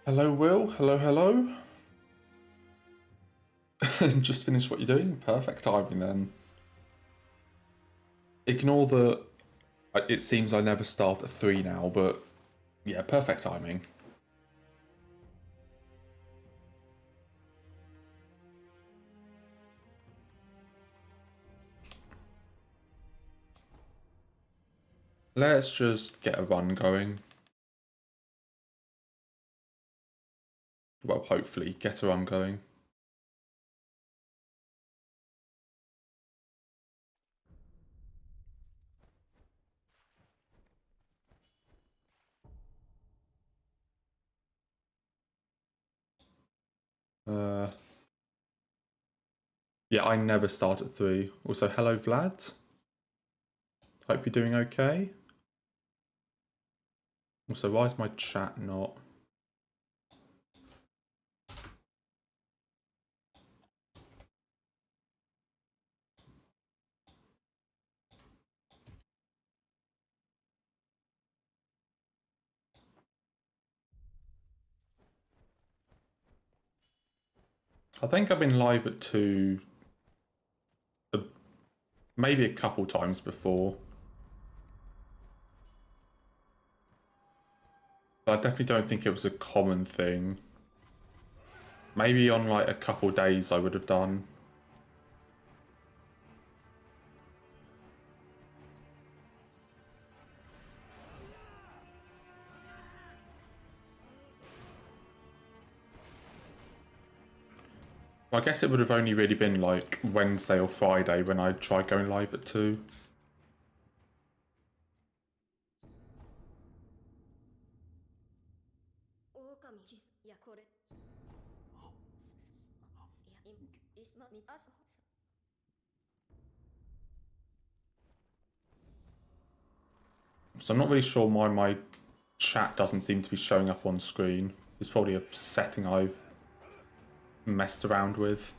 Hello, Will. Hello, hello. Just finished what you're doing. Perfect timing then. Ignore the... It seems I never start at 3 now, but yeah, perfect timing. Let's just get a run going. Well, hopefully get a run going. Yeah, I never start at 3. Also, hello, Vlad. Hope you're doing okay. Also, why is my chat not... I think I've been live at 2... maybe a couple times before. But I definitely don't think it was a common thing. Maybe on like a couple days I would have done. I guess it would have only really been like Wednesday or Friday when I tried going live at 2. So I'm not really sure why my chat doesn't seem to be showing up on screen. It's probably a setting I've messed around with.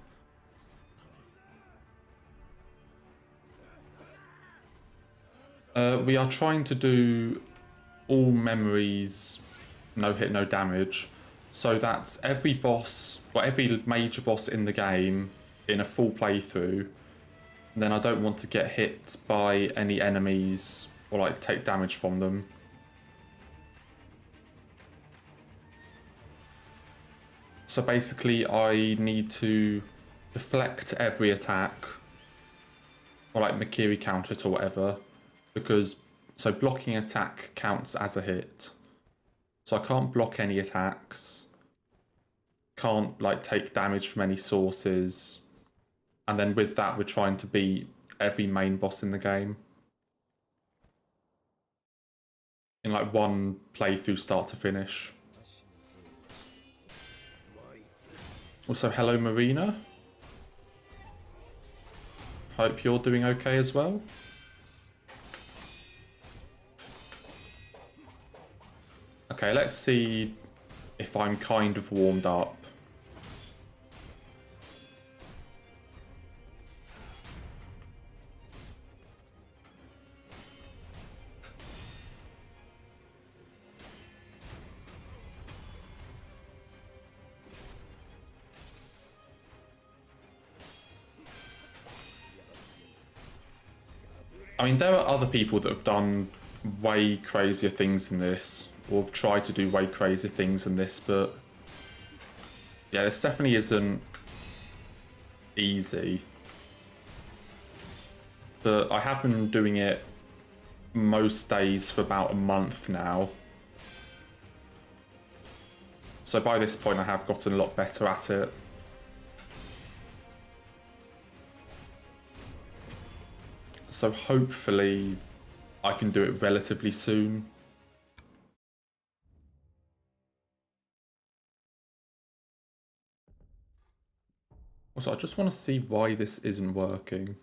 We are trying to do all memories, no hit, no damage. So that's every boss, or every major boss in the game in a full playthrough. And then I don't want to get hit by any enemies or like take damage from them. So basically I need to deflect every attack, or like Makiri counter it or whatever, because so blocking attack counts as a hit. So I can't block any attacks, can't like take damage from any sources, and then with that we're trying to beat every main boss in the game in like one playthrough start to finish. Also, hello Marina. Hope you're doing okay as well. Okay, let's see if I'm kind of warmed up. I mean, there are other people that have done way crazier things than this, or have tried to do way crazier things than this, but yeah, this definitely isn't easy. But I have been doing it most days for about a month now. So by this point I have gotten a lot better at it. So hopefully I can do it relatively soon. Also, I just want to see why this isn't working.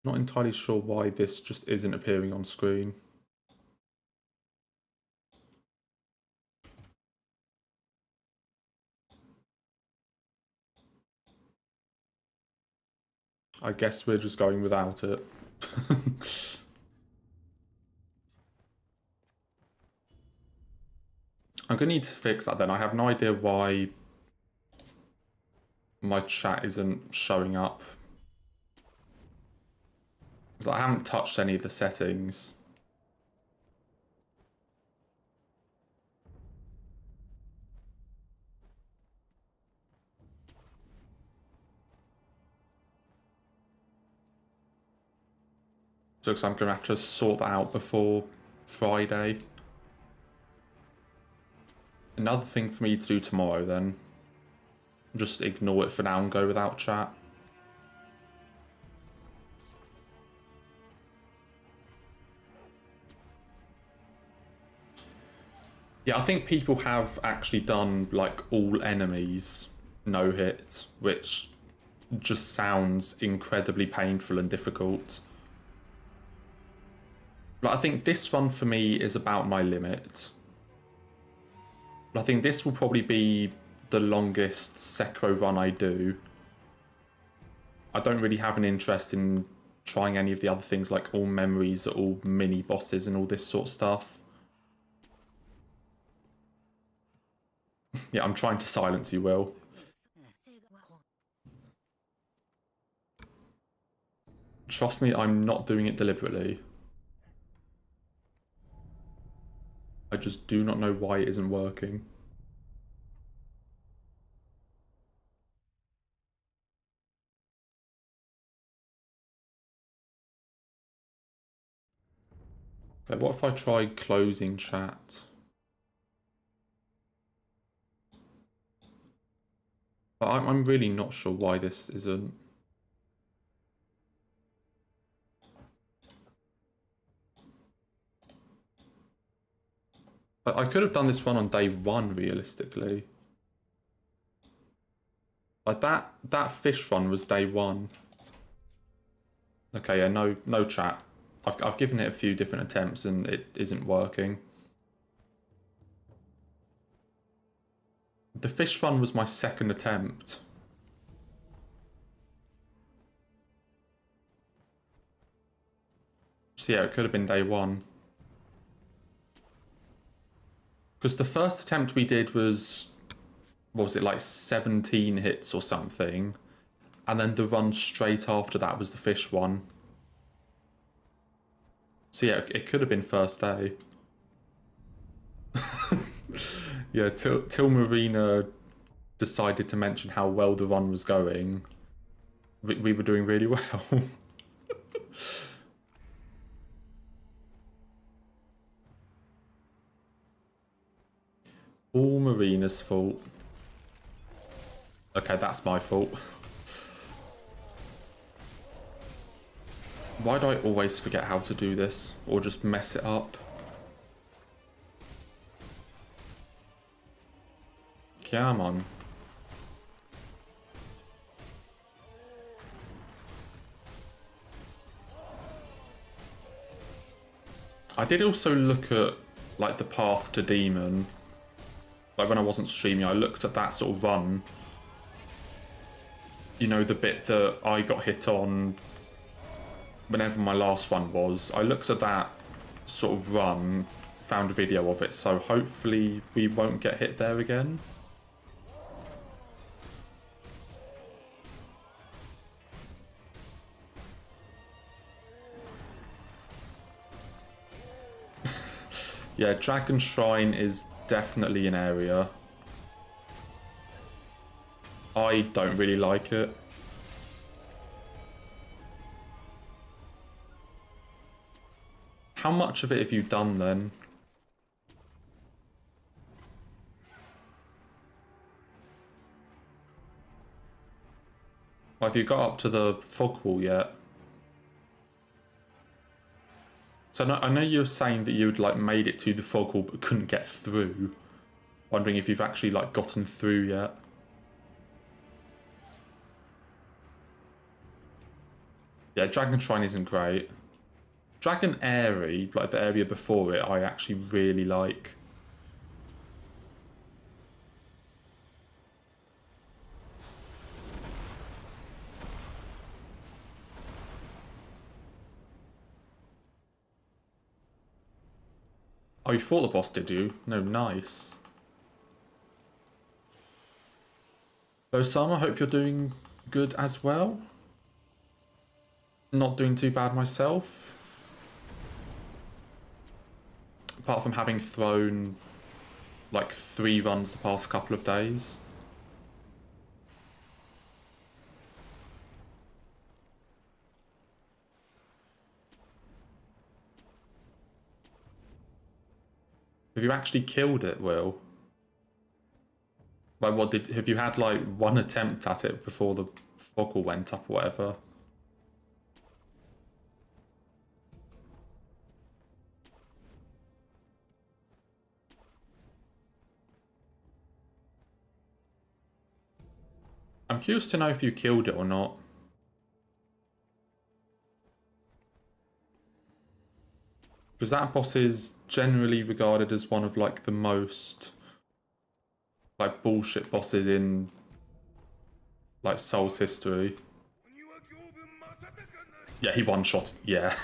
Not entirely sure why this just isn't appearing on screen. I guess we're just going without it. I'm gonna need to fix that then. I have no idea why my chat isn't showing up. Because I haven't touched any of the settings. So I'm gonna have to sort that out before Friday. Another thing for me to do tomorrow then. Just ignore it for now and go without chat. Yeah, I think people have actually done like all enemies no hits, which just sounds incredibly painful and difficult. But I think this one for me is about my limit. I think this will probably be the longest Sekiro run I do. I don't really have an interest in trying any of the other things like all memories, all mini bosses and all this sort of stuff. Yeah, I'm trying to silence you, Will. Trust me, I'm not doing it deliberately. I just do not know why it isn't working. Okay, what if I try closing chat? But I'm really not sure why this isn't. I could have done this one on day one, realistically. Like that fish run was day one. Okay, yeah, no chat. I've given it a few different attempts and it isn't working. The fish run was my second attempt. So yeah, it could have been day one. Because the first attempt we did was, what was it, like 17 hits or something? And then the run straight after that was the fish one. So yeah, it could have been first day. Yeah, till Marina decided to mention how well the run was going, we were doing really well. All Marina's fault. Okay, that's my fault. Why do I always forget how to do this? Or just mess it up? Come on. I did also look at like the path to demon. Like when I wasn't streaming, I looked at that sort of run. You know, the bit that I got hit on whenever my last run was. I looked at that sort of run, found a video of it, so hopefully we won't get hit there again. Yeah, Dragon Shrine is definitely an area. I don't really like it. How much of it have you done then? Have you got up to the fog wall yet? So I know you were saying that you'd like made it to the fog wall but couldn't get through. Wondering if you've actually like gotten through yet. Yeah, Dragon Shrine isn't great. Dragon Airy, like the area before it, I actually really like. Oh, you fought the boss, did you? No, nice. Osama, hope you're doing good as well. Not doing too bad myself. Apart from having thrown like 3 runs the past couple of days. Have you actually killed it, Will? Like, what have you had like 1 attempt at it before the foggle went up or whatever? I'm curious to know if you killed it or not. Because that boss is generally regarded as one of like the most like bullshit bosses in like Souls history. Yeah, he one-shot. Yeah.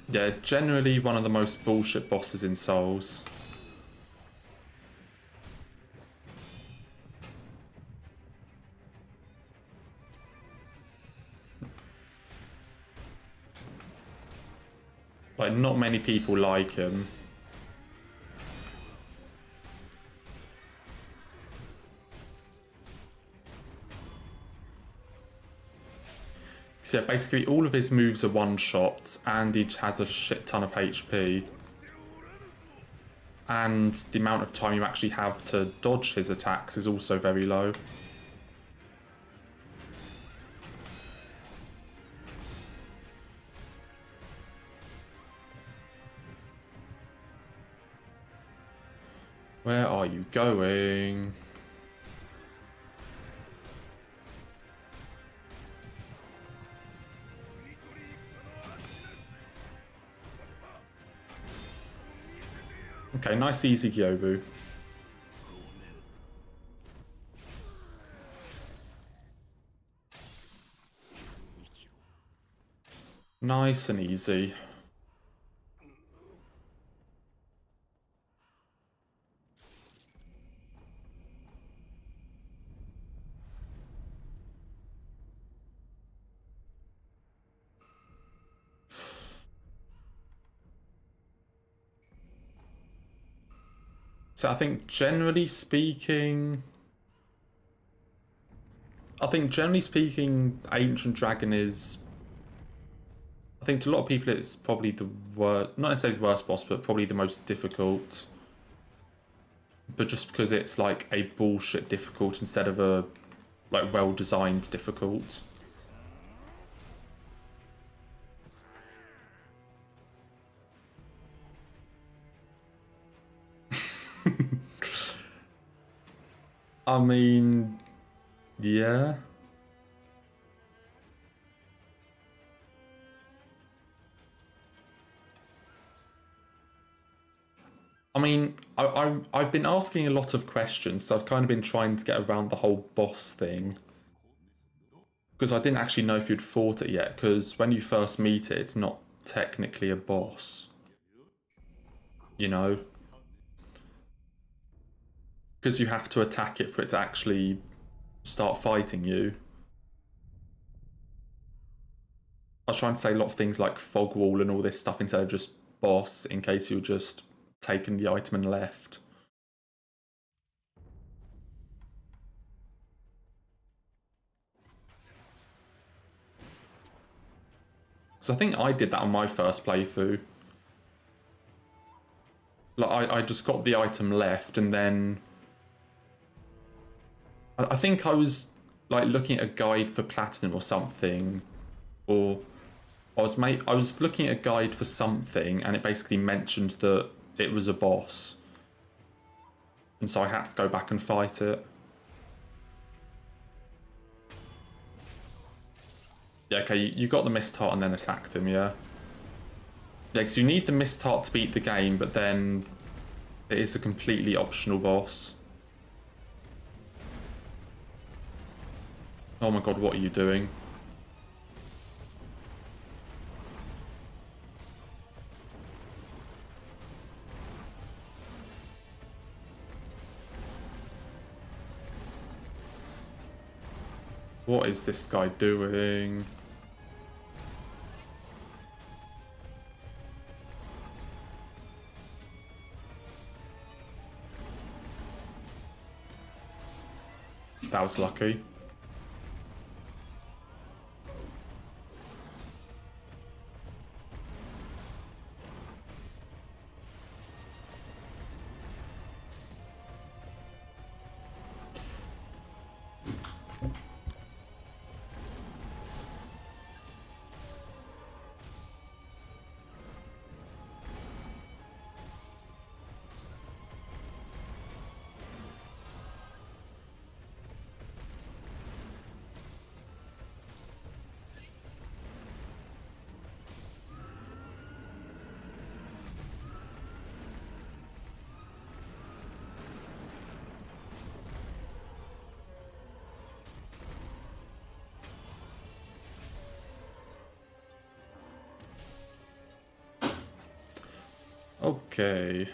Yeah, generally one of the most bullshit bosses in Souls. Like, not many people like him. So yeah, basically all of his moves are one-shots, and he has a shit ton of HP. And the amount of time you actually have to dodge his attacks is also very low. Where are you going? Okay, nice easy Gyobu. Nice and easy. So I think generally speaking, Ancient Dragon is, I think to a lot of people it's probably the worst, not necessarily the worst boss, but probably the most difficult. But just because it's like a bullshit difficult instead of a like well-designed difficult. I mean, yeah. I mean, I've been asking a lot of questions, so I've kind of been trying to get around the whole boss thing. Because I didn't actually know if you'd fought it yet, because when you first meet it, it's not technically a boss. You know? Because you have to attack it for it to actually start fighting you. I was trying to say a lot of things like fog wall and all this stuff instead of just boss, in case you were just taken the item and left. So I think I did that on my first playthrough. Like I just got the item left, and then I think I was like looking at a guide for platinum or something, or I was looking at a guide for something, and it basically mentioned that it was a boss, and so I had to go back and fight it. Yeah, okay, you got the Mist Heart and then attacked him, yeah? Yeah, because you need the Mist Heart to beat the game, but then it is a completely optional boss. Oh my god, what are you doing? What is this guy doing? That was lucky. Okay.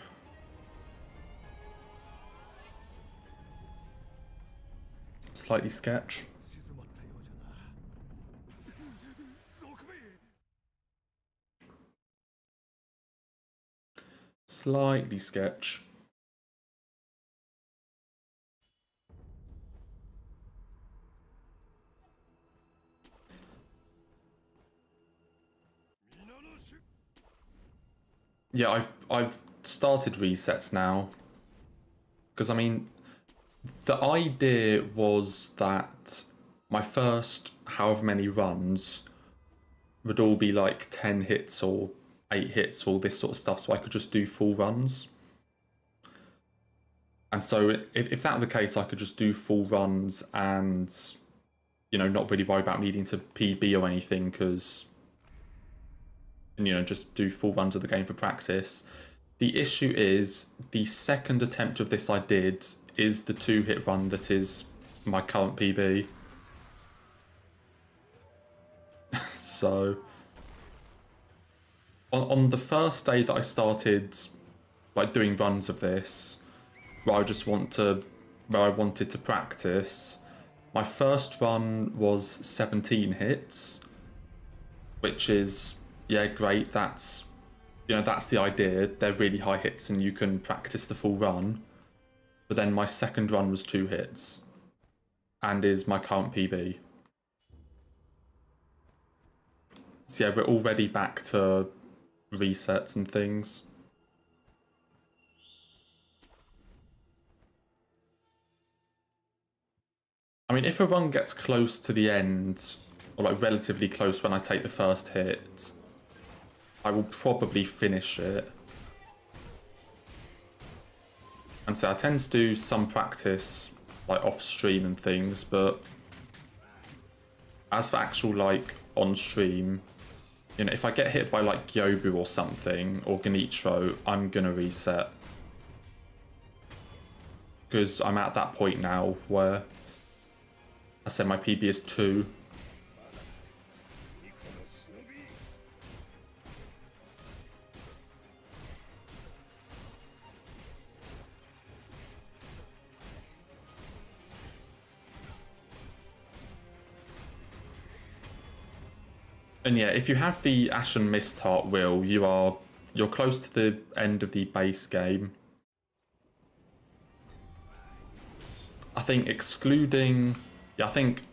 Slightly sketch. Slightly sketch. Yeah, I've started resets now. Because I mean, the idea was that my first however many runs would all be like 10 hits or 8 hits, all this sort of stuff, so I could just do full runs. And so if that were the case, I could just do full runs and, you know, not really worry about needing to PB or anything, because, you know, just do full runs of the game for practice. The issue is, the second attempt of this I did is the 2-hit run that is my current PB. So, on the first day that I started, like, doing runs of this, where I wanted to practice, my first run was 17 hits, which is, yeah, great. That's, you know, that's the idea. They're really high hits and you can practice the full run. But then my second run was 2 hits and is my current PB. So yeah, we're already back to resets and things. I mean, if a run gets close to the end, or like relatively close when I take the first hit, I will probably finish it. And so I tend to do some practice like off stream and things, but as for actual like on stream, you know, if I get hit by like Gyobu or something, or Ganitro, I'm gonna reset. Because I'm at that point now where I said my PB is 2. And yeah, if you have the Ashen Mist Heart Will, you're close to the end of the base game. I think excluding, yeah, I think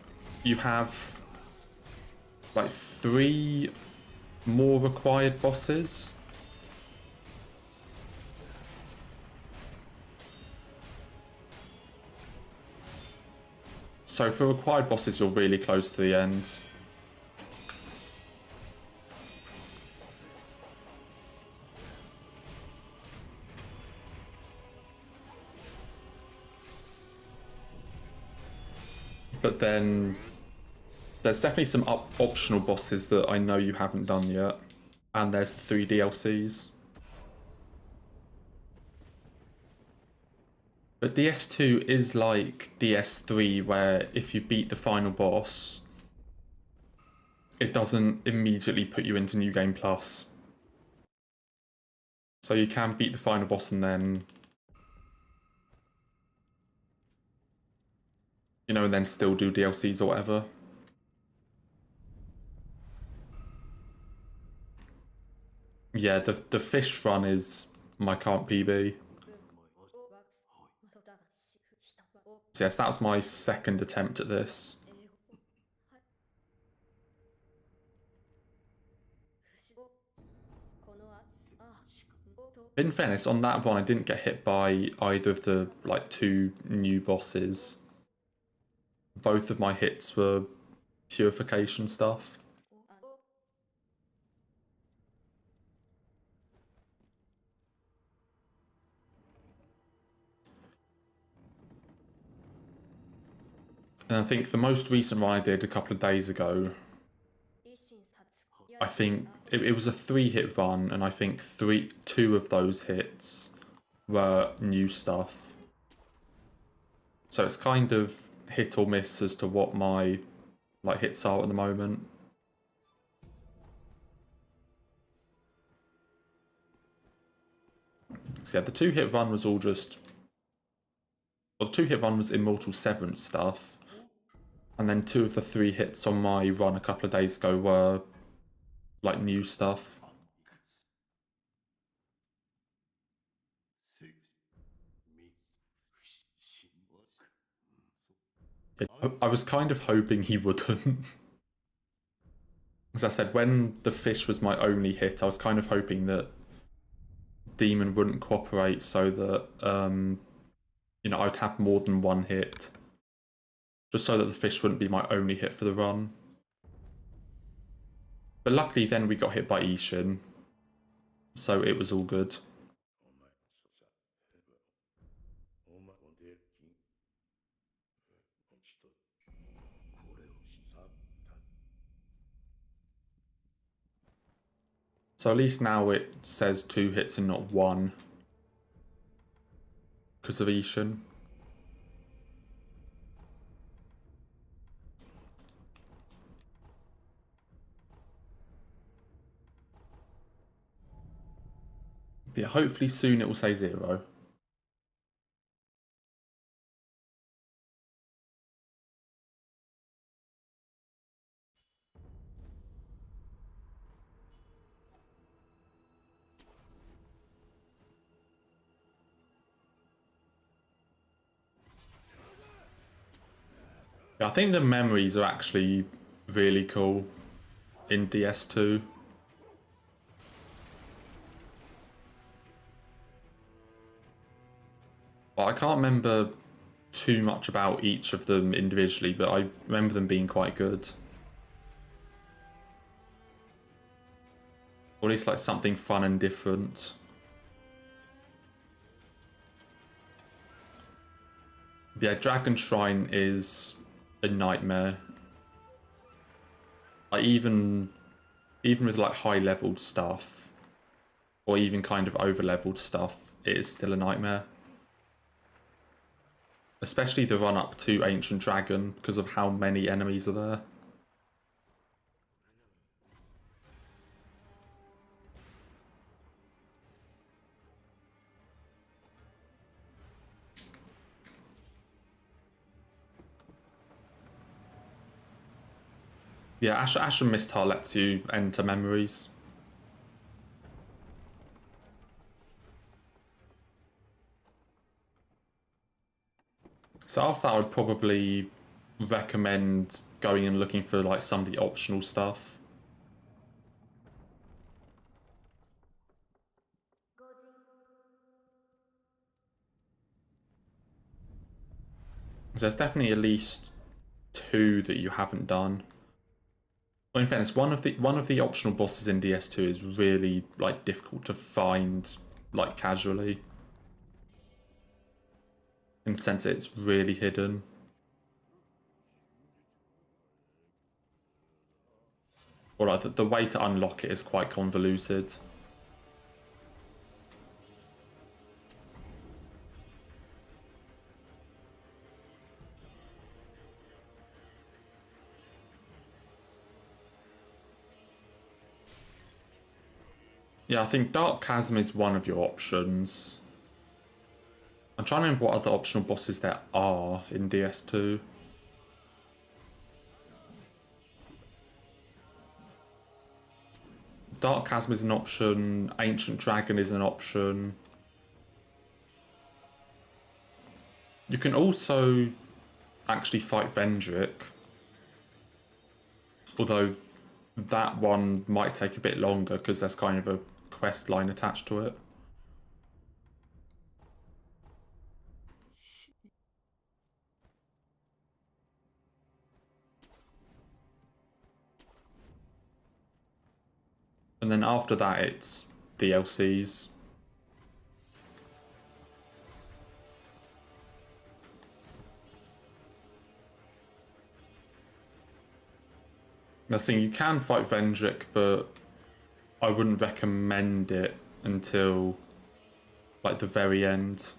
you have like 3 more required bosses. So for required bosses, you're really close to the end. But then there's definitely some optional bosses that I know you haven't done yet. And there's the 3 DLCs. But DS2 is like DS3, where if you beat the final boss, it doesn't immediately put you into New Game Plus. So you can beat the final boss and then, you know, and then still do DLCs or whatever. Yeah, the fish run is my current PB. So yes, that was my second attempt at this. In fairness, on that run I didn't get hit by either of the like 2 new bosses. Both of my hits were purification stuff. And I think the most recent one I did a couple of days ago, I think it was a 3-hit run, and I think 2 of those hits were new stuff. So it's kind of hit or miss as to what my like hits are at the moment. So yeah, the 2-hit run was all just... Well, the 2-hit run was Immortal Severance stuff. And then 2 of the 3 hits on my run a couple of days ago were like new stuff. I was kind of hoping he wouldn't. As I said, when the fish was my only hit, I was kind of hoping that Demon wouldn't cooperate so that, you know, I'd have more than one hit. Just so that the fish wouldn't be my only hit for the run. But luckily then we got hit by Ishin, so it was all good. So at least now it says 2 hits and not 1. Because of Ishin. But yeah, hopefully soon it will say 0. Yeah, I think the memories are actually really cool in DS2. Well, I can't remember too much about each of them individually, but I remember them being quite good. Or at least like something fun and different. Yeah, Dragon Shrine is a nightmare. Like even with like high leveled stuff, or even kind of over leveled stuff, it is still a nightmare. Especially the run up to Ancient Dragon because of how many enemies are there. Yeah, Ashen Mistar lets you enter memories. So after that, I would probably recommend going and looking for like some of the optional stuff. There's definitely at least 2 that you haven't done. Well, in fairness, one of the optional bosses in DS2 is really like difficult to find like casually. In the sense it's really hidden. Or like the way to unlock it is quite convoluted. Yeah, I think Dark Chasm is one of your options. I'm trying to remember what other optional bosses there are in DS2. Dark Chasm is an option, Ancient Dragon is an option. You can also actually fight Vendrick, although that one might take a bit longer because there's kind of a quest line attached to it. And then after that, it's DLCs. The thing, you can fight Vendrick, but I wouldn't recommend it until like the very end.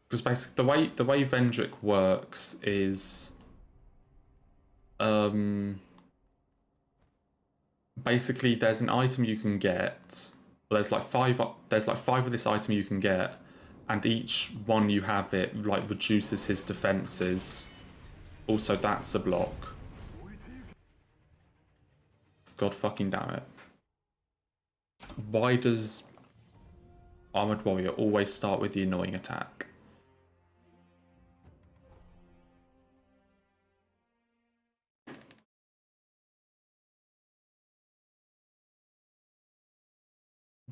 Because basically the way Vendrick works is basically there's an item you can get. Well, there's like five of this item you can get, and each one you have it like reduces his defenses. Also, that's a block. God fucking damn it. Why does Armored Warrior always start with the annoying attack?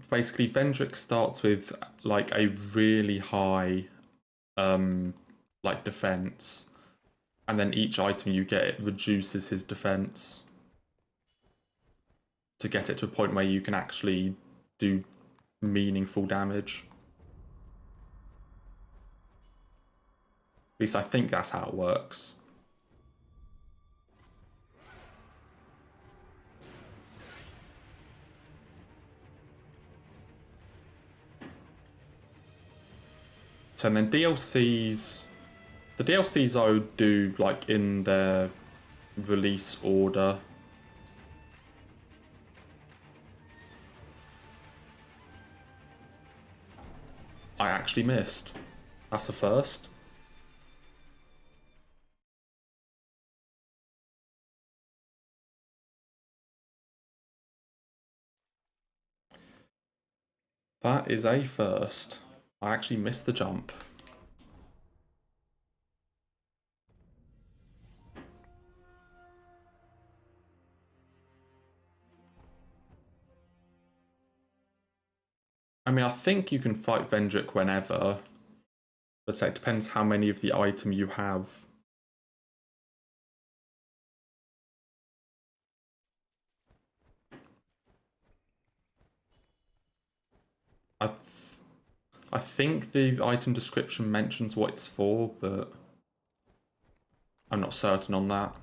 Basically, Vendrick starts with like a really high like defense, and then each item you get, it reduces his defense to get it to a point where you can actually do meaningful damage. At least I think that's how it works. So and then DLCs, the DLCs I would do like in their release order. I actually missed. That's a first. That is a first. I actually missed the jump. I mean, I think you can fight Vendrick whenever, but it depends how many of the item you have. I think the item description mentions what it's for, but I'm not certain on that.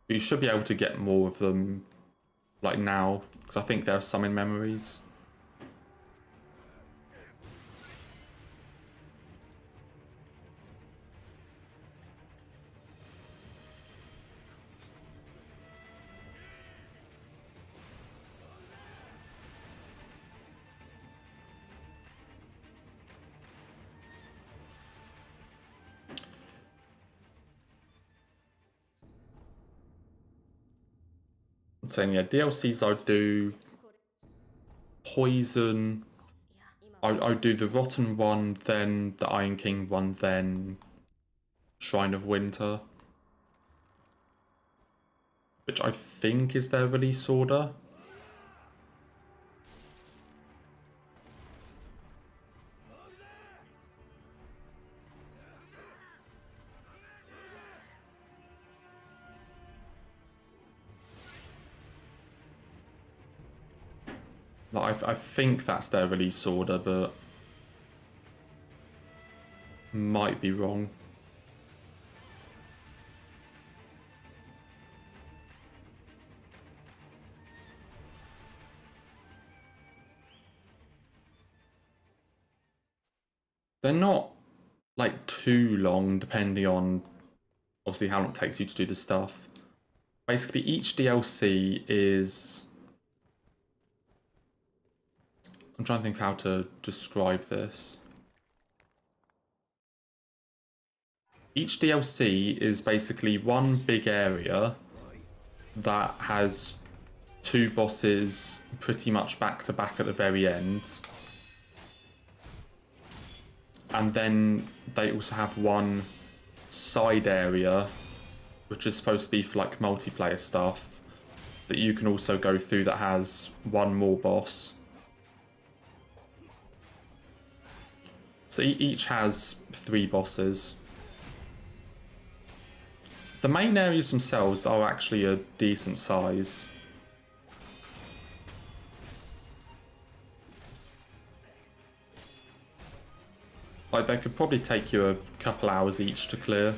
But you should be able to get more of them, like now, because I think there are some in memories. I'm saying, yeah, DLCs I would do Poison. I would do the Rotten one, then the Iron King one, then Shrine of Winter, which I think is their release order. Like, I think that's their release order, but might be wrong. They're not like too long, depending on obviously how long it takes you to do the stuff. Basically, each DLC is... I'm trying to think how to describe this. Each DLC is basically one big area that has 2 bosses pretty much back to back at the very end. And then they also have one side area, which is supposed to be for like multiplayer stuff, that you can also go through that has 1 more boss. So each has 3 bosses. The main areas themselves are actually a decent size. Like, they could probably take you a couple hours each to clear.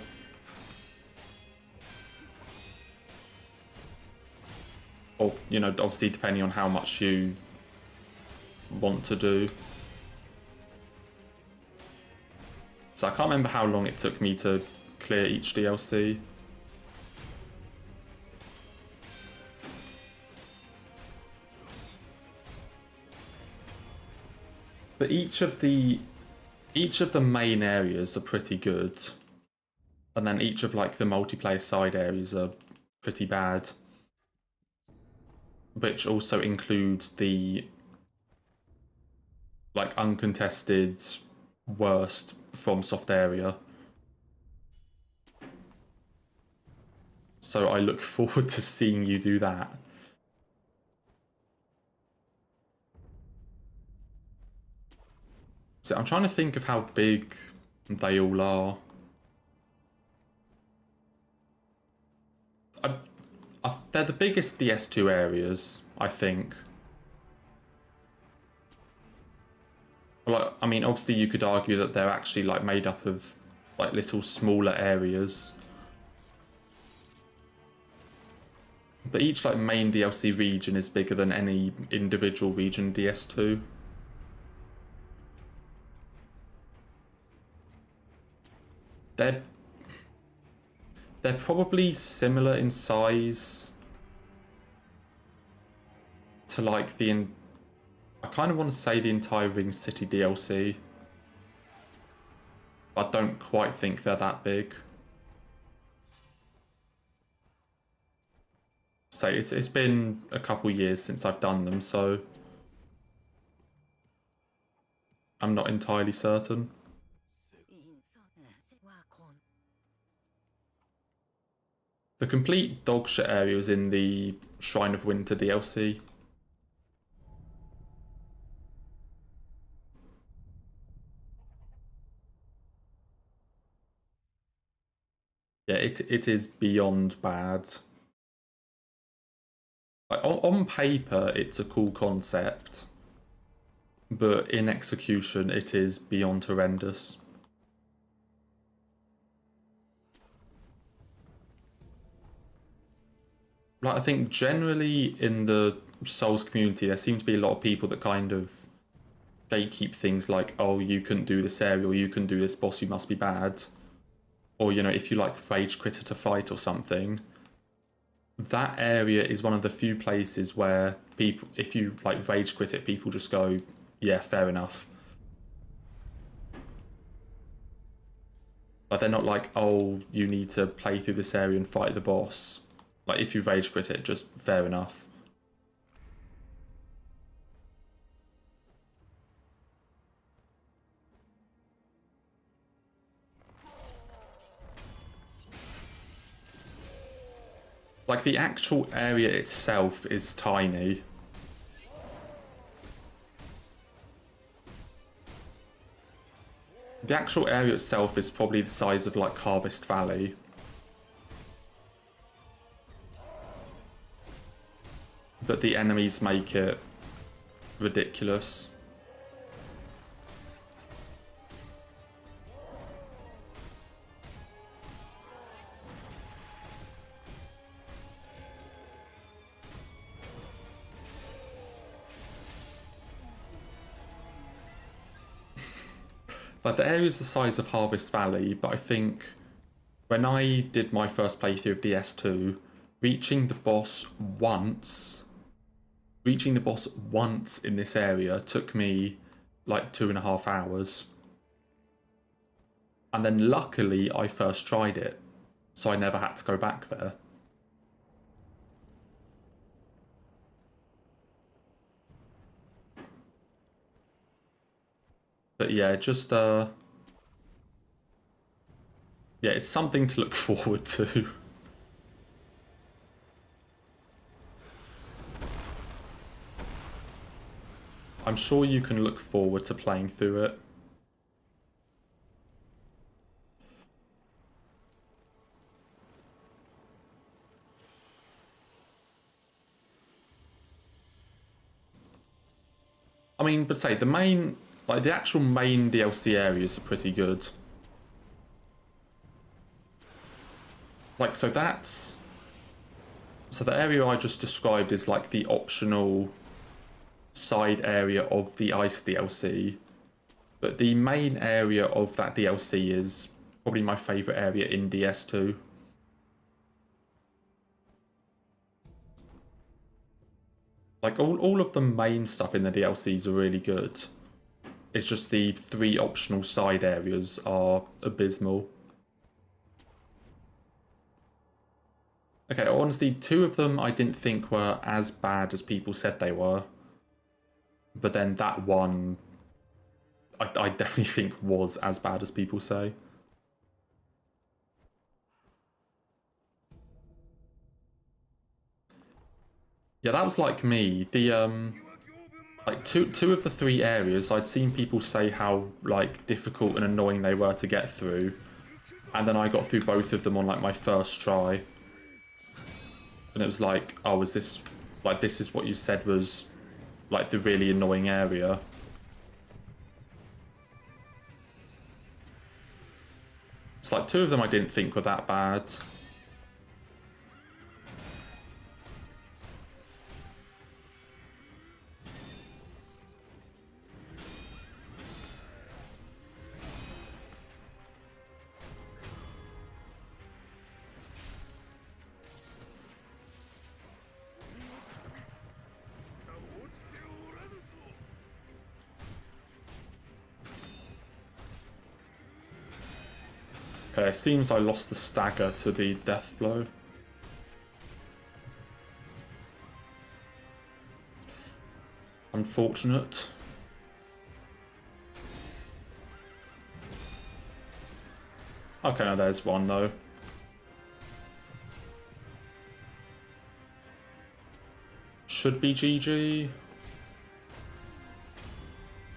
Or, you know, obviously depending on how much you want to do. So I can't remember how long it took me to clear each DLC. But each of the main areas are pretty good. And then each of like the multiplayer side areas are pretty bad. Which also includes the like uncontested worst FromSoft area. So I look forward to seeing you do that. So I'm trying to think of how big they all are. They're the biggest DS2 areas, I think. Like, I mean, obviously you could argue that they're actually like made up of like little smaller areas. But each like main DLC region is bigger than any individual region in DS2. They're probably similar in size to like I kind of want to say the entire Ring City DLC. I don't quite think they're that big. So it's been a couple years since I've done them, so I'm not entirely certain. The complete dogshit area is in the Shrine of Winter DLC. Yeah, it is beyond bad. Like, on paper, it's a cool concept, but in execution, it is beyond horrendous. Like, I think generally in the Souls community, there seem to be a lot of people that kind of gatekeep things like, oh, you couldn't do this area, or you couldn't do this boss, you must be bad. Or, you know, if you like rage quit at a fight or something, that area is one of the few places where people, if you like rage quit it, people just go, yeah, fair enough. Like, they're not like, oh, you need to play through this area and fight the boss. Like, if you rage quit it, just fair enough. Like, the actual area itself is tiny. The actual area itself is probably the size of, like, Harvest Valley. But the enemies make it ridiculous. Like, the area is the size of Harvest Valley, but I think when I did my first playthrough of DS2, reaching the boss once in this area took me like 2.5 hours. And then luckily I first tried it, so I never had to go back there. But yeah, just yeah, it's something to look forward to. I'm sure you can look forward to playing through it. I mean, but say the main, like the actual main DLC areas are pretty good. Like, so that's... So the area I just described is like the optional side area of the Ice DLC. But the main area of that DLC is probably my favourite area in DS2. Like, all of the main stuff in the DLCs are really good. It's just the 3 optional side areas are abysmal. Okay, honestly, 2 of them I didn't think were as bad as people said they were. But then that one, I definitely think was as bad as people say. Yeah, that was like me. The, like two of the 3 areas, I'd seen people say how, like, difficult and annoying they were to get through. And then I got through both of them on, like, my first try. And it was like, oh, is this... Like, this is what you said was, like, the really annoying area. It's like, 2 of them I didn't think were that bad. Okay, it seems I lost the stagger to the death blow. Unfortunate. Okay, now there's one though. Should be GG.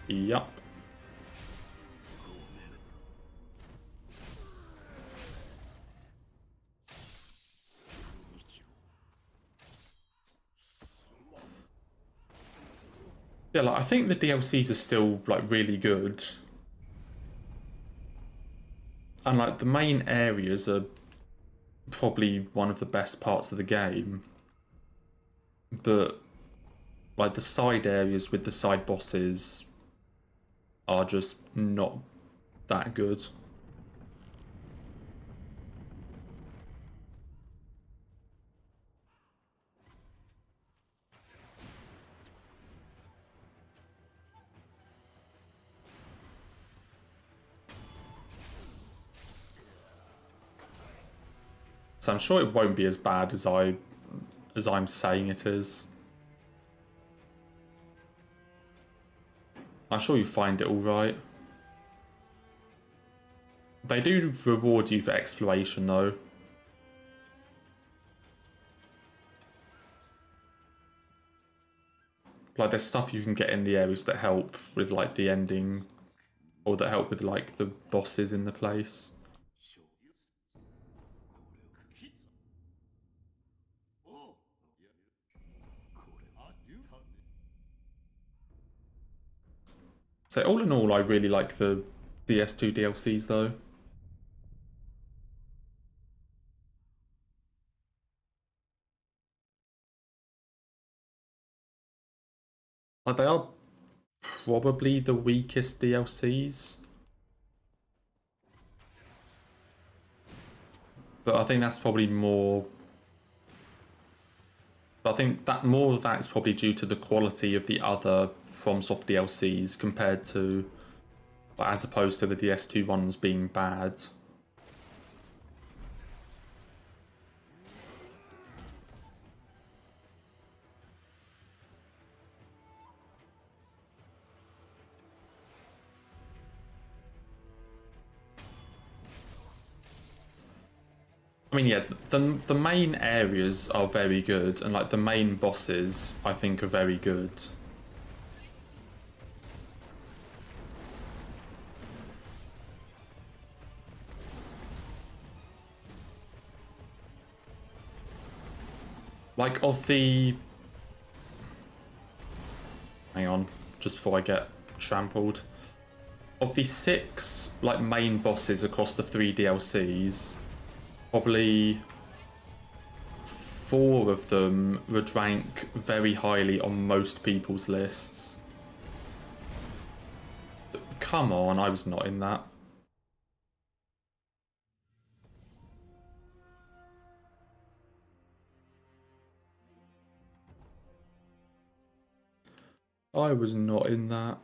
Yup. Yeah, like, I think the DLCs are still, like, really good. And, like, the main areas are probably one of the best parts of the game. But, like, the side areas with the side bosses are just not that good. So I'm sure it won't be as bad as I'm saying it is. I'm sure you find it alright. They do reward you for exploration though. Like, there's stuff you can get in the areas that help with, like, the ending, or that help with, like, the bosses in the place. So all in all, I really like the DS2 DLCs though. Like, they are probably the weakest DLCs. But I think that's probably more... But I think that more of that is probably due to the quality of the other FromSoft DLCs compared to... as opposed to the DS2 ones being bad. I mean, yeah, the main areas are very good, and like the main bosses, I think, are very good. Like of the... Hang on, just before I get trampled. Of the 6 like main bosses across the 3 DLCs, probably 4 of them would rank very highly on most people's lists. Come on, I was not in that. I was not in that.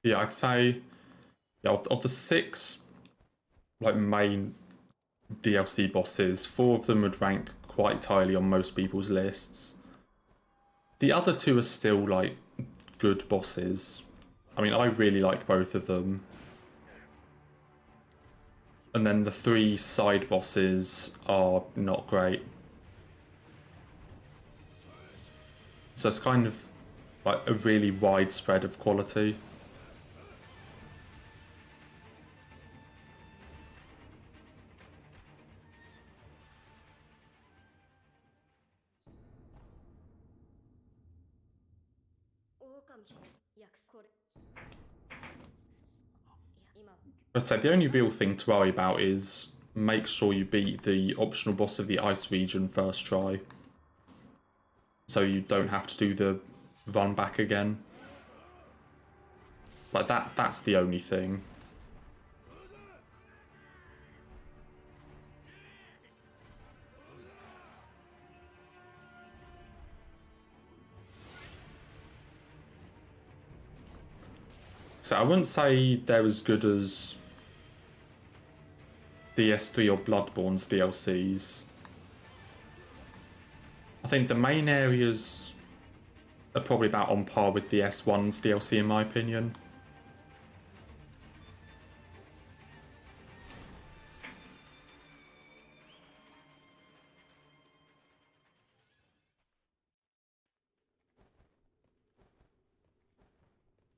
Yeah, I'd say, yeah, of the 6 like main DLC bosses, 4 of them would rank quite highly on most people's lists. The other 2 are still like good bosses. I mean, I really like both of them. And then the 3 side bosses are not great. So it's kind of like a really wide spread of quality. I'd say the only real thing to worry about is make sure you beat the optional boss of the ice region first try. So you don't have to do the run back again. Like that's the only thing. So I wouldn't say they're as good as DS3 or Bloodborne's DLCs. I think the main areas are probably about on par with the S1's DLC in my opinion.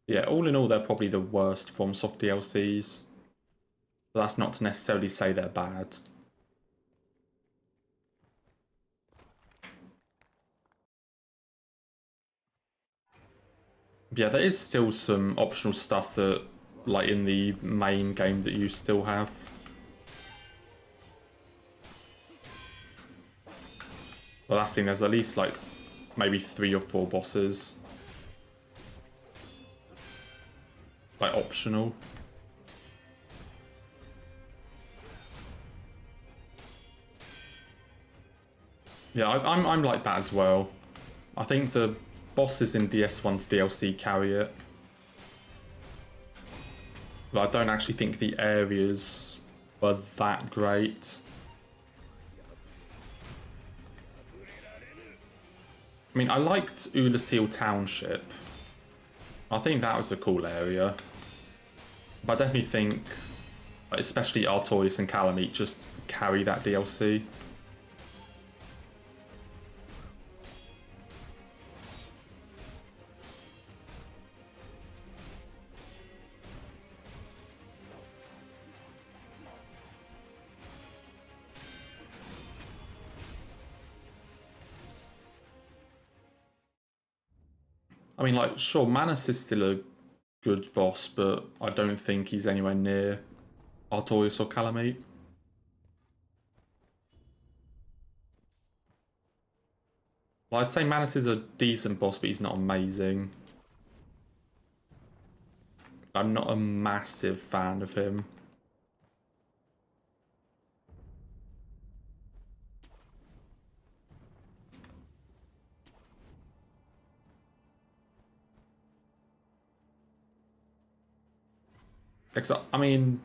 Yeah, all in all, they're probably the worst FromSoft DLCs. But that's not to necessarily say they're bad. Yeah, there is still some optional stuff that, like in the main game, that you still have. The last thing, there's at least like maybe 3 or 4 bosses. Like optional. Yeah, I'm like that as well. I think the bosses in DS1's DLC carry it. But I don't actually think the areas were that great. I mean, I liked Ulasil Township. I think that was a cool area. But I definitely think, especially Artorias and Calamite, just carry that DLC. I mean, like, sure, Manus is still a good boss, but I don't think he's anywhere near Artorias or Calamite. Well, I'd say Manus is a decent boss, but he's not amazing. I'm not a massive fan of him. Except, I mean,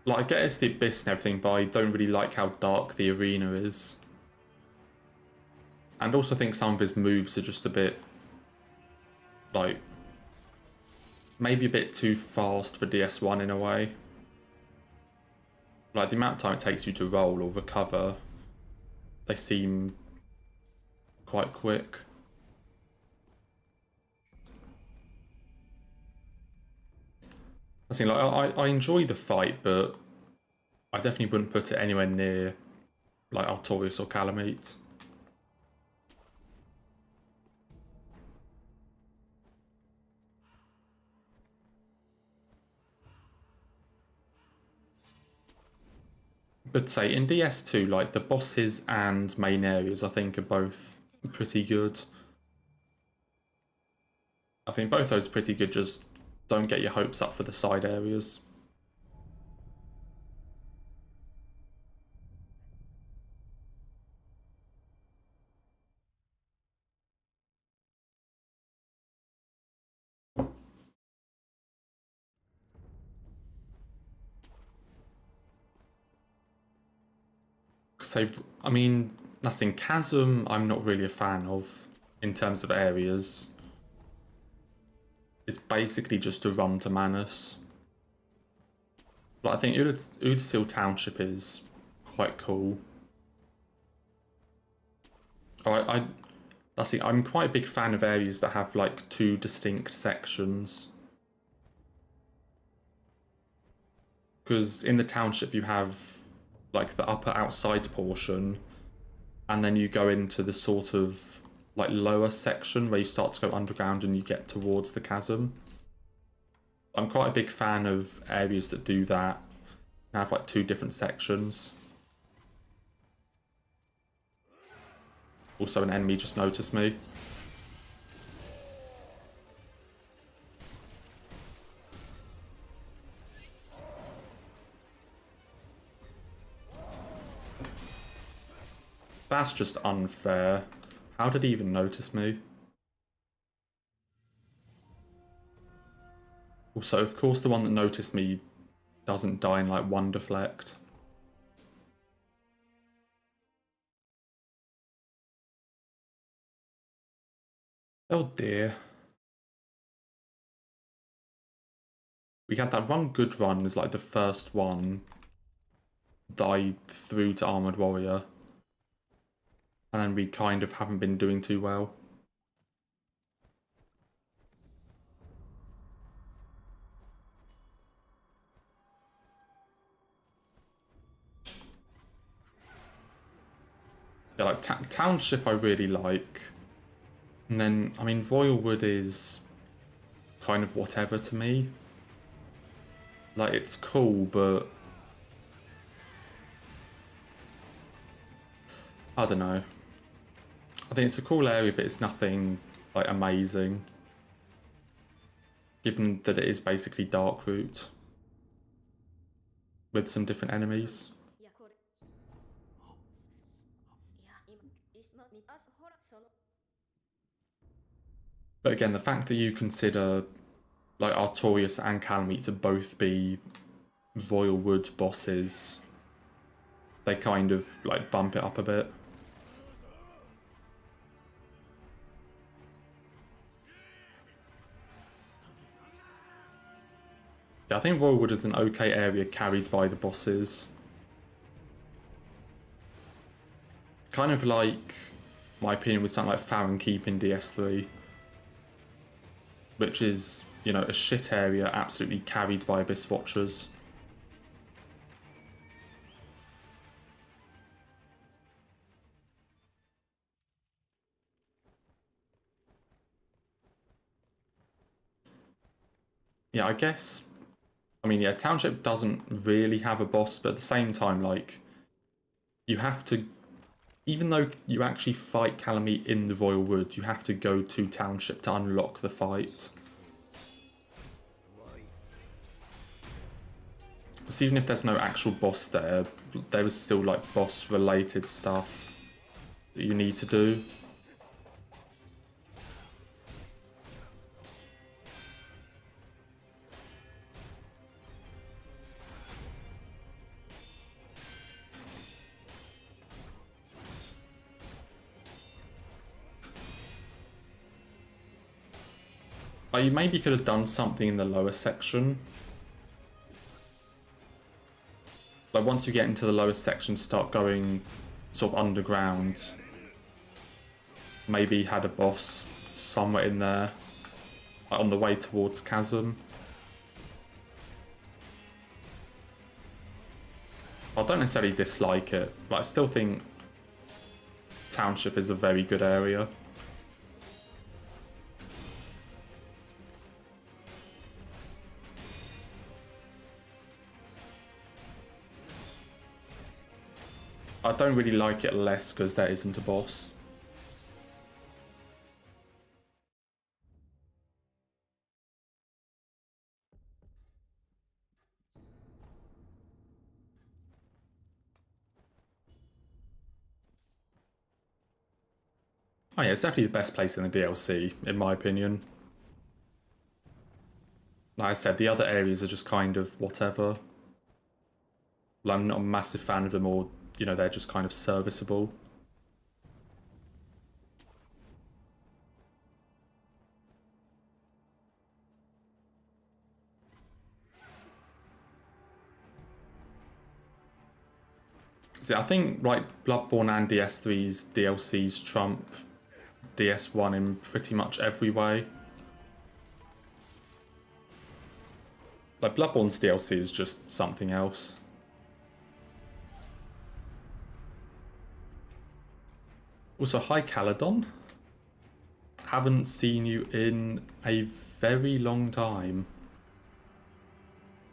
like, I get it's the Abyss and everything, but I don't really like how dark the arena is. And also think some of his moves are just a bit, like, maybe a bit too fast for DS1 in a way. Like, the amount of time it takes you to roll or recover, they seem quite quick. I think, like, I enjoy the fight, but I definitely wouldn't put it anywhere near, like, Artorias or Calamite. But say, in DS2, like, the bosses and main areas, I think, are both pretty good. I think both those are pretty good, just don't get your hopes up for the side areas. So, I mean, nothing. Chasm, I'm not really a fan of in terms of areas. It's basically just a run to Manus. But I think Udacil Township is quite cool. That's it. I'm quite a big fan of areas that have like two distinct sections. Because in the township you have like the upper outside portion, and then you go into the sort of like lower section where you start to go underground and you get towards the chasm. I'm quite a big fan of areas that do that and have like two different sections. Also, an enemy just noticed me. That's just unfair. How did he even notice me? Also, of course, the one that noticed me doesn't die in like one deflect. Oh dear. We had that run good run as like the first one that I threw to Armored Warrior. And then we kind of haven't been doing too well. Yeah, like Township I really like. And then, I mean, Royalwood is kind of whatever to me. Like, it's cool, but I don't know. I think it's a cool area, but it's nothing like amazing. Given that it is basically Darkroot with some different enemies. But again, the fact that you consider like Artorias and Calamite to both be Royalwood bosses, they kind of like bump it up a bit. Yeah, I think Royalwood is an okay area carried by the bosses. Kind of like, my opinion, with something like Farron Keep in DS3. Which is, you know, a shit area absolutely carried by Abyss Watchers. Yeah, I guess, I mean, yeah, Township doesn't really have a boss, but at the same time, like, you have to, even though you actually fight Calamite in the Royal Wood, you have to go to Township to unlock the fight. So even if there's no actual boss there, there is still, like, boss-related stuff that you need to do. You maybe could have done something in the lower section. Like once you get into the lower section, start going sort of underground. Maybe had a boss somewhere in there, like on the way towards Chasm. I don't necessarily dislike it, but I still think Township is a very good area. I don't really like it less because there isn't a boss. Oh yeah, it's definitely the best place in the DLC, in my opinion. Like I said, the other areas are just kind of whatever. Like, I'm not a massive fan of them, or, you know, they're just kind of serviceable. See, I think, like, Bloodborne and DS3's DLCs trump DS1 in pretty much every way. Like, Bloodborne's DLC is just something else. Also, hi Caledon. Haven't seen you in a very long time.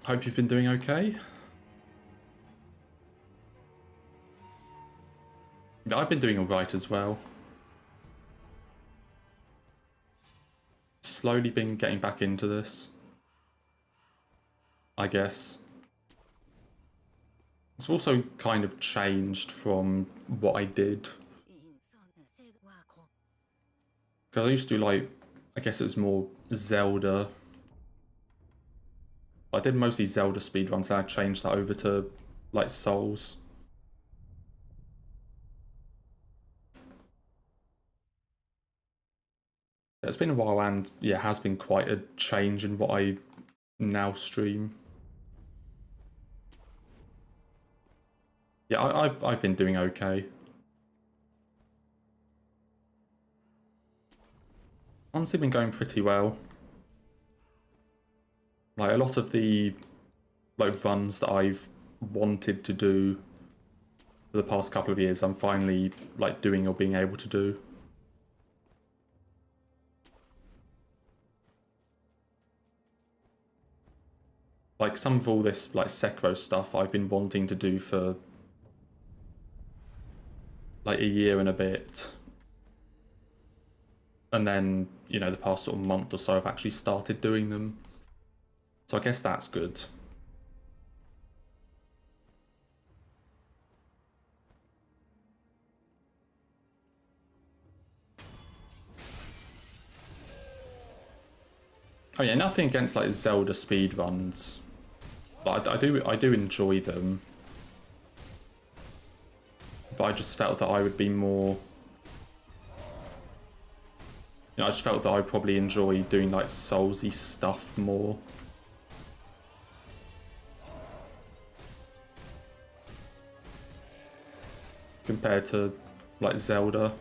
Hope you've been doing okay. I've been doing alright as well. Slowly been getting back into this, I guess. It's also kind of changed from what I did. Because I used to, like, I guess it was more Zelda. I did mostly Zelda speedruns, and I changed that over to, like, Souls. It's been a while, and yeah, it has been quite a change in what I now stream. Yeah, I've been doing okay. Honestly, been going pretty well. Like, a lot of the, like, runs that I've wanted to do for the past couple of years, I'm finally, like, doing or being able to do. Like, some of all this, like, Sekiro stuff I've been wanting to do for, like, a year and a bit. And then, you know, the past sort of month or so I've actually started doing them. So I guess that's good. Oh yeah, nothing against, like, Zelda speedruns. But I do enjoy them. But I just felt that I would be more... You know, I just felt that I probably enjoy doing, like, Soulsy stuff more. Compared to, like, Zelda.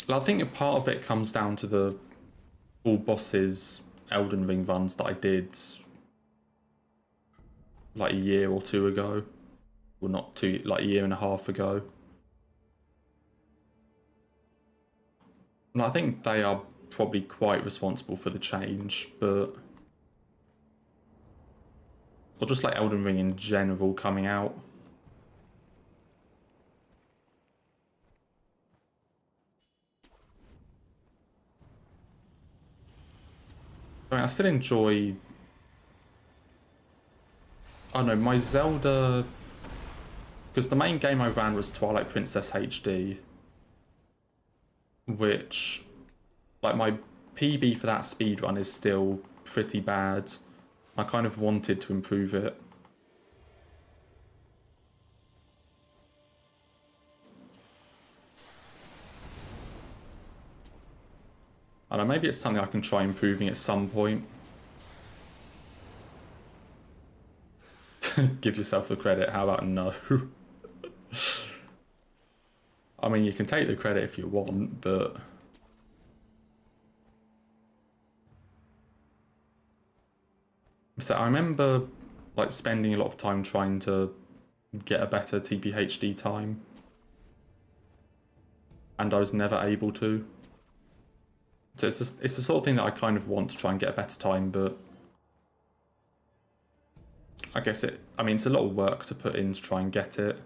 I think a part of it comes down to the all bosses Elden Ring runs that I did like a year or two ago. Well, not two, like a year and a half ago. And I think they are probably quite responsible for the change, but... Or just like Elden Ring in general coming out. I mean, I still enjoy... I don't know, my Zelda... Because the main game I ran was Twilight Princess HD. Which... Like, my PB for that speedrun is still pretty bad. I kind of wanted to improve it. I don't know, maybe it's something I can try improving at some point. Give yourself the credit, how about no? I mean, you can take the credit if you want, but... So I remember, like, spending a lot of time trying to get a better TPHD time. And I was never able to. So it's the sort of thing that I kind of want to try and get a better time, but... I guess I mean, it's a lot of work to put in to try and get it.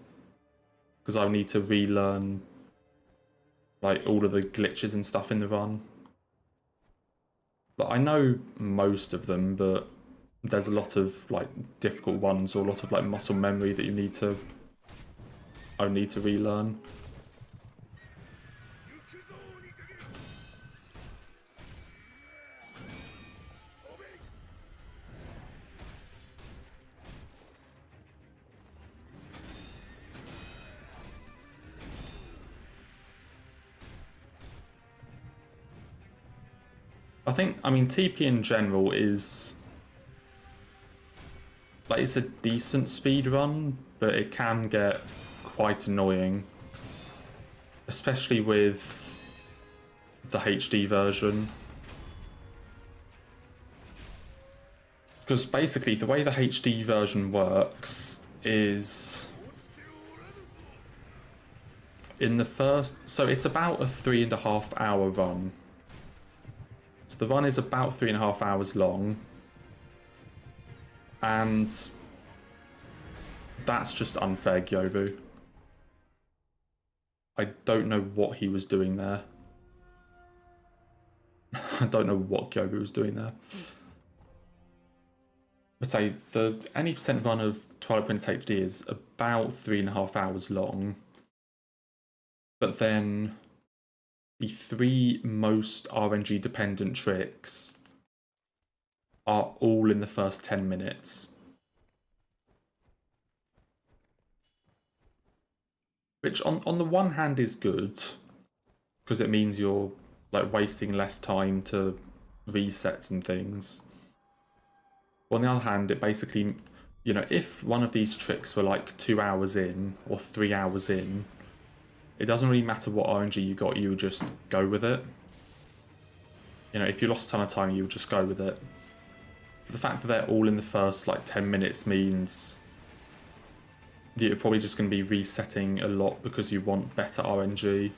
Because I need to relearn, like, all of the glitches and stuff in the run. But I know most of them, but there's a lot of, like, difficult ones or a lot of, like, muscle memory that I need to relearn. I mean, TP in general is... like, it's a decent speed run, but it can get quite annoying. Especially with the HD version. Because basically, the way the HD version works is... in the first... so it's about a 3.5 hour run. So the run is about 3.5 hours long. And that's just unfair, Gyobu. I don't know what he was doing there. I don't know what Gyobu was doing there. I'd say any percent run of Twilight Princess HD is about 3.5 hours long. But then the 3 most RNG dependent tricks are all in the first 10 minutes. Which on the one hand is good, because it means you're, like, wasting less time to resets and things. On the other hand, it basically, you know, if one of these tricks were like 2 hours in or 3 hours in, it doesn't really matter what RNG you got, you would just go with it. You know, if you lost a ton of time, you would just go with it. The fact that they're all in the first, like, 10 minutes means that you're probably just going to be resetting a lot because you want better RNG.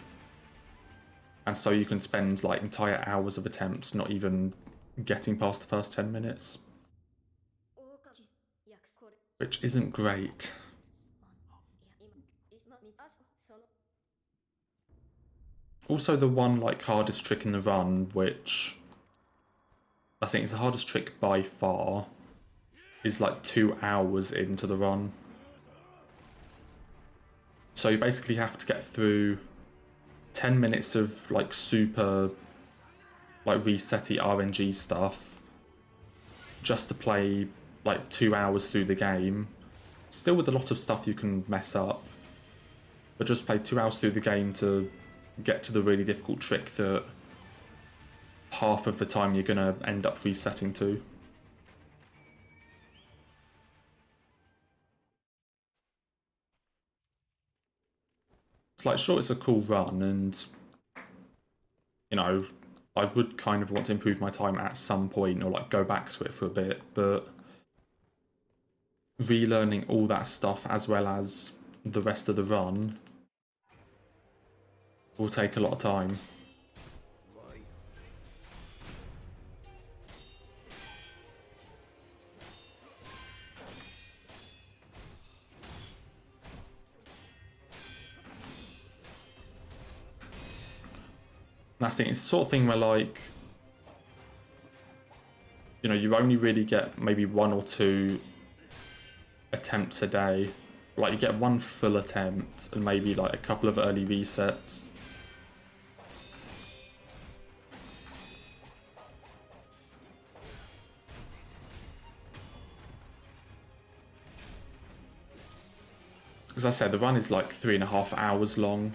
And so you can spend, like, entire hours of attempts not even getting past the first 10 minutes. Which isn't great. Also, the one, like, hardest trick in the run, which I think is the hardest trick by far, is like 2 hours into the run. So you basically have to get through 10 minutes of, like, super, like, resetty RNG stuff just to play, like, 2 hours through the game. Still with a lot of stuff you can mess up, but just play 2 hours through the game to get to the really difficult trick that half of the time you're gonna end up resetting to. It's like, sure, it's a cool run, and, you know, I would kind of want to improve my time at some point, or, like, go back to it for a bit, but relearning all that stuff as well as the rest of the run will take a lot of time. That's the thing, it's the sort of thing where, like, you know, you only really get maybe 1 or 2 attempts a day. Like, you get 1 full attempt and maybe, like, a couple of early resets. As I said, the run is like 3.5 hours long.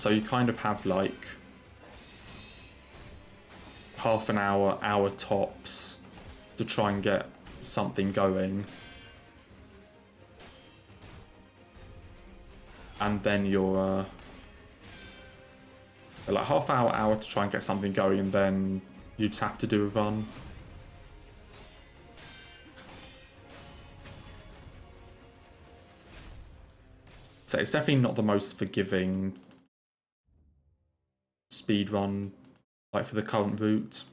So you kind of have like half an hour, hour tops to try and get something going. And then you're like half hour, hour to try and get something going, and then you just have to do a run. So it's definitely not the most forgiving speed run, like for the current route.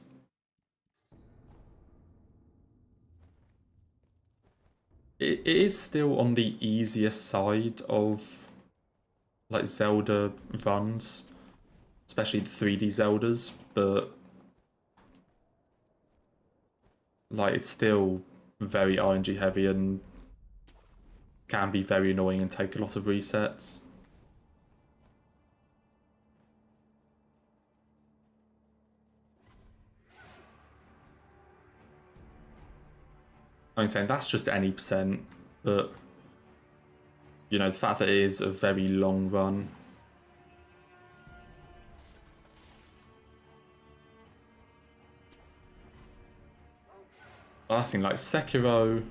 It is still on the easier side of like Zelda runs, especially the 3D Zeldas, but like it's still very RNG heavy and can be very annoying and take a lot of resets. I'm saying that's just any percent, but you know, the fact that it is a very long run. I think like Sekiro,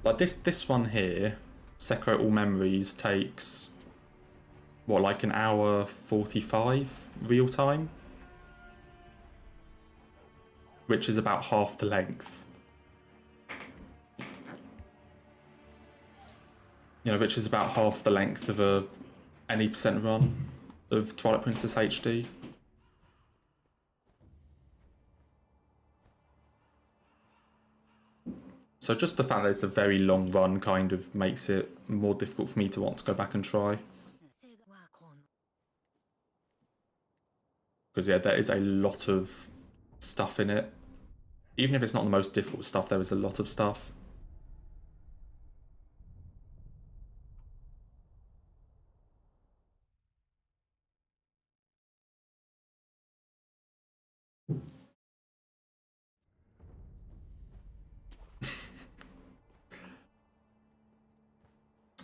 like this one here, Sekiro All Memories takes what, like an hour 45 real time, which is about half the length. You know, which is about half the length of a any percent run of Twilight Princess HD. So just the fact that it's a very long run kind of makes it more difficult for me to want to go back and try. Because yeah, there is a lot of stuff in it. Even if it's not the most difficult stuff, there is a lot of stuff.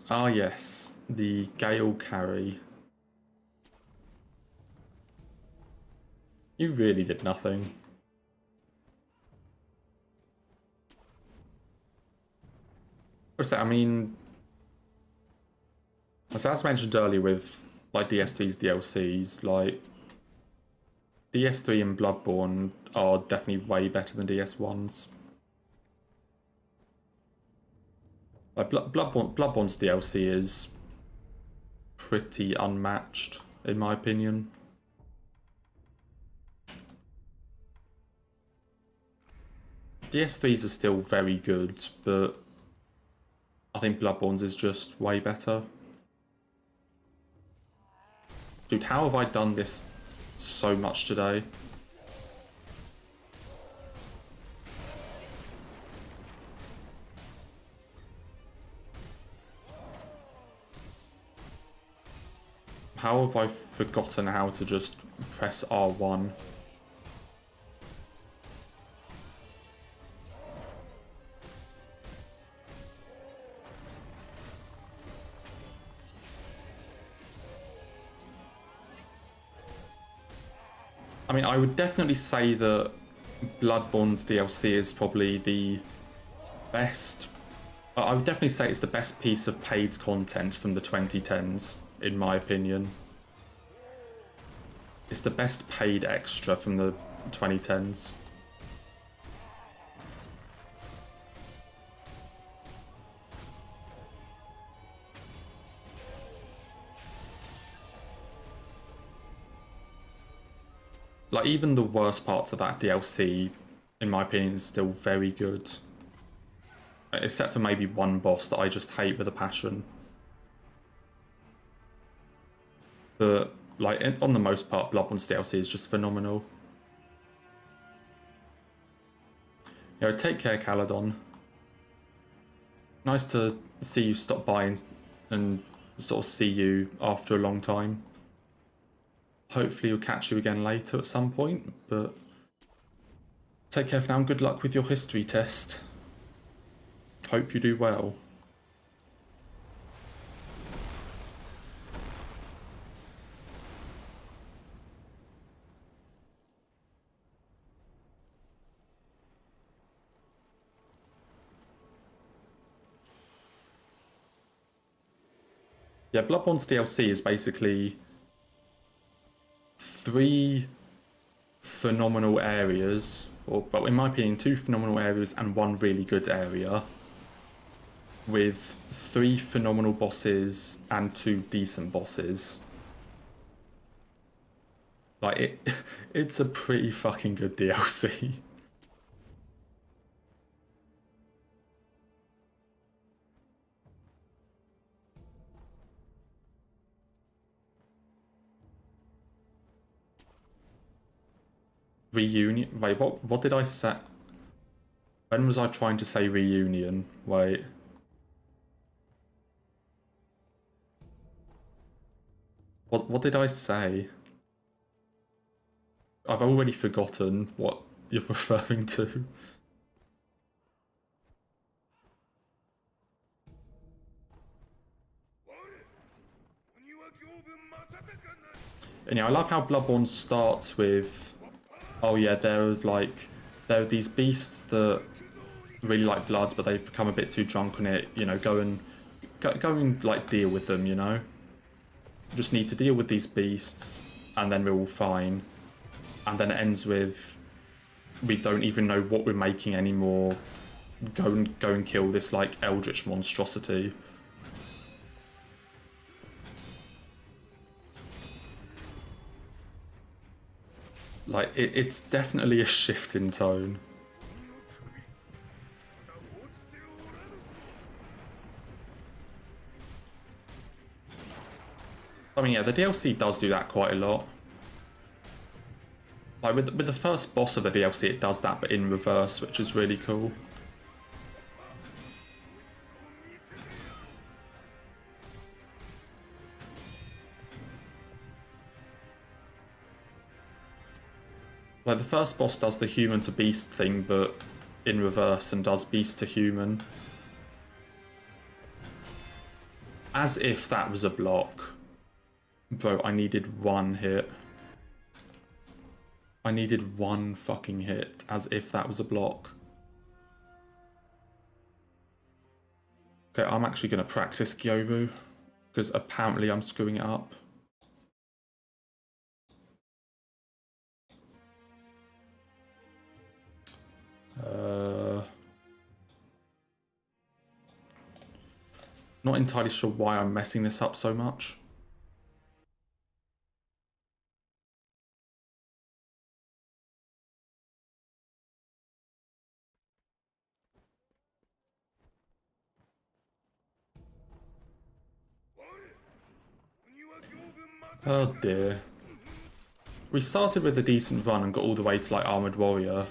Ah yes, the Gale carry. You really did nothing. I mean, as I mentioned earlier with like DS3's DLCs, like DS3 and Bloodborne are definitely way better than DS1's. Like Bloodborne's DLC is pretty unmatched, in my opinion. DS3's are still very good, but I think Bloodborne's is just way better. Dude, how have I done this so much today? How have I forgotten how to just press R1? I mean, I would definitely say that Bloodborne's DLC is probably the best. I would definitely say it's the best piece of paid content from the 2010s, in my opinion. It's the best paid extra from the 2010s. Like, even the worst parts of that DLC, in my opinion, is still very good. Except for maybe one boss that I just hate with a passion. But, like, on the most part, Bloodborne's DLC is just phenomenal. You know, take care, Caladon. Nice to see you stop by and sort of see you after a long time. Hopefully we'll catch you again later at some point, but take care for now and good luck with your history test. Hope you do well. Yeah, Bloodborne's DLC is basically 3 phenomenal areas, or, well, in my opinion, 2 phenomenal areas and 1 really good area, with 3 phenomenal bosses and 2 decent bosses. Like, it's a pretty fucking good DLC. Reunion? Wait, what did I say? When was I trying to say reunion? Wait. What did I say? I've already forgotten what you're referring to. And yeah, I love how Bloodborne starts with, oh yeah, there are these beasts that really like blood, but they've become a bit too drunk on it. You know, go and like deal with them. You know, just need to deal with these beasts, and then we're all fine. And then it ends with, we don't even know what we're making anymore. Go and kill this like eldritch monstrosity. Like, it's definitely a shift in tone. I mean, yeah, the DLC does do that quite a lot. Like, with the first boss of the DLC, it does that, but in reverse, which is really cool. Like, the first boss does the human to beast thing, but in reverse, and does beast to human. As if that was a block. Bro, I needed 1 hit. I needed 1 fucking hit, as if that was a block. Okay, I'm actually going to practice Gyobu, because apparently I'm screwing it up. Not entirely sure why I'm messing this up so much. Oh dear. We started with a decent run and got all the way to like Armored Warrior.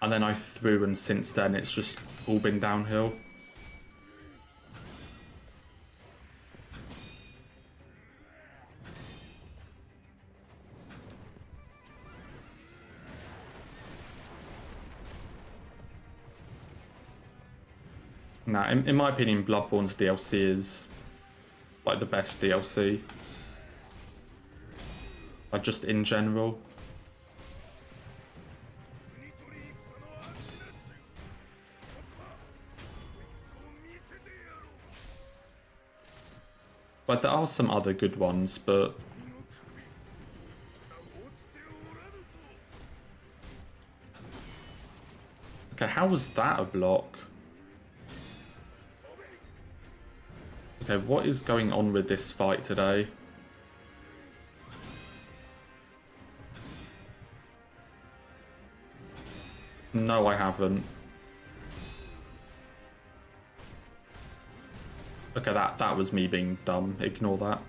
And then I threw, and since then it's just all been downhill. Nah, in my opinion, Bloodborne's DLC is like the best DLC. Like, just in general. But there are some other good ones, but... Okay, how was that a block? Okay, what is going on with this fight today? No, I haven't. Okay, that was me being dumb. Ignore that.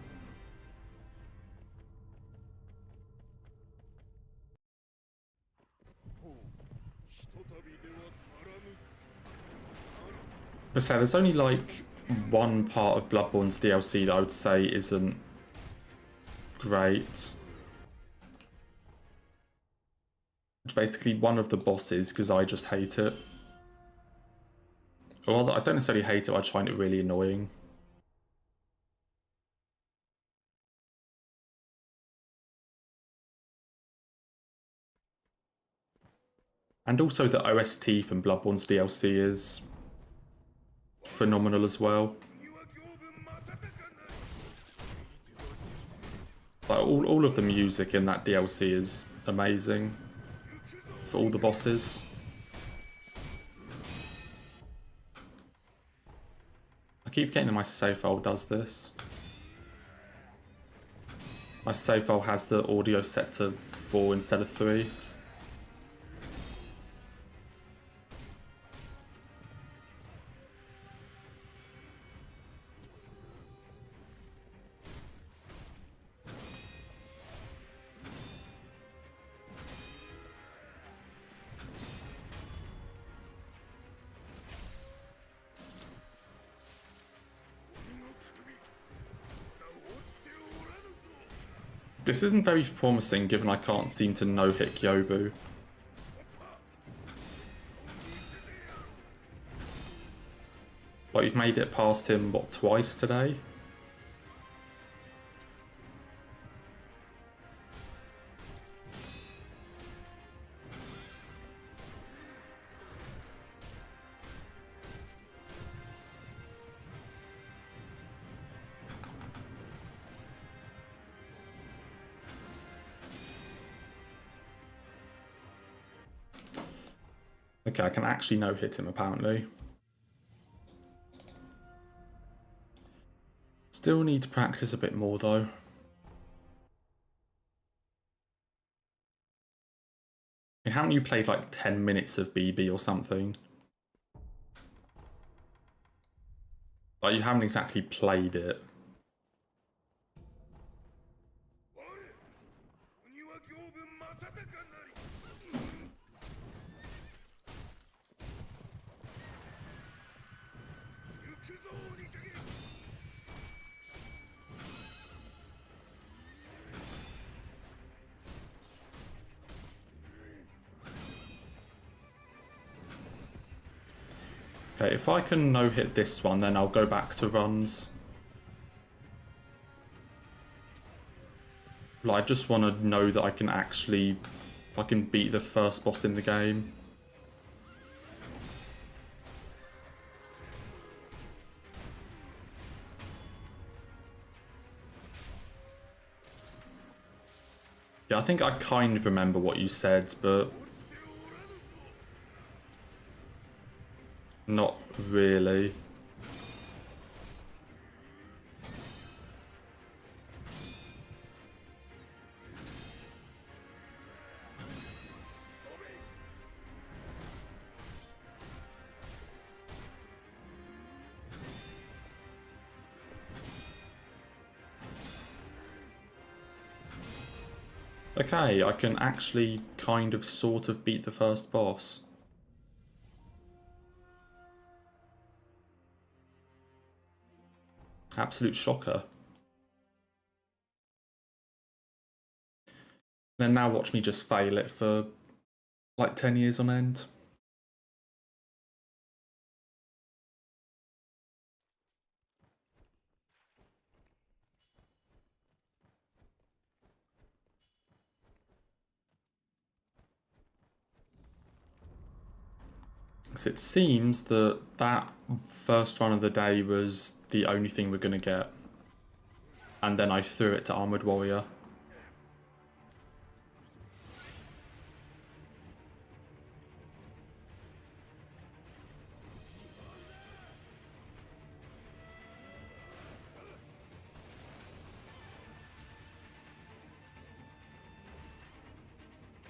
But say, there's only like 1 part of Bloodborne's DLC that I would say isn't great. It's basically one of the bosses, because I just hate it. Well, I don't necessarily hate it, I just find it really annoying. And also the OST from Bloodborne's DLC is phenomenal as well. Like all of the music in that DLC is amazing for all the bosses. I keep forgetting that my save file does this. My save file has the audio set to 4 instead of 3. This isn't very promising given I can't seem to no-hit Kyobu. Like, you've made it past him, what, twice today? Okay, I can actually no-hit him, apparently. Still need to practice a bit more, though. I mean, haven't you played like 10 minutes of BB or something? Like, you haven't exactly played it. Okay, if I can no-hit this one, then I'll go back to runs. Like, I just want to know that I can actually fucking beat the first boss in the game. Yeah, I think I kind of remember what you said, but not really. Okay, I can actually kind of sort of beat the first boss. Absolute shocker. Then now watch me just fail it for like 10 years on end. Because it seems that that first run of the day was the only thing we're going to get. And then I threw it to Armored Warrior.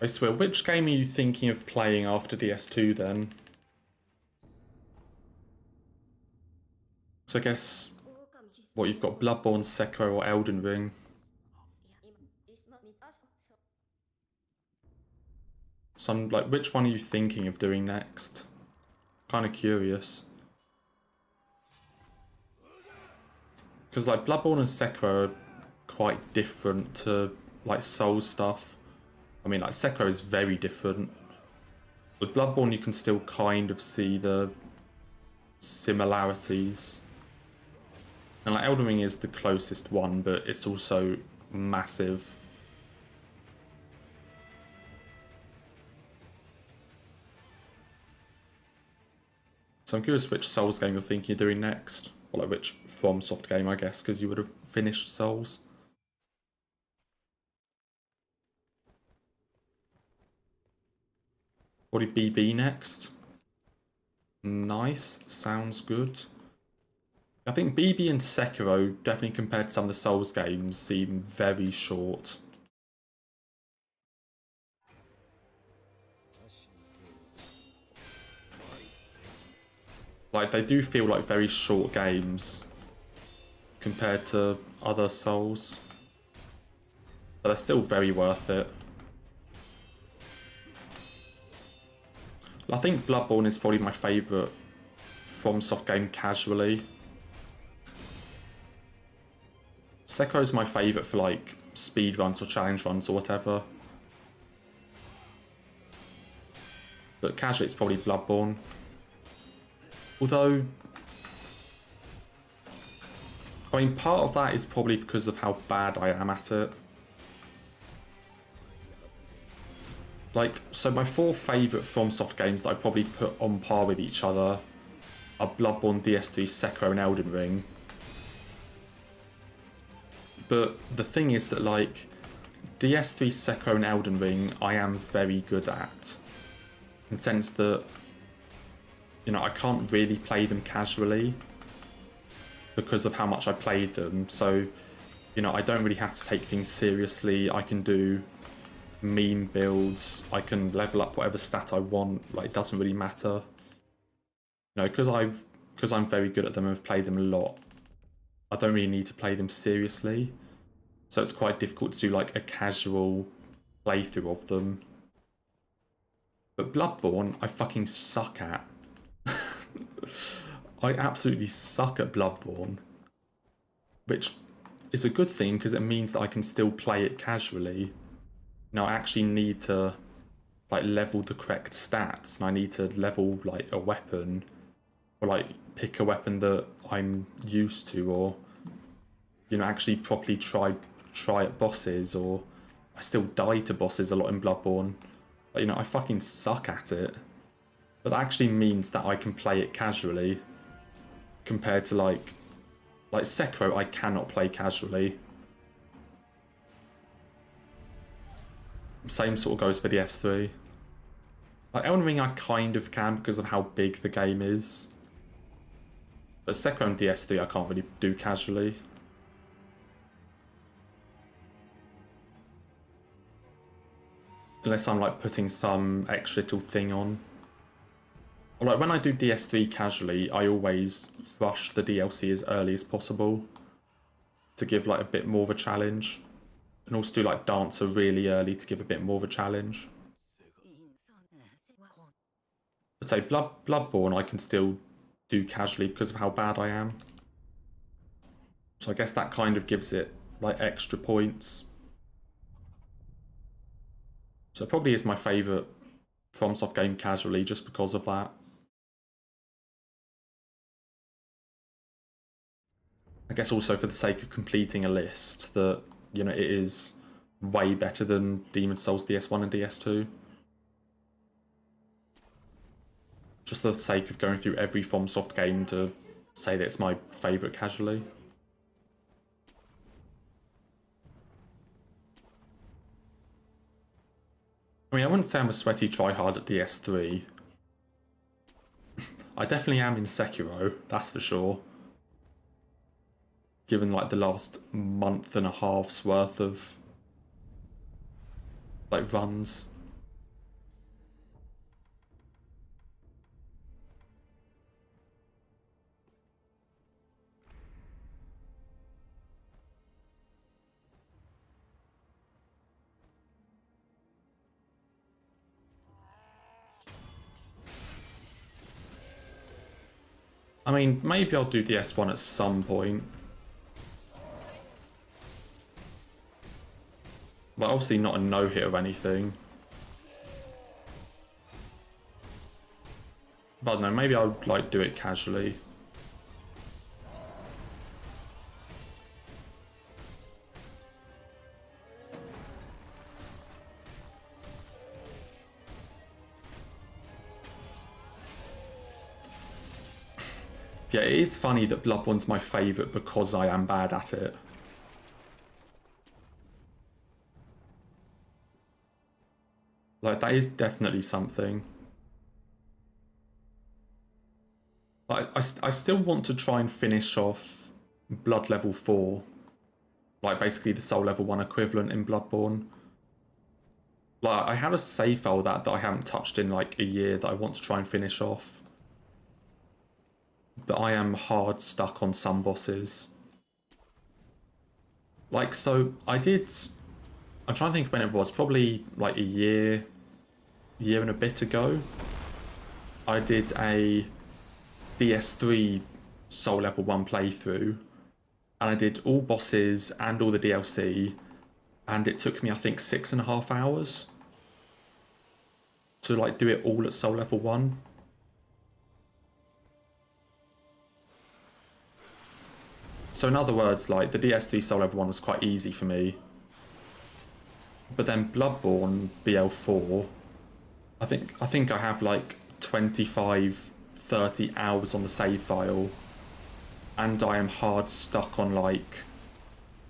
I swear, which game are you thinking of playing after DS2 then? So I guess, what, you've got Bloodborne, Sekiro, or Elden Ring. So I'm like, which one are you thinking of doing next? Kind of curious. Because like Bloodborne and Sekiro are quite different to like Souls stuff. I mean, like Sekiro is very different. With Bloodborne, you can still kind of see the similarities. And like Elden Ring is the closest one, but it's also massive. So I'm curious which Souls game you're thinking of doing next. Or like which FromSoft game, I guess, because you would have finished Souls. Probably BB next. Nice, sounds good. I think BB and Sekiro, definitely compared to some of the Souls games, seem very short. Like, they do feel like very short games compared to other Souls. But they're still very worth it. I think Bloodborne is probably my favourite FromSoft game casually. Sekiro's my favourite for like speed runs or challenge runs or whatever. But casually it's probably Bloodborne. Although, I mean, part of that is probably because of how bad I am at it. Like, so my four favourite FromSoft games that I probably put on par with each other are Bloodborne, DS3, Sekiro and Elden Ring. But the thing is that, like, DS3, Sekiro and Elden Ring I am very good at. In the sense that, you know, I can't really play them casually because of how much I played them. So, you know, I don't really have to take things seriously. I can do meme builds. I can level up whatever stat I want. Like, it doesn't really matter. You know, because I'm very good at them and have played them a lot, I don't really need to play them seriously. So it's quite difficult to do like a casual playthrough of them. But Bloodborne, I fucking suck at. I absolutely suck at Bloodborne. Which is a good thing because it means that I can still play it casually. Now I actually need to like level the correct stats, and I need to level like a weapon, or like pick a weapon that I'm used to, or you know, actually properly try at bosses. Or I still die to bosses a lot in Bloodborne. But, you know, I fucking suck at it. But that actually means that I can play it casually compared to like Sekiro. I cannot play casually. Same sort of goes for the S3. Like Elden Ring I kind of can because of how big the game is. But Sekiro and DS3 I can't really do casually. Unless I'm like putting some extra little thing on. Or like when I do DS3 casually, I always rush the DLC as early as possible to give like a bit more of a challenge. And also do like Dancer really early to give a bit more of a challenge. I'd say Bloodborne I can still do casually because of how bad I am. So I guess that kind of gives it like extra points. So it probably is my favourite FromSoft game casually just because of that. I guess also for the sake of completing a list that, you know, it is way better than Demon's Souls DS1 and DS2. Just for the sake of going through every FromSoft game to say that it's my favourite casually. I mean, I wouldn't say I'm a sweaty tryhard at DS3. I definitely am in Sekiro, that's for sure. Given like the last month and a half's worth of like runs. I mean, maybe I'll do DS1 at some point. But obviously not a no-hit or anything. But I don't know, maybe I'll like do it casually. Yeah, it is funny that Bloodborne's my favourite because I am bad at it. Like, that is definitely something. I still want to try and finish off Blood level 4. Like, basically the Soul level 1 equivalent in Bloodborne. Like, I have a save file that I haven't touched in, like, a year that I want to try and finish off. But I am hard stuck on some bosses. Like, so, I'm trying to think when it was, probably, like, a year and a bit ago. I did a DS3 Soul level 1 playthrough, and I did all bosses and all the DLC, and it took me, I think, 6.5 hours to like do it all at Soul level 1. So in other words, like the DS3 Soul level 1 was quite easy for me, but then Bloodborne BL4, I think I have like 25-30 hours on the save file, and I am hard stuck on like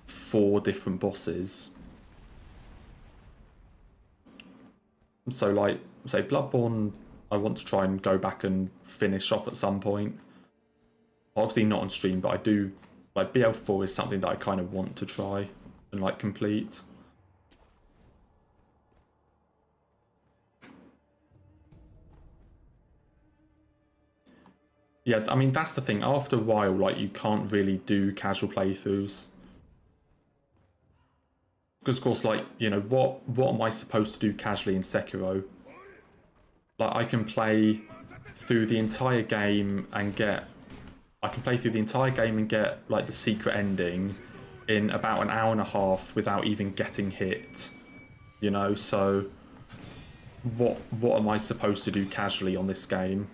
4 different bosses. So like, say Bloodborne, I want to try and go back and finish off at some point. Obviously not on stream, but I do, like BL4 is something that I kind of want to try and like complete. Yeah, I mean, that's the thing. After a while, like, you can't really do casual playthroughs. Because, of course, like, you know, what am I supposed to do casually in Sekiro? Like, I can play through the entire game and get... I can play through the entire game and get, like, the secret ending in about an hour and a half without even getting hit. You know, so... What am I supposed to do casually on this game?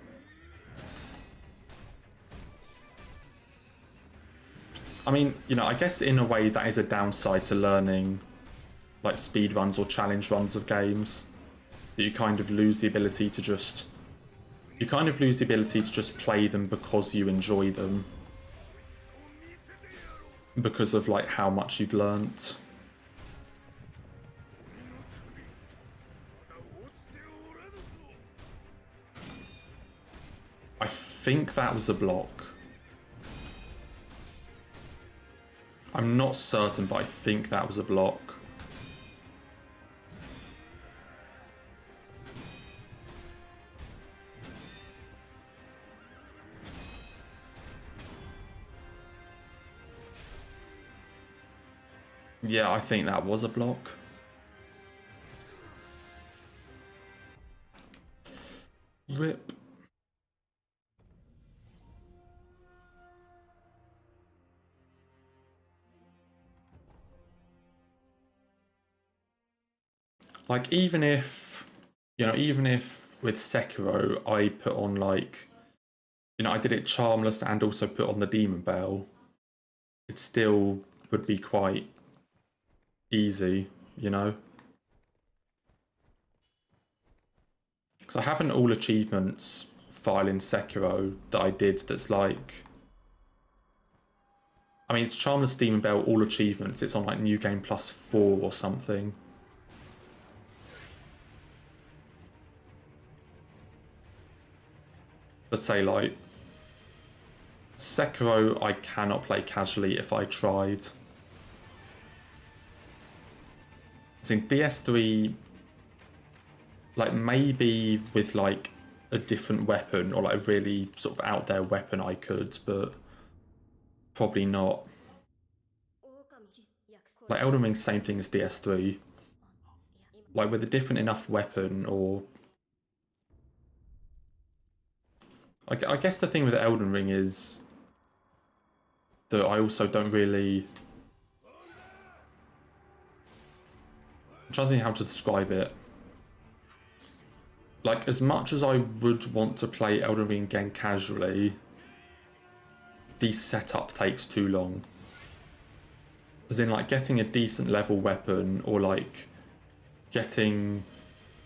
I mean, you know, I guess in a way that is a downside to learning like speedruns or challenge runs of games. That you kind of lose the ability to just... You kind of lose the ability to just play them because you enjoy them. Because of like how much you've learnt. I think that was a block. I'm not certain, but I think that was a block. Yeah, I think that was a block. RIP. Like, even if, you know, even if with Sekiro I put on like, you know, I did it charmless and also put on the Demon Bell, it still would be quite easy, you know? Because I have an all achievements file in Sekiro that I did that's like... I mean, it's Charmless Demon Bell, all achievements. It's on like New Game Plus 4 or something. But say like... Sekiro I cannot play casually if I tried. So in DS3... Like, maybe with, like, a different weapon, or, like, a really sort of out there weapon I could, but probably not. Like, Elden Ring's same thing as DS3. Like, with a different enough weapon, or... I guess the thing with Elden Ring is that I also don't really... I'm trying to think how to describe it. Like, as much as I would want to play Elden Ring again casually, the setup takes too long. As in, like, getting a decent level weapon, or, like, getting...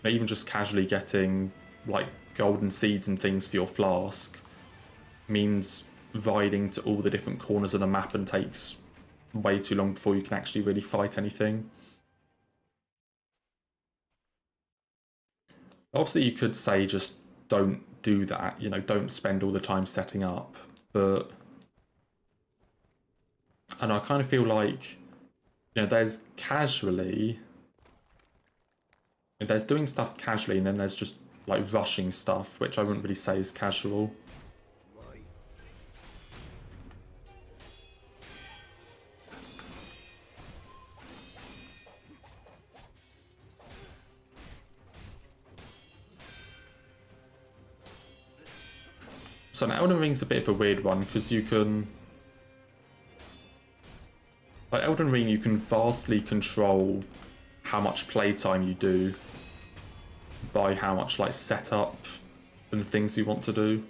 even just casually getting, like, golden seeds and things for your flask, means riding to all the different corners of the map and takes way too long before you can actually really fight anything. Obviously, you could say just don't do that, you know, don't spend all the time setting up. But and I kind of feel like, you know, there's doing stuff casually, and then there's just like rushing stuff, which I wouldn't really say is casual. So now Elden Ring's a bit of a weird one, because you can... Like Elden Ring, you can vastly control how much playtime you do by how much like setup and things you want to do.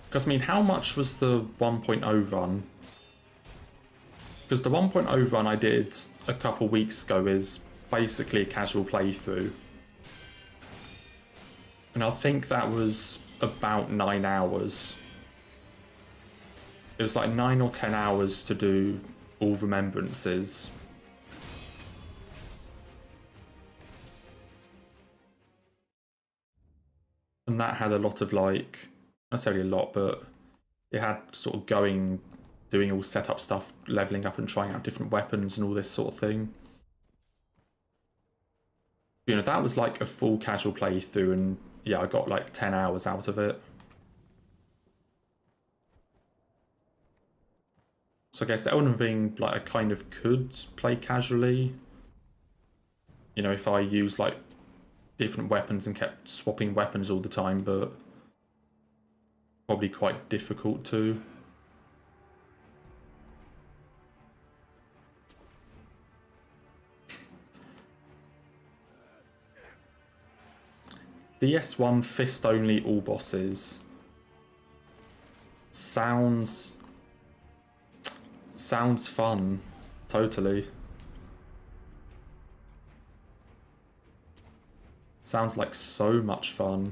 Because I mean, how much was the 1.0 run? Because the 1.0 run I did a couple weeks ago is basically a casual playthrough. And I think that was about 9 hours. It was like 9 or 10 hours to do all remembrances. And that had a lot of like, not necessarily a lot, but it had sort of doing all setup stuff, leveling up and trying out different weapons and all this sort of thing. You know, that was like a full casual playthrough, and yeah, I got like 10 hours out of it. So I guess Elden Ring, like, I kind of could play casually. You know, if I used like different weapons and kept swapping weapons all the time, but probably quite difficult to. DS1 fist only all bosses. Sounds fun, totally. Sounds like so much fun.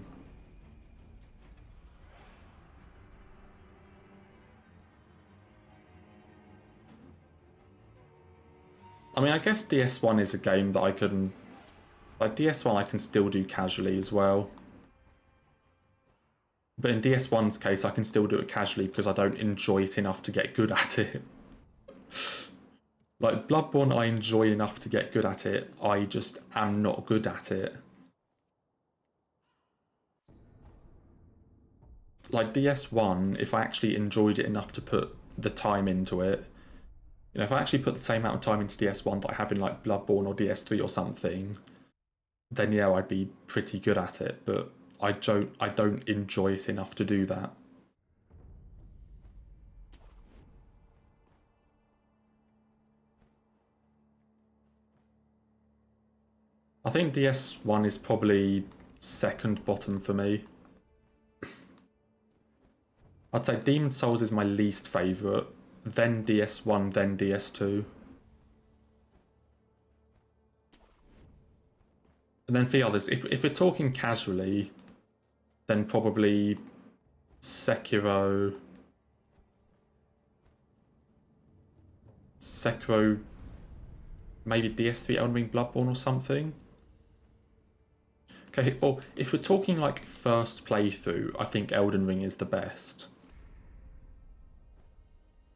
I mean, I guess DS1 is a game that I can... Like, DS1 I can still do casually as well. But in DS1's case, I can still do it casually because I don't enjoy it enough to get good at it. Like, Bloodborne I enjoy enough to get good at it, I just am not good at it. Like, DS1, if I actually enjoyed it enough to put the time into it, you know, if I actually put the same amount of time into DS1 that I have in, like, Bloodborne or DS3 or something, then yeah, I'd be pretty good at it, but I don't enjoy it enough to do that. I think DS1 is probably second bottom for me. I'd say Demon's Souls is my least favourite, then DS1, then DS2. And then for the others, if we're talking casually, then probably Sekiro, maybe DS3 Elden Ring Bloodborne or something. Okay, or if we're talking like first playthrough, I think Elden Ring is the best.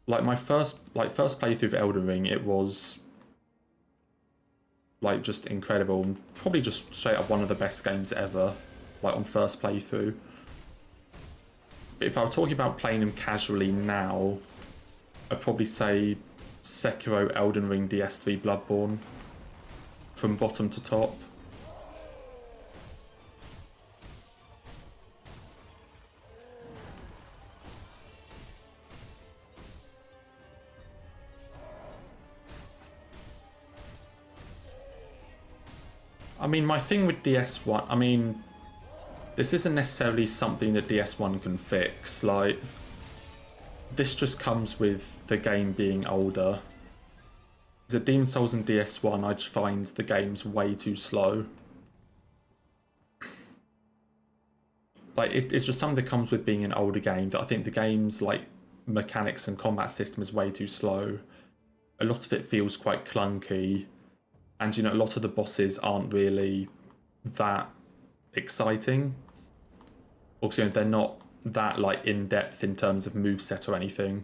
Like my first playthrough of Elden Ring, it was like just incredible. Probably just straight up one of the best games ever, like on first playthrough. But if I were talking about playing them casually now, I'd probably say Sekiro, Elden Ring, DS3, Bloodborne, from bottom to top. I mean, my thing with DS1, I mean, this isn't necessarily something that DS1 can fix. Like, this just comes with the game being older. The Demon's Souls and DS1, I just find the game's way too slow. Like, it's just something that comes with being an older game, that I think the game's, like, mechanics and combat system is way too slow. A lot of it feels quite clunky. And, you know, a lot of the bosses aren't really that exciting. Also, they're not that like in depth in terms of moveset or anything.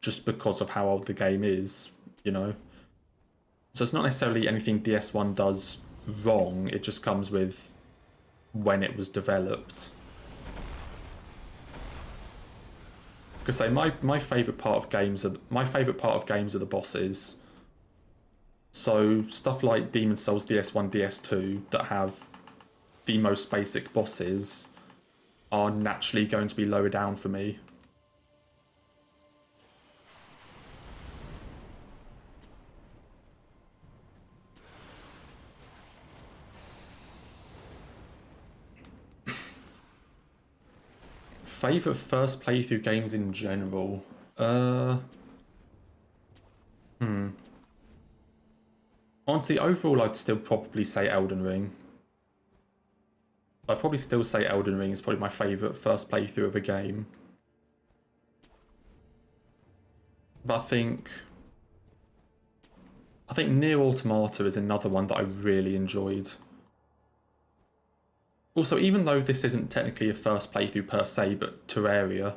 Just because of how old the game is, you know. So it's not necessarily anything DS1 does wrong. It just comes with when it was developed. Because say my favorite part of games are the bosses. So stuff like Demon Souls DS1, DS2 that have the most basic bosses are naturally going to be lower down for me. Favorite first playthrough games in general? Honestly, overall, I'd still probably say Elden Ring. I'd probably still say Elden Ring is probably my favourite first playthrough of a game. But I think Nier Automata is another one that I really enjoyed. Also, even though this isn't technically a first playthrough per se, but Terraria,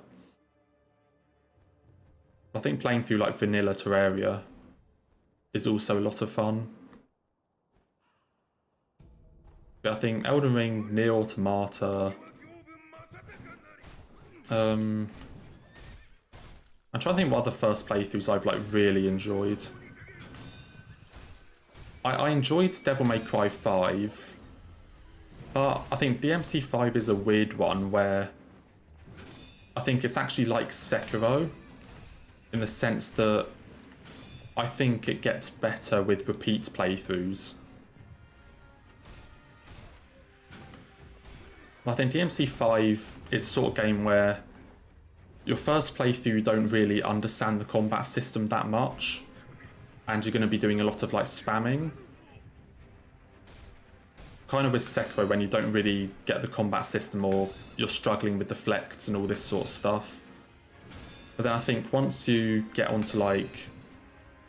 I think playing through like vanilla Terraria is also a lot of fun. But I think Elden Ring, Nier Automata. I'm trying to think what other first playthroughs I've like really enjoyed. I enjoyed Devil May Cry 5, but I think DMC5 is a weird one where I think it's actually like Sekiro in the sense that I think it gets better with repeat playthroughs. I think DMC5 is the sort of game where your first playthrough you don't really understand the combat system that much, and you're going to be doing a lot of like spamming. Kind of with Sekiro when you don't really get the combat system or you're struggling with deflects and all this sort of stuff. But then I think once you get onto like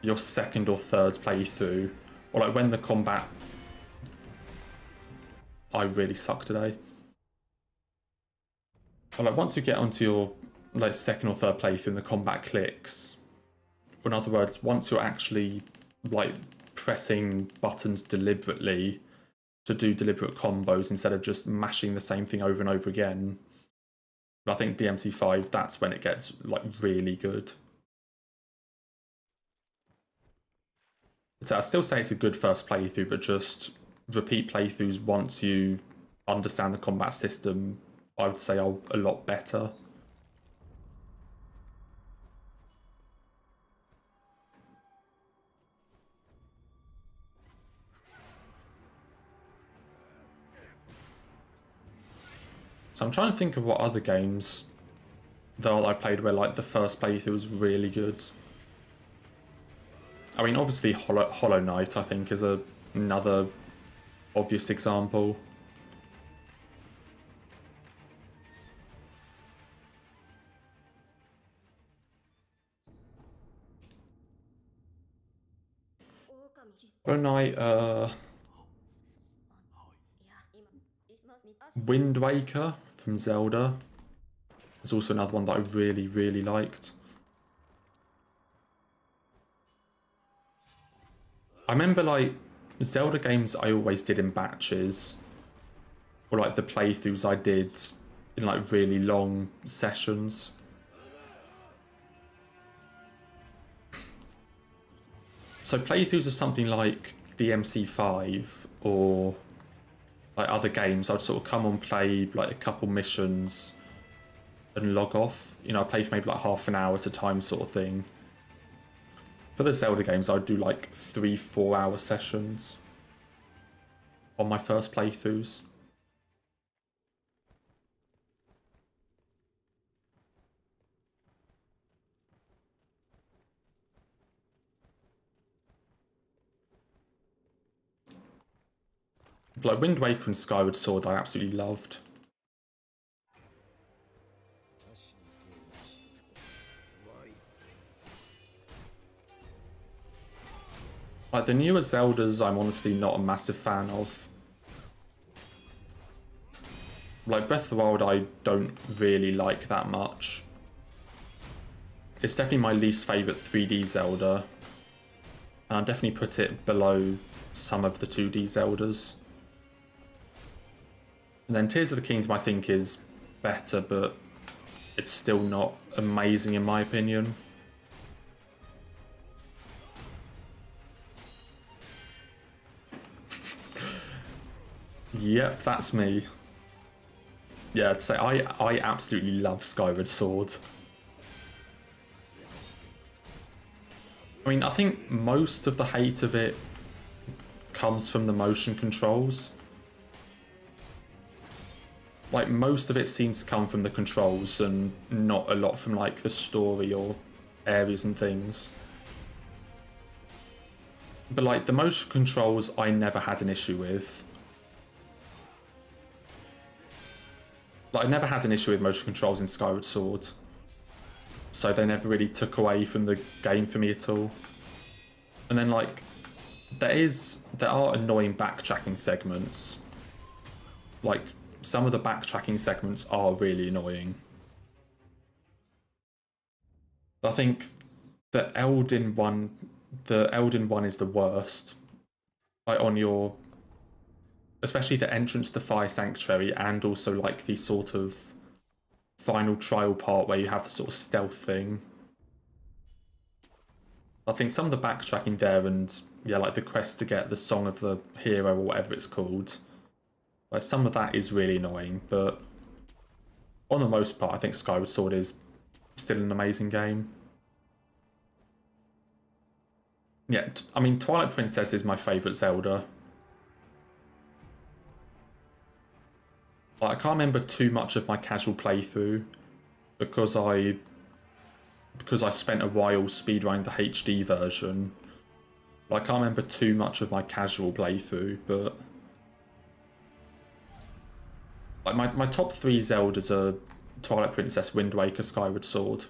your second or third playthrough, or like when the combat... I really suck today. Or like once you get onto your like second or third playthrough and the combat clicks, or in other words, once you're actually like pressing buttons deliberately to do deliberate combos instead of just mashing the same thing over and over again, I think DMC5, that's when it gets like really good. So I still say it's a good first playthrough, but just repeat playthroughs once you understand the combat system, I would say are a lot better. So I'm trying to think of what other games that I played where like the first playthrough was really good. I mean, obviously Hollow Knight, I think, is another obvious example. Hollow Knight, Wind Waker from Zelda is also another one that I really, really liked. I remember like Zelda games I always did in batches, or like the playthroughs I did in like really long sessions. So playthroughs of something like DMC5 or like other games, I'd sort of come on, play like a couple missions and log off. You know, I play for maybe like half an hour at a time sort of thing. For the Zelda games, I'd do like 3-4 hour sessions on my first playthroughs. Like Wind Waker and Skyward Sword I absolutely loved. Like the newer Zeldas I'm honestly not a massive fan of. like Breath of the Wild I don't really like that much. It's definitely my least favourite 3D Zelda. And I'd definitely put it below some of the 2D Zeldas. And then Tears of the Kingdom I think is better, but it's still not amazing in my opinion. Yep, that's me. Yeah, I'd say I absolutely love Skyward Sword. I mean, I think most of the hate of it comes from the motion controls. Like, most of it seems to come from the controls and not a lot from, like, the story or areas and things. But, like, the motion controls I never had an issue with. Like, I never had an issue with motion controls in Skyward Sword. So they never really took away from the game for me at all. And then, like, there are annoying backtracking segments. Like, some of the backtracking segments are really annoying. I think the Elden one is the worst. Like, on your... especially the entrance to Fire Sanctuary and also, like, the sort of final trial part where you have the sort of stealth thing. I think some of the backtracking there and, yeah, like the quest to get the Song of the Hero or whatever it's called, like some of that is really annoying, but on the most part, I think Skyward Sword is still an amazing game. Yeah, I mean, Twilight Princess is my favourite Zelda. Like, I can't remember too much of my casual playthrough because I spent a while speedrunning the HD version. Like, I can't remember too much of my casual playthrough, but like my top 3 Zeldas are Twilight Princess, Wind Waker, Skyward Sword.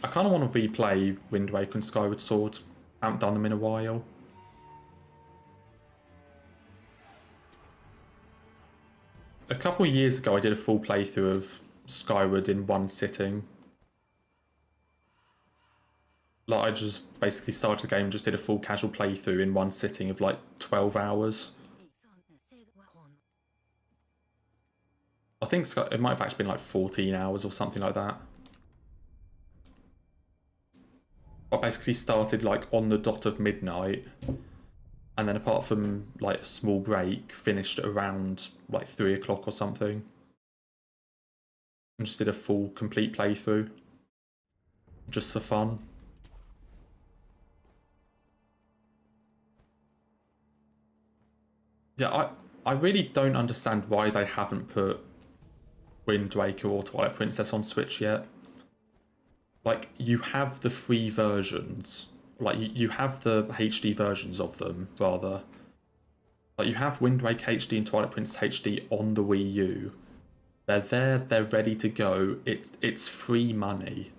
I kind of want to replay Wind Waker and Skyward Sword. I haven't done them in a while. A couple of years ago, I did a full playthrough of Skyward in one sitting. Like, I just basically started the game and just did a full casual playthrough in one sitting of like 12 hours. I think it might have actually been like 14 hours or something like that. I basically started like on the dot of midnight, and then apart from like a small break, finished at around like 3 o'clock or something. And just did a full complete playthrough. Just for fun. Yeah, I really don't understand why they haven't put Wind Waker or Twilight Princess on Switch yet. Like, you have the free versions. Like, you have the HD versions of them, rather. Like, you have Wind Waker HD and Twilight Princess HD on the Wii U. They're there, they're ready to go. It's free money.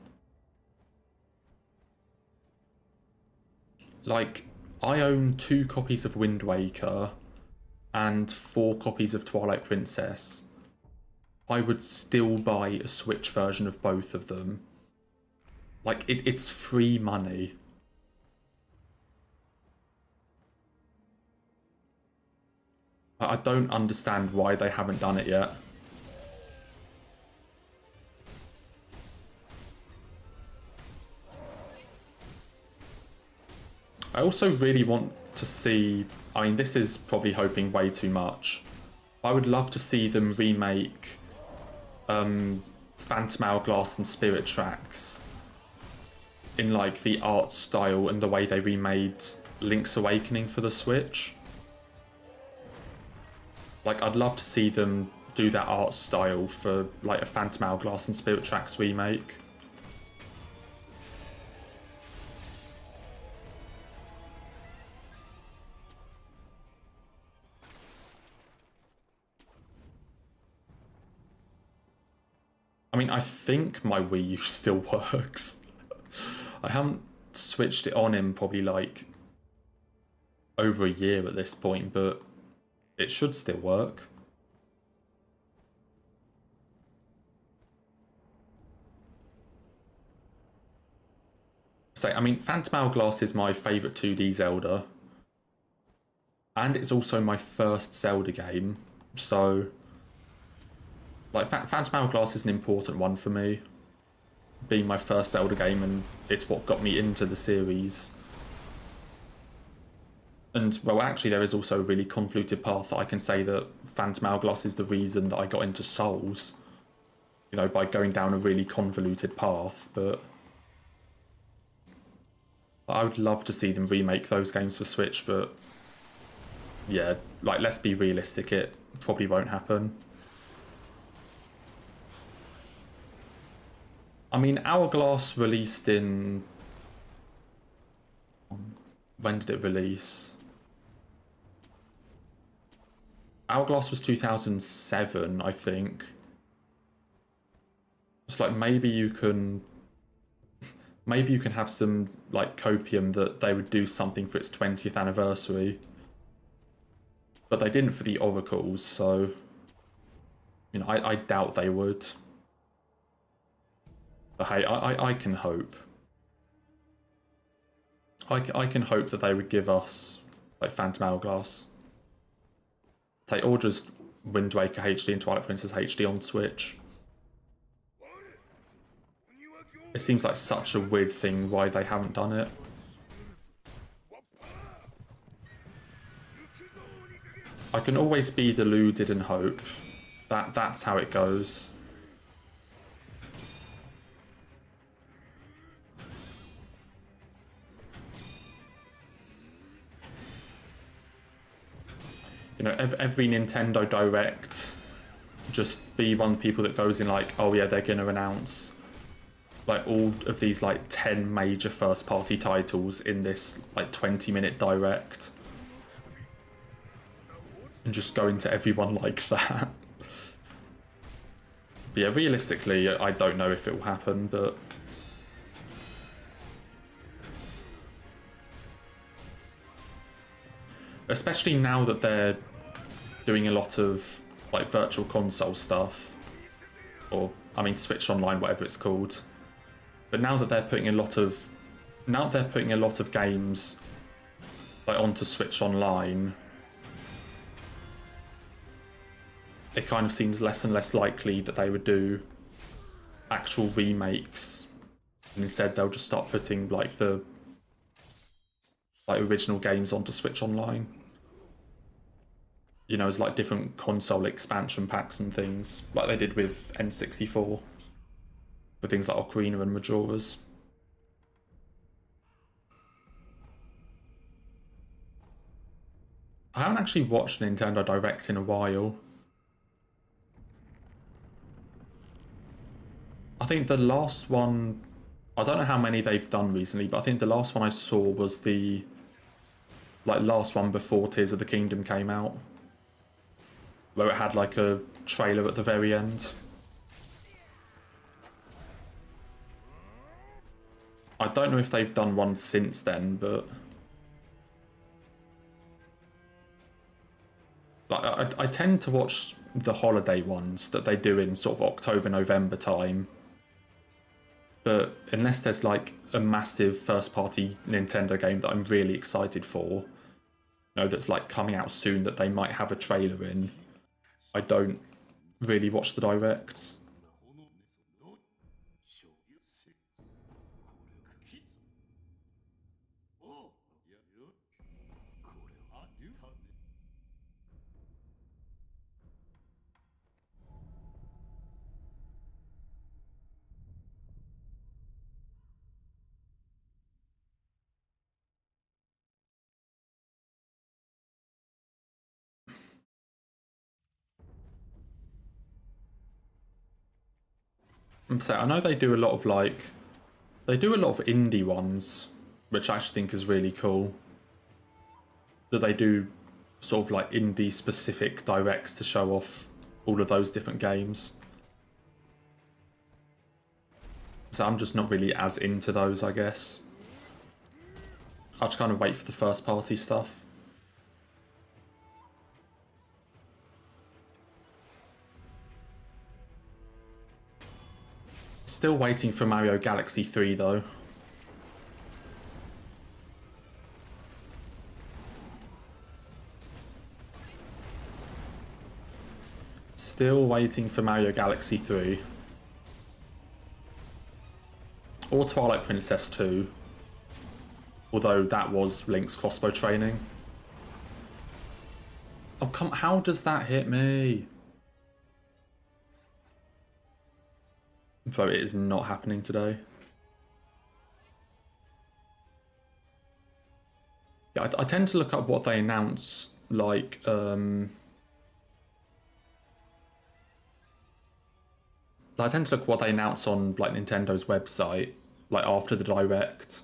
Like, I own 2 copies of Wind Waker and 4 copies of Twilight Princess. I would still buy a Switch version of both of them. Like, it's free money. I don't understand why they haven't done it yet. I also really want to see... I mean, this is probably hoping way too much. I would love to see them remake Phantom Hourglass and Spirit Tracks in like the art style and the way they remade Link's Awakening for the Switch. Like, I'd love to see them do that art style for like a Phantom Hourglass and Spirit Tracks remake. I mean, I think my Wii U still works. I haven't switched it on in probably like over a year at this point, but it should still work. So, I mean, Phantom Hourglass is my favourite 2D Zelda. And it's also my first Zelda game. So, like, Phantom Hourglass is an important one for me. Being my first Zelda game, and it's what got me into the series. And, well, actually, there is also a really convoluted path that I can say that Phantom Hourglass is the reason that I got into Souls. You know, by going down a really convoluted path, but I would love to see them remake those games for Switch, but yeah, like, let's be realistic, it probably won't happen. I mean, Hourglass released in... When did it release? Hourglass was 2007, I think. It's like, maybe you can have some, like, copium that they would do something for its 20th anniversary. But they didn't for the Oracles, so... You know, I doubt they would. But hey, I can hope. I can hope that they would give us, like, Phantom Hourglass. Or just Wind Waker HD and Twilight Princess HD on Switch. It seems like such a weird thing why they haven't done it. I can always be deluded and hope. That's how it goes. You know, every Nintendo Direct, just be one of the people that goes in like, oh yeah, they're gonna announce like all of these like 10 major first party titles in this like 20-minute Direct. And just go into everyone like that. But yeah, realistically, I don't know if it will happen, but... Especially now that they're doing a lot of like virtual console stuff. Or, I mean, Switch Online, whatever it's called. But now that they're putting a lot of... Now they're putting a lot of games like onto Switch Online... It kind of seems less and less likely that they would do actual remakes. And instead they'll just start putting like the original games onto Switch Online. You know, as like different console expansion packs and things, like they did with N64. With things like Ocarina and Majora's. I haven't actually watched Nintendo Direct in a while. I think the last one, I don't know how many they've done recently, but I think the last one I saw was the like last one before Tears of the Kingdom came out, where it had like a trailer at the very end. I don't know if they've done one since then, but like I tend to watch the holiday ones that they do in sort of October, November time. But unless there's like a massive first-party Nintendo game that I'm really excited for, you know, that's like coming out soon that they might have a trailer in, I don't really watch the directs. So I know they do a lot of like, they do a lot of indie ones, which I actually think is really cool. That they do sort of like indie specific directs to show off all of those different games. So I'm just not really as into those, I guess. I'll just kind of wait for the first party stuff. Still waiting for Mario Galaxy 3 though. Still waiting for Mario Galaxy 3. Or Twilight Princess 2. Although that was Link's crossbow training. Oh come, how does that hit me? Though it is not happening today. Yeah, I tend to look up what they announce, like, I tend to look what they announce on, like, Nintendo's website, like, after the Direct.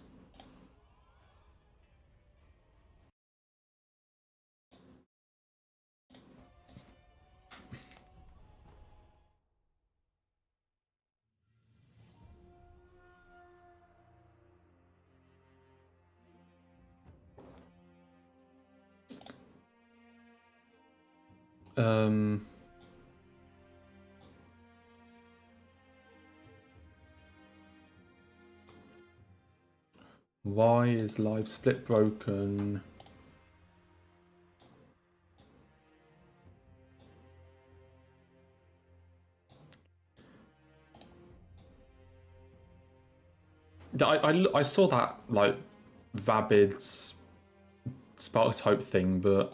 Why is live split broken? I saw that, like, Rabbids Sparks Hope thing, but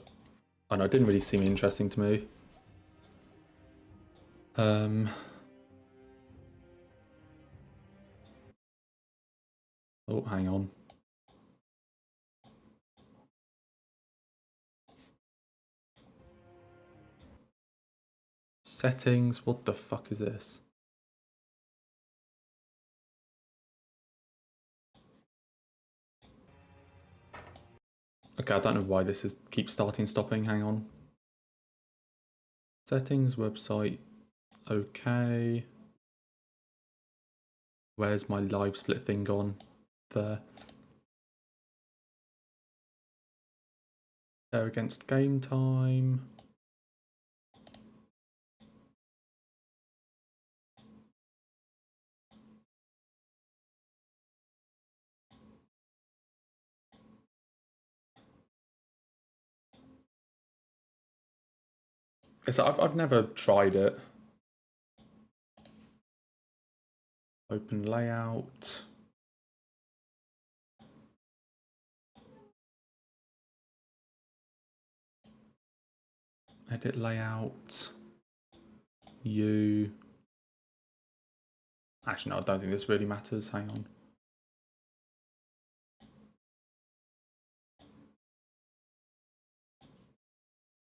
I don't know, it didn't really seem interesting to me. Oh, hang on. Settings, what the fuck is this? Okay, I don't know why this is keeps starting stopping, hang on. Settings, website, okay. Where's my live split thing gone? There. There against game time. I've never tried it. Open layout. Edit layout. Actually, no, I don't think this really matters. Hang on.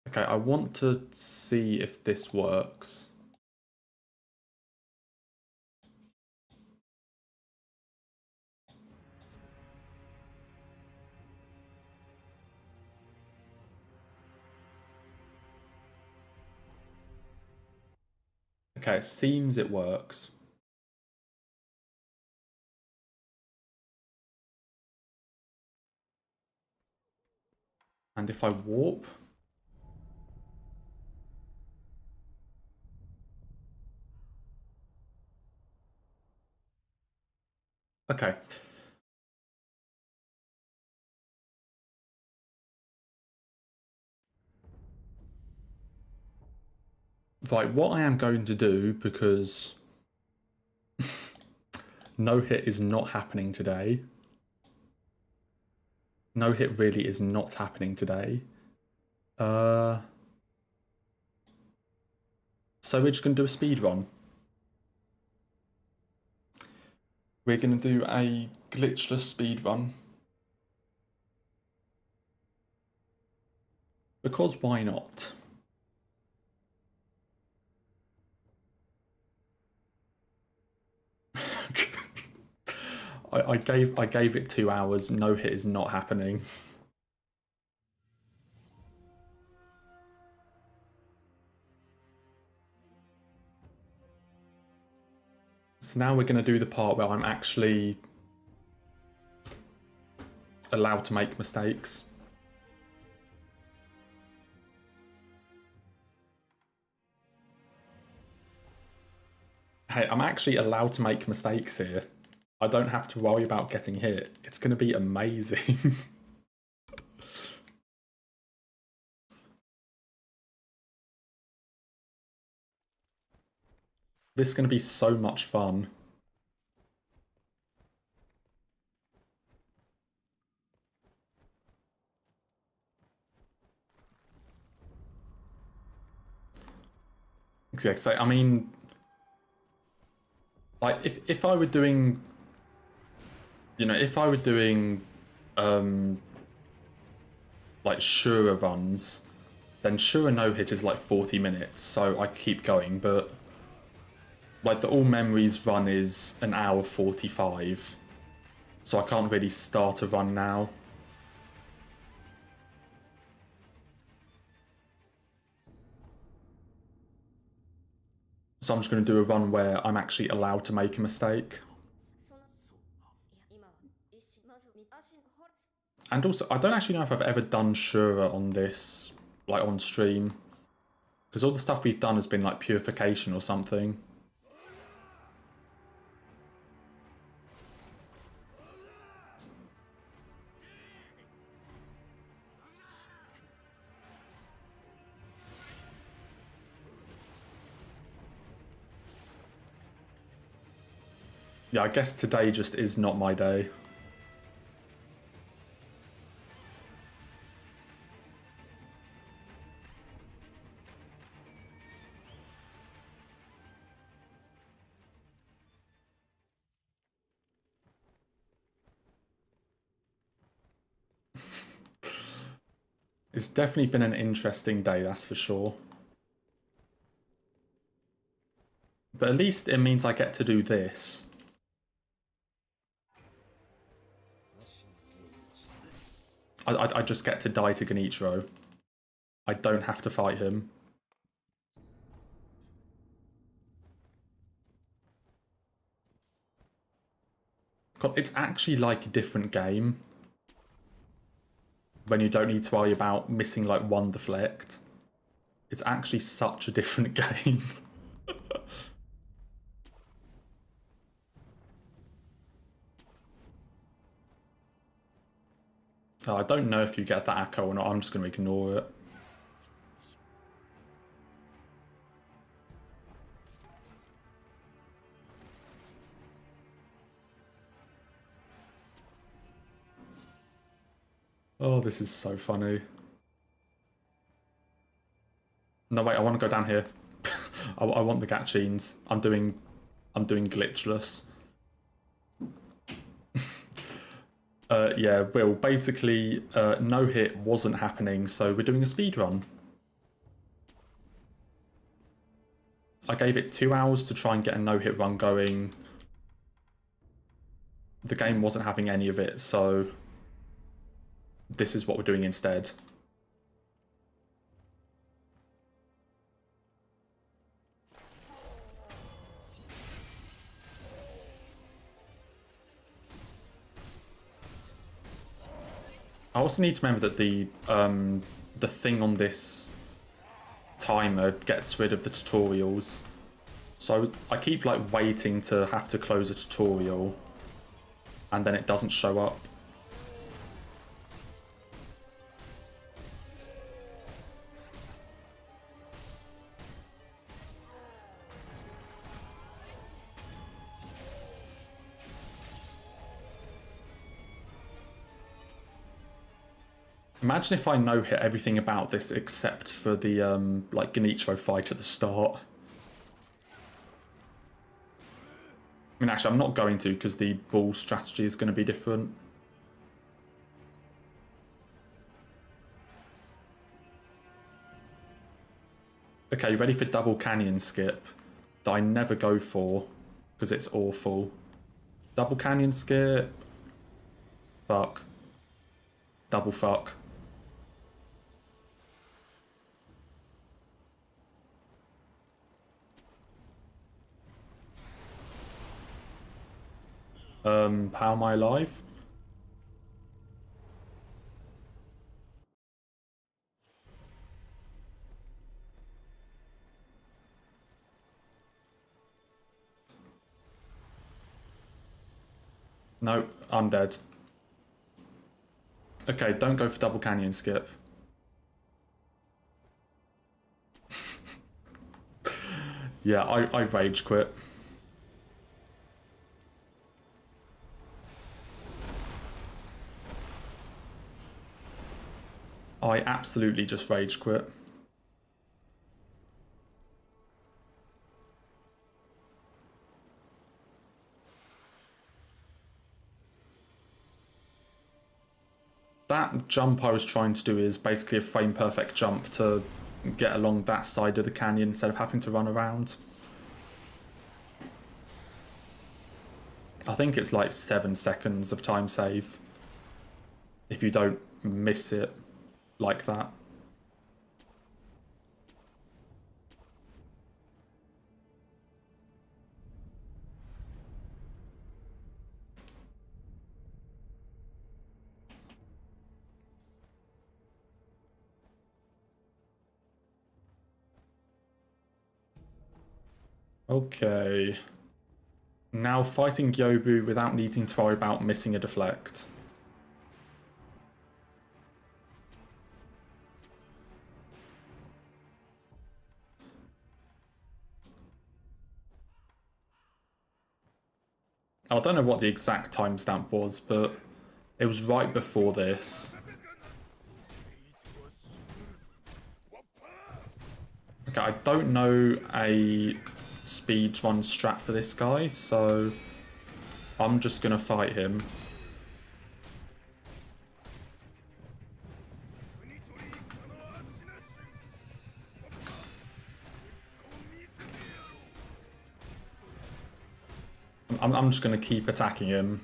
Okay, I want to see if this works. Okay, it seems it works. And if I warp... Okay. Right, what I am going to do, because no hit is not happening today. No hit really is not happening today. So we're just going to do a speed run. We're going to do a glitchless speed run. Because why not? I gave it 2 hours. No hit is not happening. So now we're going to do the part where I'm actually allowed to make mistakes. Hey, I'm actually allowed to make mistakes here. I don't have to worry about getting hit. It's going to be amazing. This is going to be so much fun. Yeah, so I mean, like if I were doing, if I were doing, like Shura runs, then Shura no hit is like 40 minutes, so I keep going. But like the All Memories run is an hour 45, so I can't really start a run now. So I'm just going to do a run where I'm actually allowed to make a mistake. And also, I don't actually know if I've ever done Shura on this, like on stream. Because all the stuff we've done has been like purification or something. Yeah, I guess today just is not my day. It's definitely been an interesting day, that's for sure. But at least it means I get to do this. I just get to die to Genichiro. I don't have to fight him. God, it's actually like a different game. When you don't need to worry about missing like one deflect. It's actually such a different game. Oh, I don't know if you get that echo or not, I'm just going to ignore it. Oh, this is so funny. No, wait, I want to go down here. I want the Gatchines. I'm doing glitchless. Yeah, Will, basically, no hit wasn't happening, so we're doing a speed run. I gave it 2 hours to try and get a no-hit run going. The game wasn't having any of it, so this is what we're doing instead. I also need to remember that the thing on this timer gets rid of the tutorials. So I keep like waiting to have to close a tutorial and then it doesn't show up. Imagine if I no-hit everything about this except for the like Genichiro fight at the start. I mean, actually, I'm not going to because the ball strategy is going to be different. Okay, ready for double canyon skip that I never go for because it's awful. Double canyon skip. Fuck. Double fuck. How am I alive? No, I'm dead. Okay, don't go for double canyon skip. Yeah, I rage quit. I absolutely just rage quit. That jump I was trying to do is basically a frame perfect jump to get along that side of the canyon instead of having to run around. I think it's like 7 seconds of time save if you don't miss it like that. Okay. Now fighting Gyobu without needing to worry about missing a deflect. I don't know what the exact timestamp was, but it was right before this. Okay, I don't know a speedrun strat for this guy, so I'm just gonna fight him. I'm just gonna keep attacking him.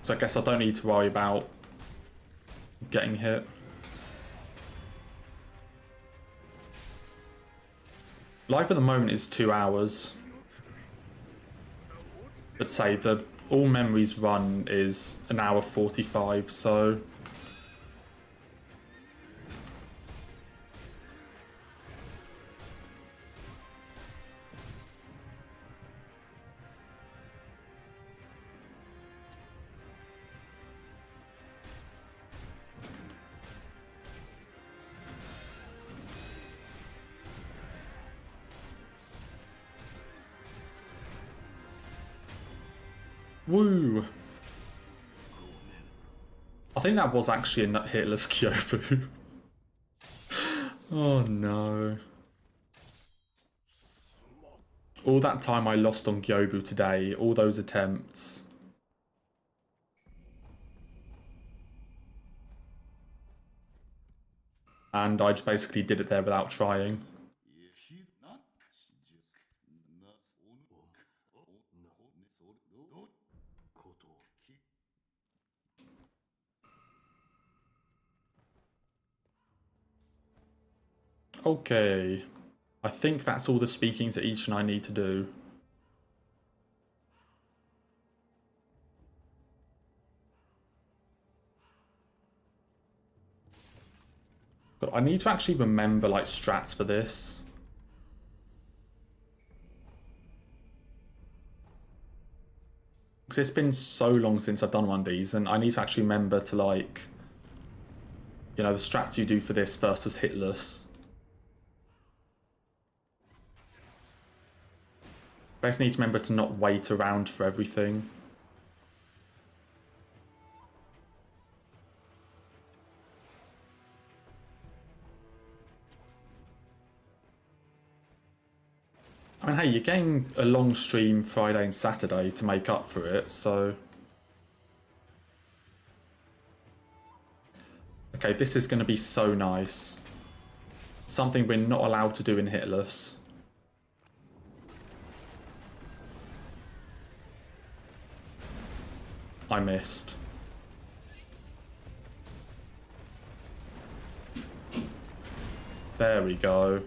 So I guess I don't need to worry about getting hit. Life at the moment is 2 hours. But say the all memories run is 1 hour 45, so woo! I think that was actually a nut hitless Kyobu. Oh no. All that time I lost on Gyobu today, all those attempts. And I just basically did it there without trying. Okay. I think that's all the speaking to each and I need to do. But I need to actually remember like strats for this. Because it's been so long since I've done one of these, and I need to actually remember to like, you know, the strats you do for this versus hitless. I just need to remember to not wait around for everything. I mean, hey, you're getting a long stream Friday and Saturday to make up for it, so... Okay, this is going to be so nice. Something we're not allowed to do in hitless. I missed. There we go.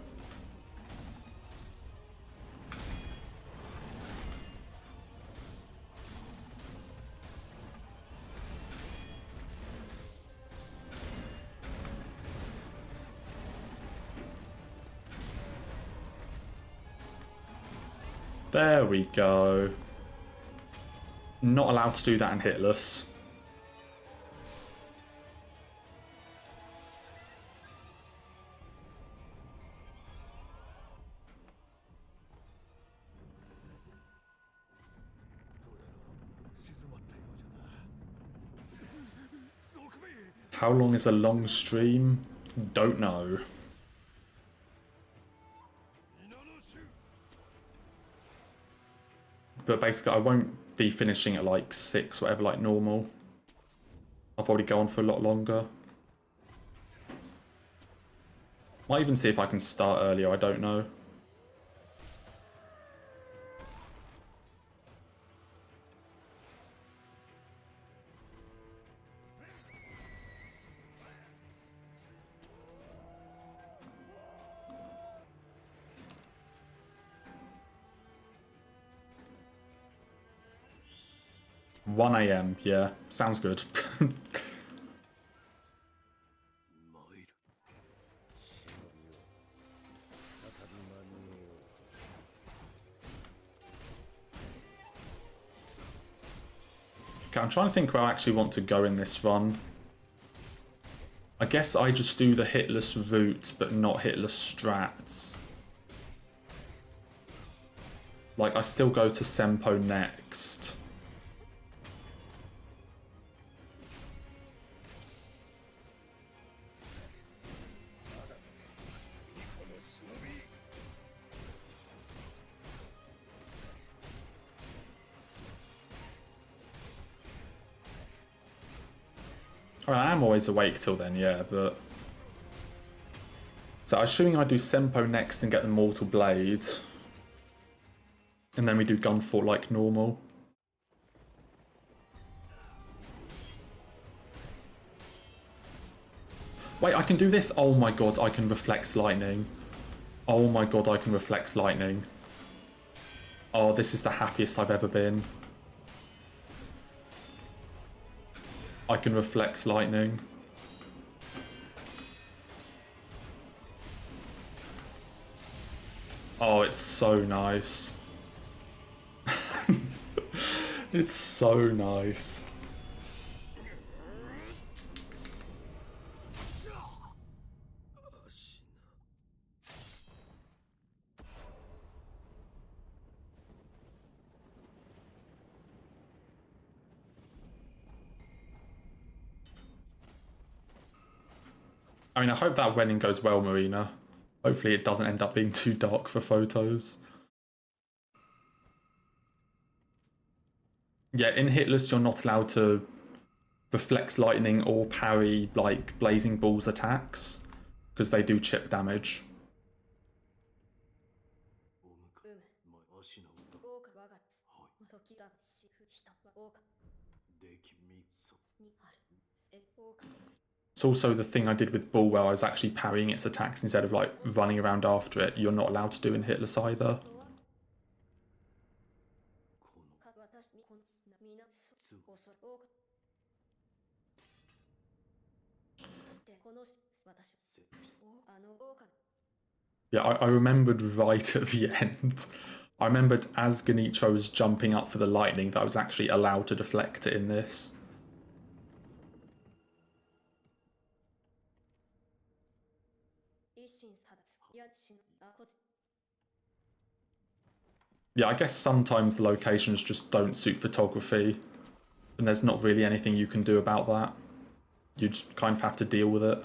There we go. Not allowed to do that in hitless. How long is a long stream? Don't know. But basically I won't be finishing at like 6, whatever, like normal. I'll probably go on for a lot longer. Might even see if I can start earlier, I don't know. One AM, yeah, sounds good. Okay, I'm trying to think where I actually want to go in this run. I guess I just do the hitless route, but not hitless strats. Like, I still go to Senpo next. I am always awake till then, yeah, but... So assuming I do Senpo next and get the Mortal Blade, and then we do Gunfort like normal. Wait, I can do this? Oh my god, I can Reflex Lightning. Oh my god, I can Reflex Lightning. Oh, this is the happiest I've ever been. I can Reflex Lightning. Oh, it's so nice. It's so nice. I mean, I hope that wedding goes well, Marina. Hopefully it doesn't end up being too dark for photos. Yeah, in hitless you're not allowed to Reflex Lightning or parry, like, Blazing Ball's attacks, because they do chip damage. It's also the thing I did with Bull where I was actually parrying its attacks instead of like running around after it. You're not allowed to do in hitless either. Yeah, I remembered right at the end. I remembered as Genichiro was jumping up for the lightning that I was actually allowed to deflect it in this. Yeah, I guess sometimes the locations just don't suit photography, and there's not really anything you can do about that. You just kind of have to deal with it.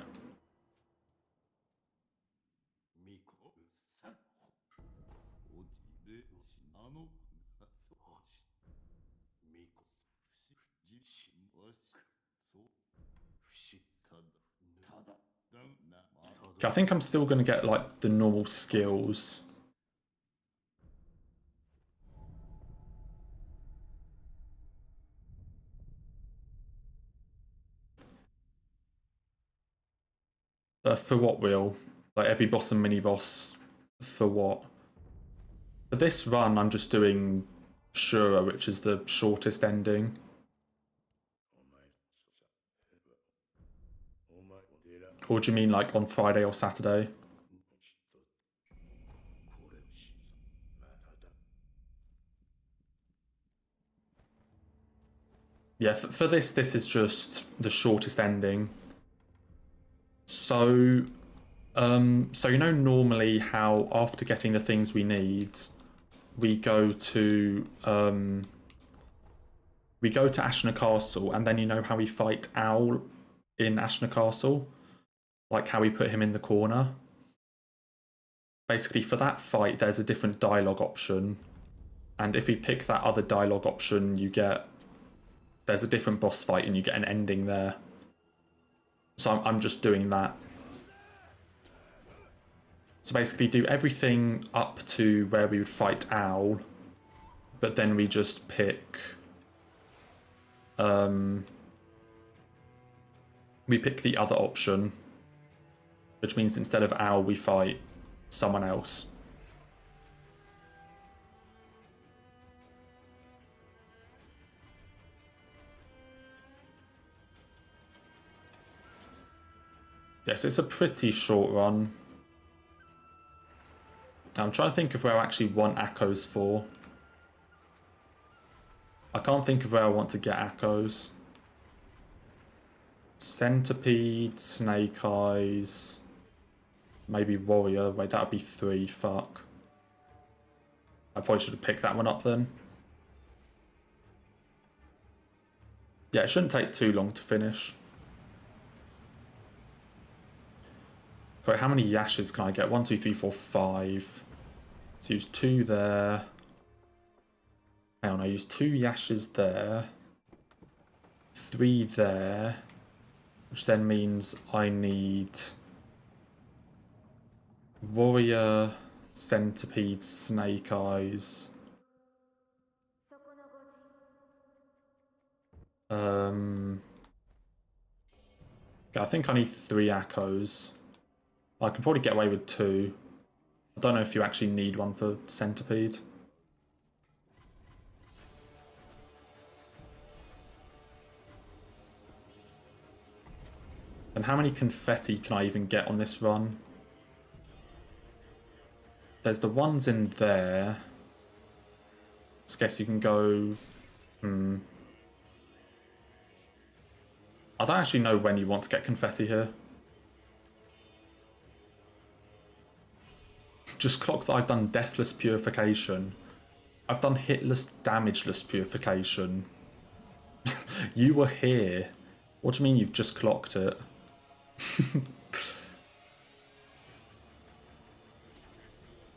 Okay, I think I'm still going to get like the normal skills. For what wheel? Like every boss and mini boss for what? For this run, I'm just doing Shura, which is the shortest ending. Or do you mean like on Friday or Saturday? Yeah, for this is just the shortest ending. So, so you know normally how after getting the things we need, we go to Ashna Castle, and then you know how we fight Owl in Ashna Castle, like how we put him in the corner. Basically, for that fight, there's a different dialogue option, and if we pick that other dialogue option, there's a different boss fight, and you get an ending there. So I'm just doing that. So basically, do everything up to where we would fight Owl, but then we just pick. We pick the other option, which means instead of Owl, we fight someone else. Yes, it's a pretty short run. I'm trying to think of where I actually want Echoes for. I can't think of where I want to get Echoes. Centipede, Snake Eyes, maybe Warrior. Wait, that would be 3. Fuck. I probably should have picked that one up then. Yeah, it shouldn't take too long to finish. Wait, how many Yashes can I get? 1, 2, 3, 4, 5. So use 2 there. Hang on, I use 2 Yashes there. 3 there. Which then means I need Warrior, Centipede, Snake Eyes. I think I need 3 Echoes. I can probably get away with 2. I don't know if you actually need one for Centipede. And how many confetti can I even get on this run? There's the ones in there. I guess you can go... I don't actually know when you want to get confetti here. Just clock that I've done Deathless Purification. I've done Hitless Damageless Purification. You were here. What do you mean you've just clocked it?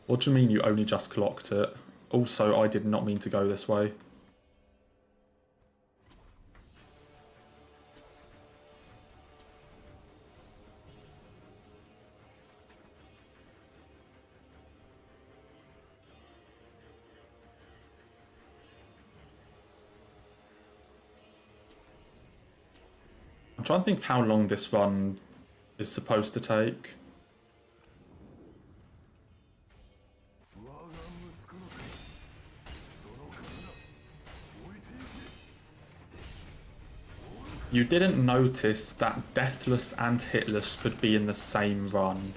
What do you mean you only just clocked it? Also, I did not mean to go this way. I'm trying to think of how long this run is supposed to take. You didn't notice that Deathless and Hitless could be in the same run.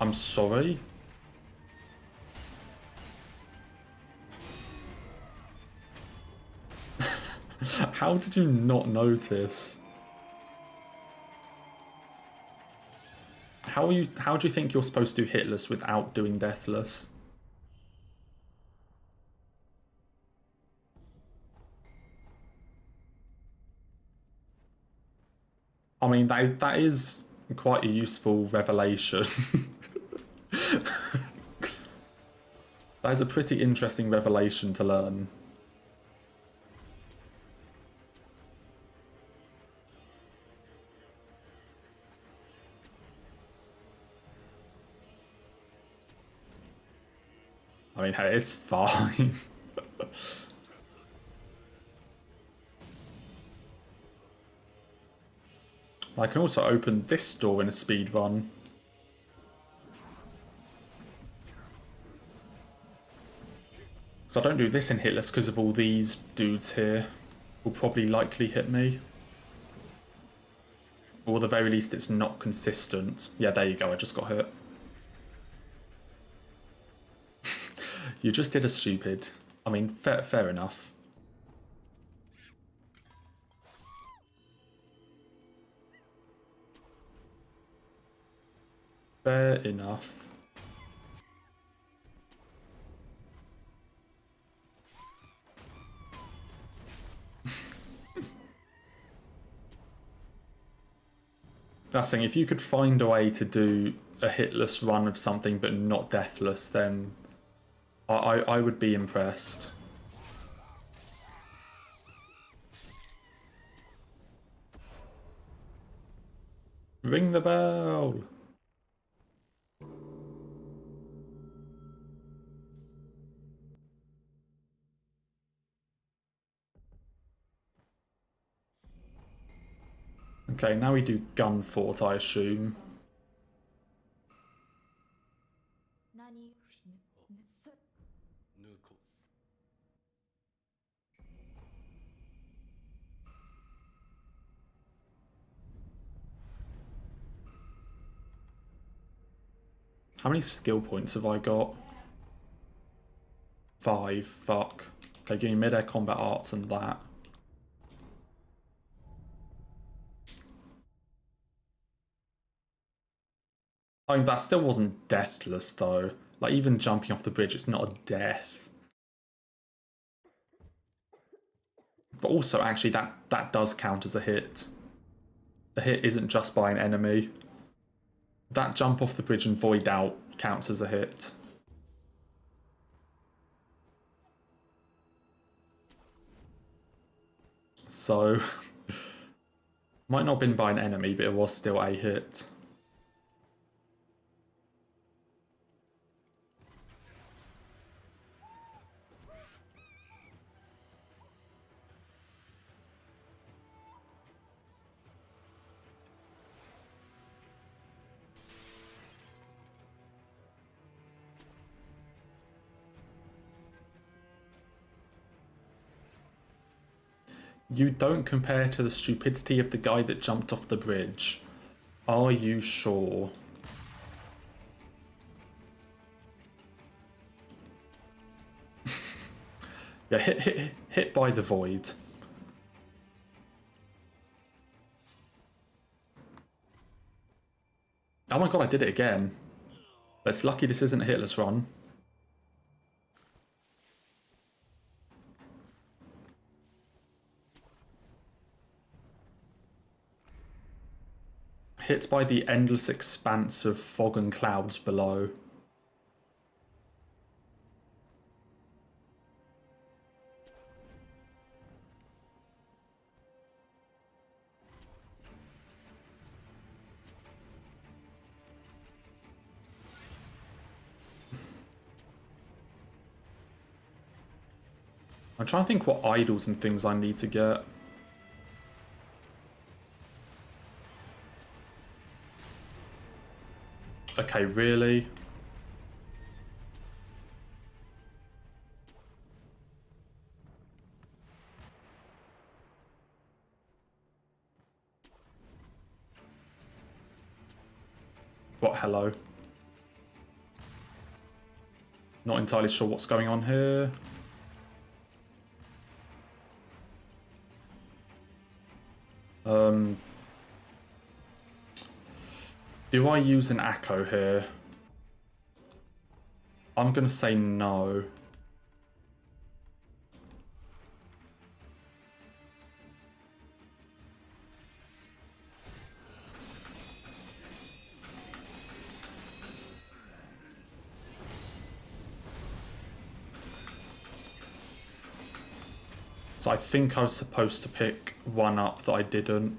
I'm sorry? How did you not notice? How do you think you're supposed to do Hitless without doing Deathless? I mean, that is quite a useful revelation. That is a pretty interesting revelation to learn. I mean, hey, it's fine. I can also open this door in a speed run. So I don't do this in Hitless because of all these dudes here will probably likely hit me. Or at the very least it's not consistent. Yeah, there you go, I just got hit. You just did a stupid. I mean, fair enough. Fair enough. That's the thing, if you could find a way to do a hitless run of something but not deathless, then I would be impressed. Ring the bell! Okay, now we do gun fort, I assume. How many skill points have I got? 5, fuck. Okay, give me mid-air combat arts and that. I mean, that still wasn't deathless though. Like, even jumping off the bridge, it's not a death. But also, actually, that does count as a hit. A hit isn't just by an enemy. That jump off the bridge and void out counts as a hit. So, might not have been by an enemy, but it was still a hit. You don't compare to the stupidity of the guy that jumped off the bridge. Are you sure? Yeah, hit by the void. Oh my god, I did it again. But it's lucky this isn't a hitless run. Hit by the endless expanse of fog and clouds below. I'm trying to think what idols and things I need to get. Okay, really? What, hello? Not entirely sure what's going on here. Do I use an echo here? I'm gonna say no. So I think I was supposed to pick one up that I didn't.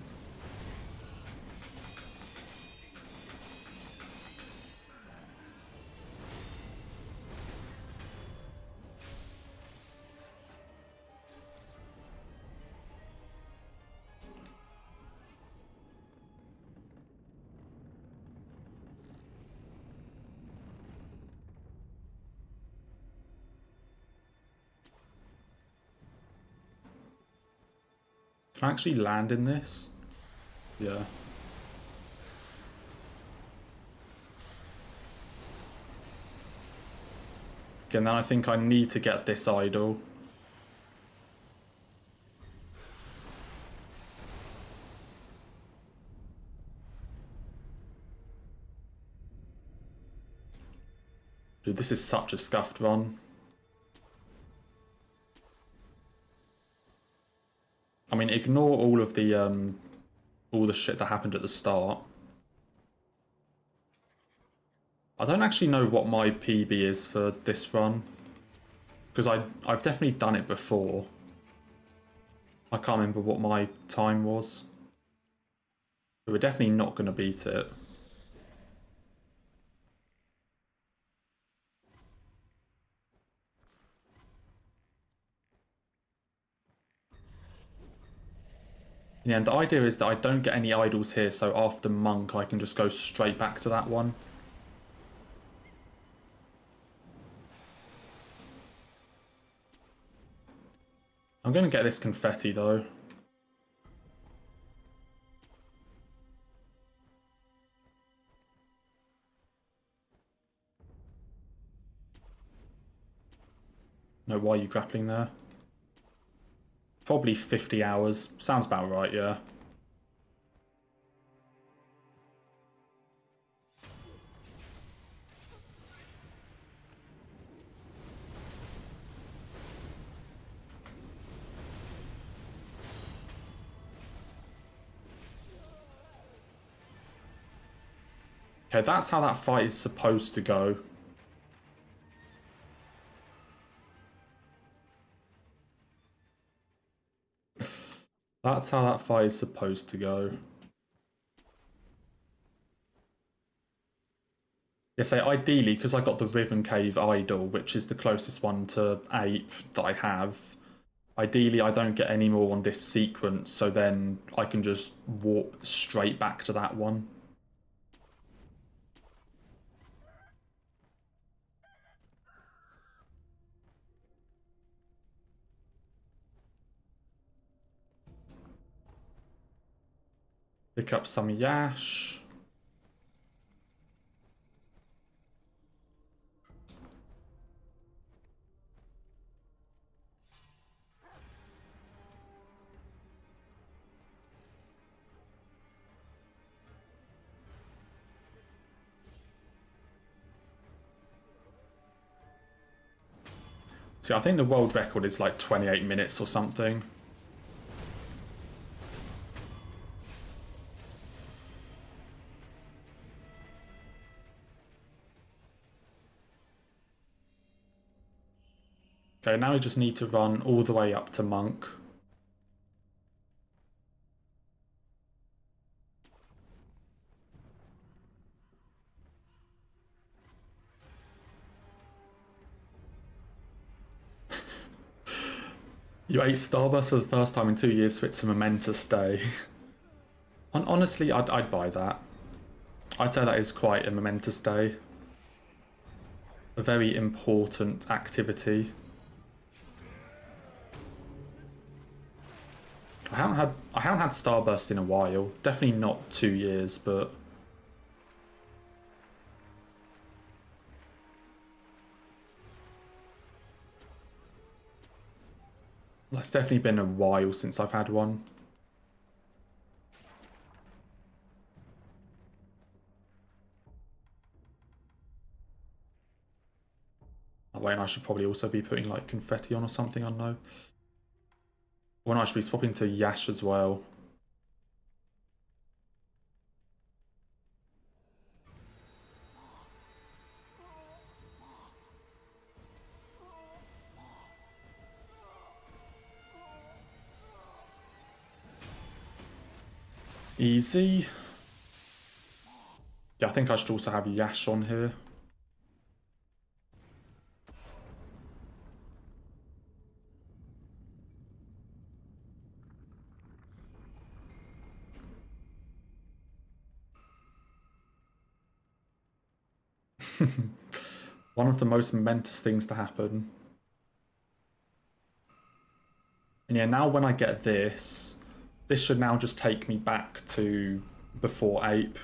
Can I actually land in this? Yeah. Again, then I think I need to get this idol. Dude, this is such a scuffed run. I mean, ignore all the shit that happened at the start. I don't actually know what my PB is for this run, because I've definitely done it before. I can't remember what my time was. But we're definitely not going to beat it. Yeah, and the idea is that I don't get any idols here, so after Monk I can just go straight back to that one. I'm going to get this confetti though. No, why are you grappling there? Probably 50 hours. Sounds about right, yeah. Okay, that's how that fight is supposed to go. That's how that fight is supposed to go. Yeah, so ideally, because I got the Riven Cave Idol, which is the closest one to Ape that I have, ideally I don't get any more on this sequence, so then I can just warp straight back to that one. Pick up some Yash. See, I think the world record is like 28 minutes or something. Okay, now we just need to run all the way up to Monk. You ate Starburst for the first time in 2 years, so it's a momentous day. Honestly, I'd buy that. I'd say that is quite a momentous day. A very important activity. I haven't had Starburst in a while. Definitely not 2 years, but it's definitely been a while since I've had one. Oh, wait, and I should probably also be putting like confetti on or something, I don't know. When I should be swapping to Yash as well. Easy. Yeah, I think I should also have Yash on here. One of the most momentous things to happen. And yeah, now when I get this, this should now just take me back to before Ape.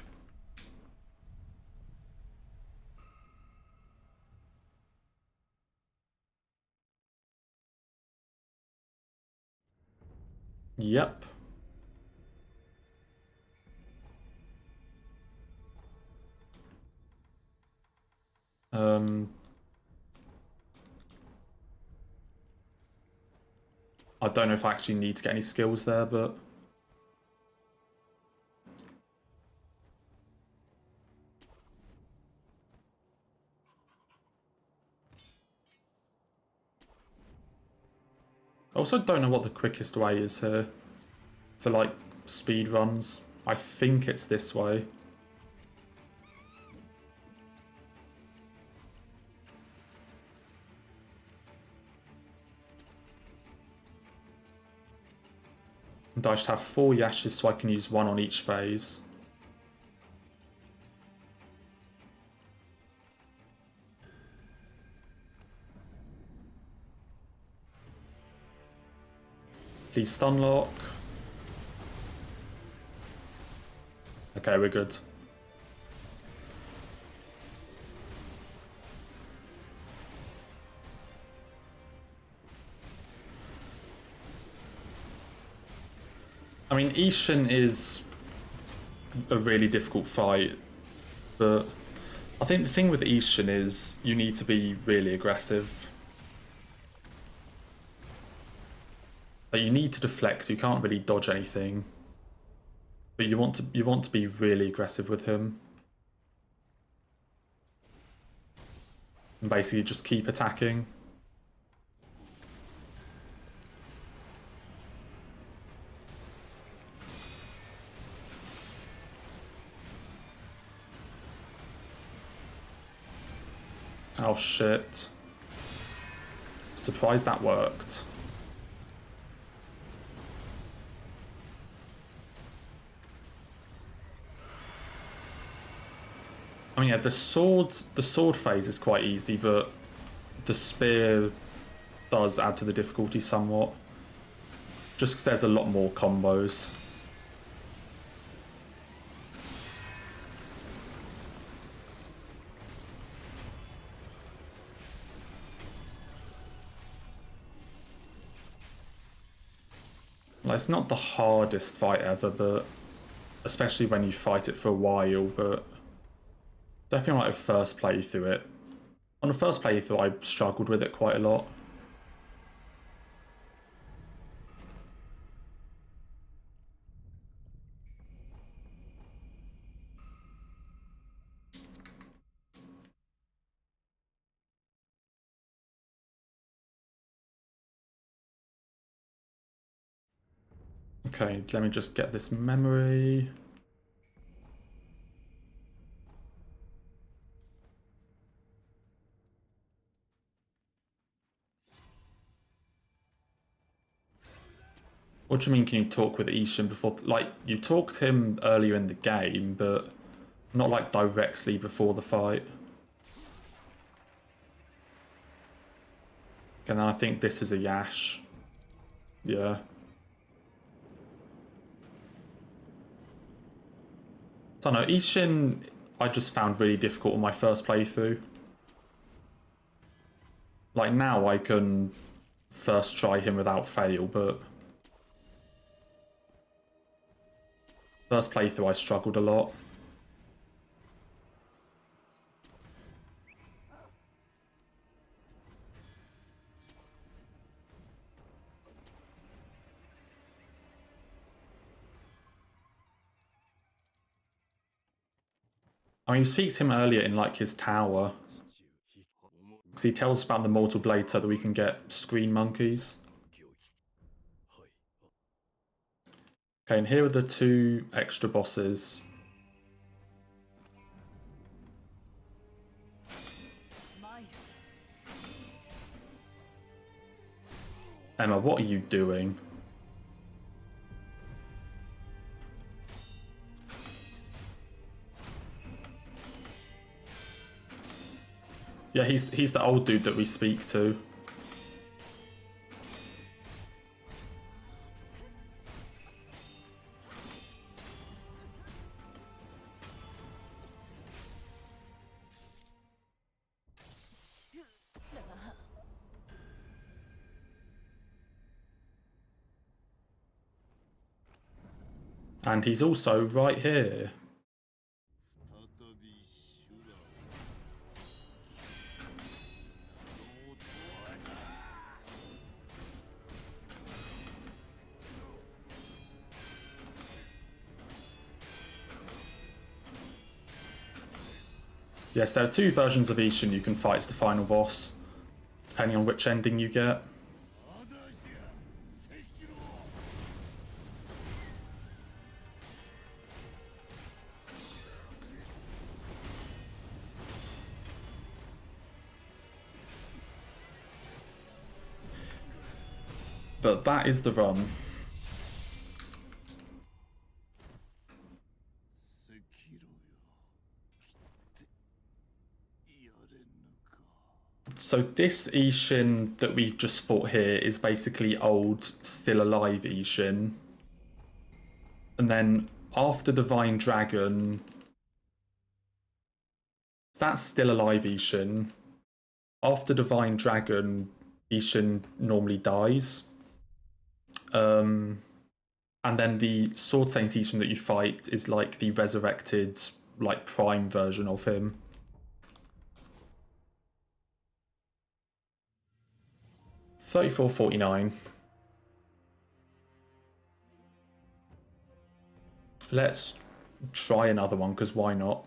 Yep. I don't know if I actually need to get any skills there, but... I also don't know what the quickest way is here for, like, speed runs. I think it's this way. And I should have 4 Yashes so I can use 1 on each phase. Please stun lock. Okay, we're good. I mean, Ishin is a really difficult fight, but I think the thing with Ishin is you need to be really aggressive. Like, you need to deflect, you can't really dodge anything. But you want to be really aggressive with him. And basically just keep attacking. Oh shit. Surprised that worked. I mean, yeah, the sword phase is quite easy, but the spear does add to the difficulty somewhat. Just because there's a lot more combos. Like, it's not the hardest fight ever, but especially when you fight it for a while, but definitely like a first playthrough it. On the first playthrough, I struggled with it quite a lot. Okay, let me just get this memory. What do you mean, can you talk with Ishin before? Like, you talked to him earlier in the game, but not like directly before the fight. And then I think this is a Yash. Yeah. I don't know, Ishin I just found really difficult on my first playthrough. Like, now I can first try him without fail, but first playthrough I struggled a lot. I mean, you speak to him earlier in, like, his tower. Because he tells us about the mortal blade so that we can get screen monkeys. Okay, and here are the 2 extra bosses. Emma, what are you doing? Yeah, he's the old dude that we speak to. And he's also right here. Yes, there are two versions of Ishin you can fight as the final boss, depending on which ending you get. But that is the run. So this Ishin that we just fought here is basically old, still alive Ishin. And then after Divine Dragon, that's still alive Ishin. After Divine Dragon, Ishin normally dies. And then the Sword Saint Ishin that you fight is like the resurrected, like prime version of him. $34.49. Let's try another one, because why not?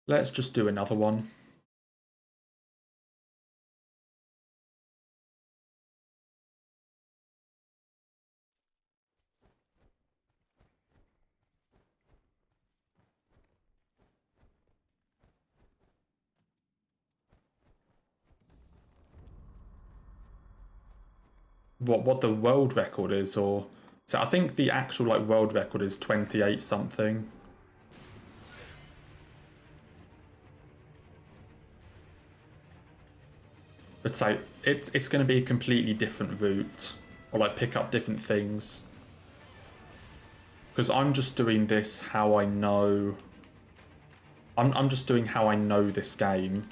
Let's just do another one. What the world record is, or so I think the actual like world record is 28 something. But say it's going to be a completely different route, or like pick up different things. Because I'm just doing this how I know. I'm just doing how I know this game.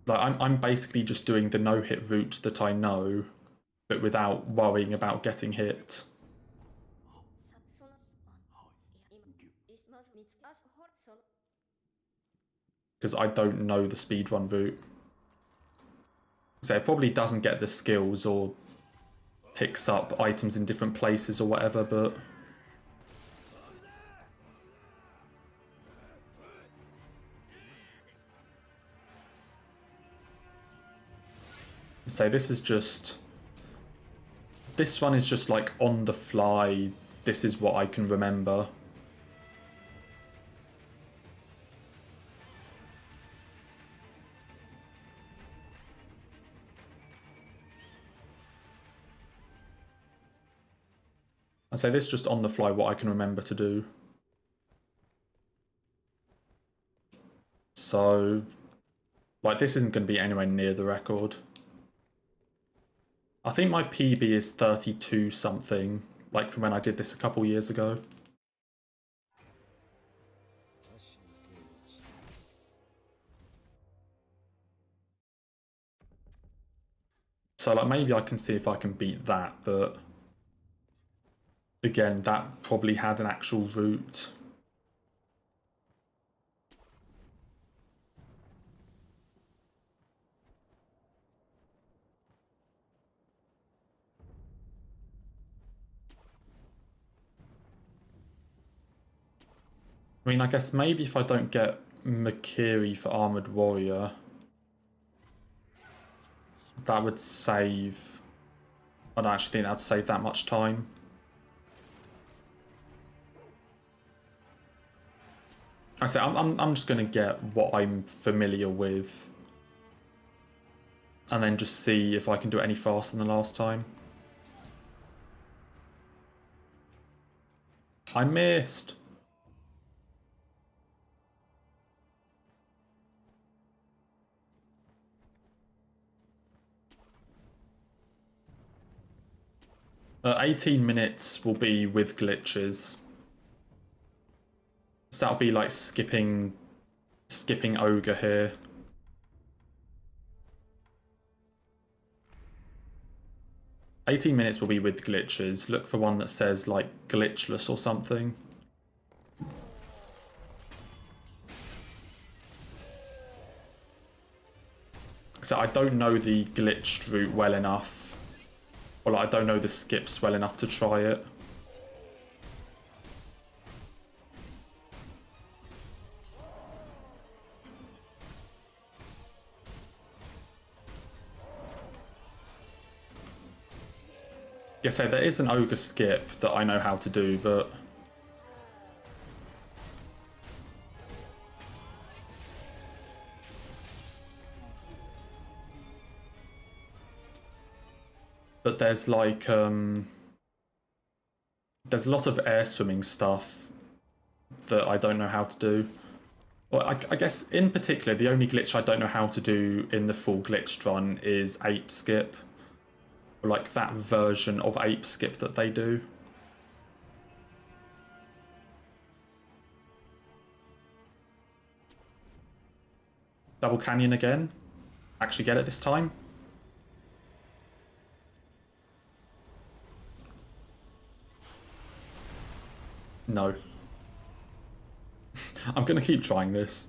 Like I'm basically just doing the no-hit route that I know, but without worrying about getting hit. Because I don't know the speedrun route. So it probably doesn't get the skills or picks up items in different places or whatever, but... So this is just... This one is just like on the fly, this is what I can remember. I say this just on the fly what I can remember to do. So, like this isn't going to be anywhere near the record. I think my PB is 32 something, like from when I did this a couple years ago. So like maybe I can see if I can beat that, but again, that probably had an actual route. I mean, I guess maybe if I don't get Makiri for Armored Warrior, that would save... I don't actually think that would save that much time. I say I'm just going to get what I'm familiar with, and then just see if I can do it any faster than the last time. I missed. Uh, 18 minutes will be with glitches. So that'll be like skipping Ogre here. "18 minutes will be with glitches." Look for one that says like glitchless or something. So I don't know the glitched route well enough. Or like, I don't know the skips well enough to try it. Yeah, so there is an ogre skip that I know how to do, but... But there's like, there's a lot of air swimming stuff that I don't know how to do. Well, I guess in particular, the only glitch I don't know how to do in the full glitched run is ape skip. Like that version of ape skip that they do. Double canyon again. Actually get it this time. No. I'm gonna keep trying this.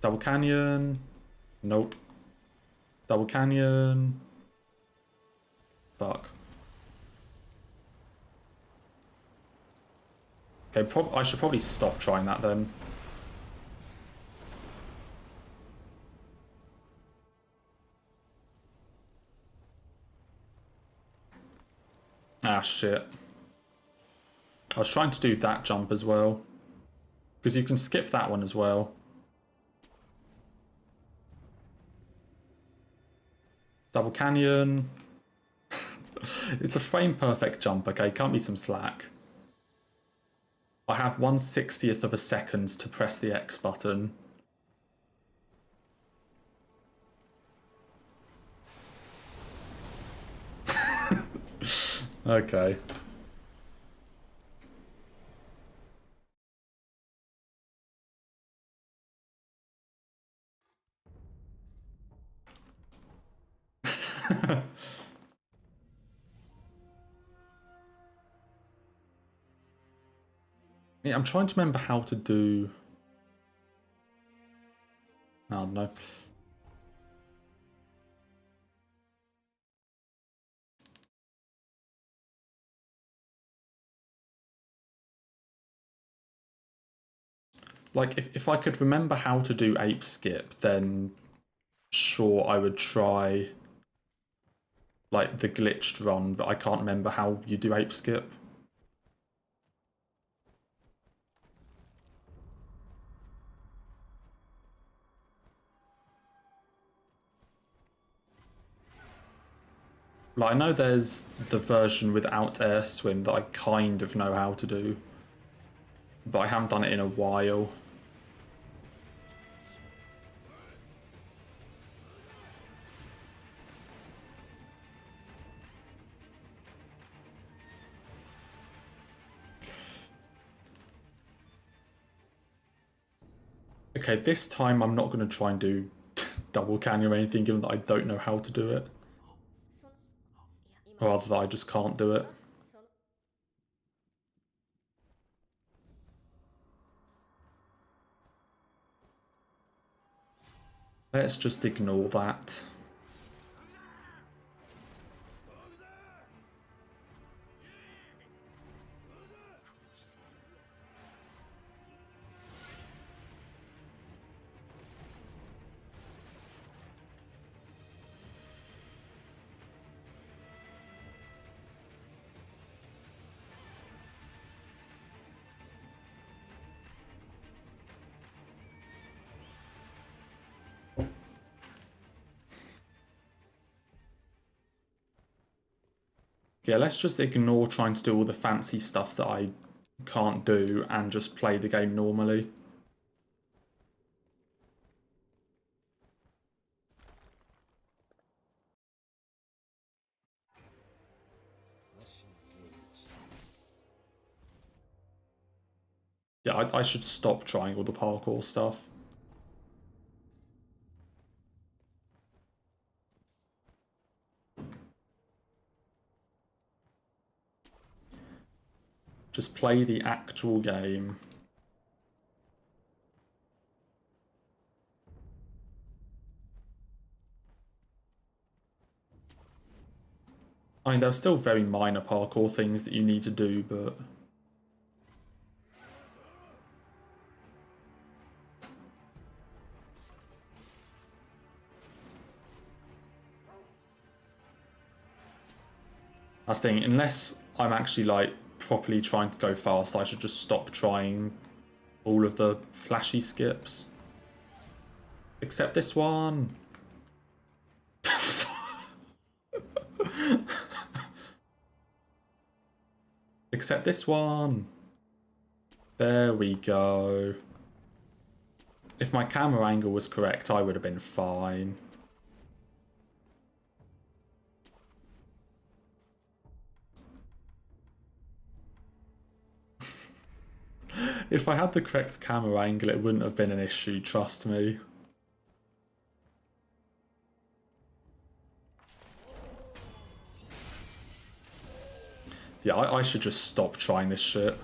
Double canyon. Nope. Double canyon. Fuck. Okay, I should probably stop trying that then. Ah, shit. I was trying to do that jump as well. Because you can skip that one as well. Double canyon. It's a frame perfect jump, okay? Can't be some slack. I have 1/60th of a second to press the X button. Okay. Yeah, I'm trying to remember how to do... I don't know. Like, if I could remember how to do ape skip, then sure, I would try like the glitched run, but I can't remember how you do ape skip. Like, I know there's the version without air swim that I kind of know how to do, but I haven't done it in a while. Okay, this time I'm not going to try and do double canyon or anything, given that I don't know how to do it. Or rather, that I just can't do it. Let's just ignore that. Yeah, let's just ignore trying to do all the fancy stuff that I can't do and just play the game normally. Yeah, I should stop trying all the parkour stuff. Just play the actual game. I mean, there are still very minor parkour things that you need to do, but... I was thinking, unless I'm actually, like, properly trying to go fast, I should just stop trying all of the flashy skips. Except this one. Except this one. There we go. If my camera angle was correct, I would have been fine. If I had the correct camera angle, it wouldn't have been an issue, trust me. Yeah, I should just stop trying this shit.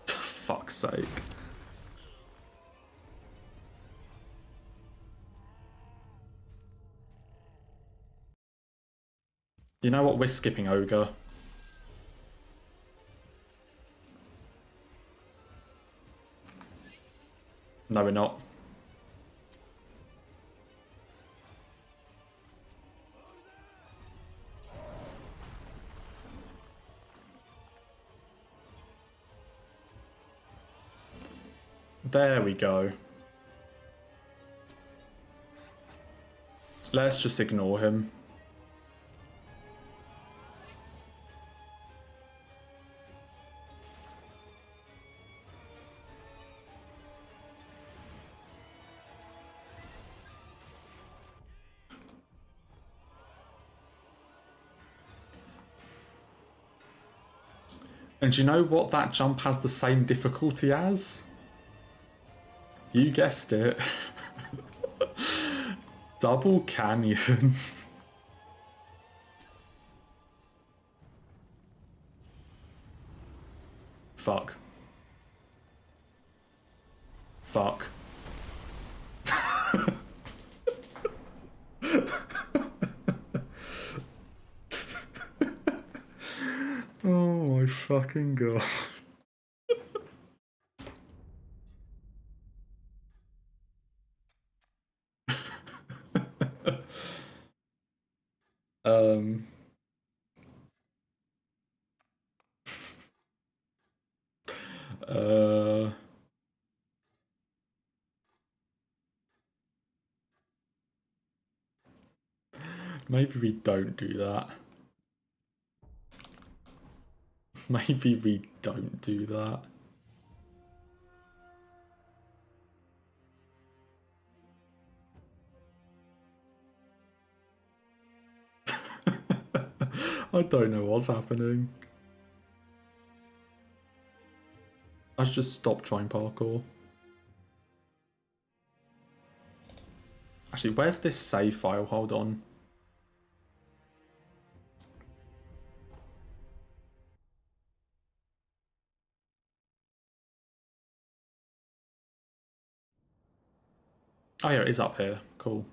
Fuck's sake. You know what? We're skipping Ogre. No, we're not. There we go. Let's just ignore him. And do you know what? That jump has the same difficulty as? You guessed it. Double Canyon. Fuck. Fuck. Oh my fucking god. um... Maybe we don't do that. Maybe we don't do that. I don't know what's happening. I should just stop trying parkour. Actually, where's this save file? Hold on. Oh yeah, it is up here. Cool.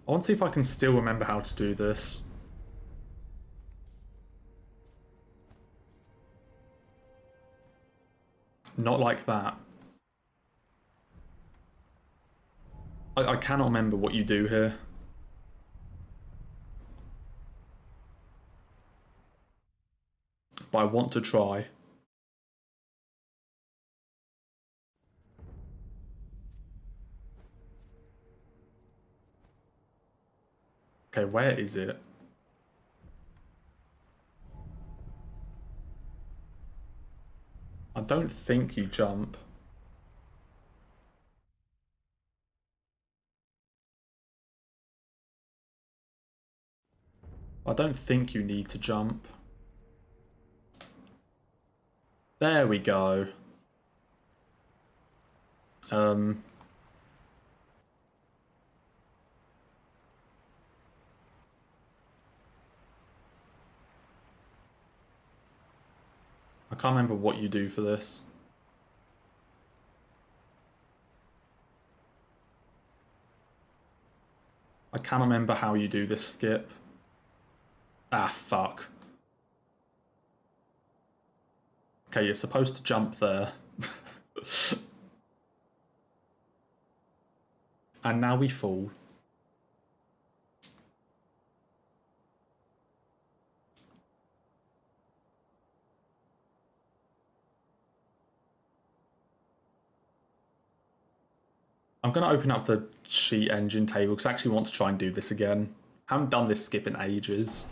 I want to see if I can still remember how to do this. Not like that. I cannot remember what you do here. But I want to try. Okay, where is it? I don't think you jump. I don't think you need to jump. There we go. I can't remember what you do for this. I cannot remember how you do this skip. Ah, fuck. Okay, you're supposed to jump there. And now we fall. I'm going to open up the cheat engine table because I actually want to try and do this again. I haven't done this skip in ages.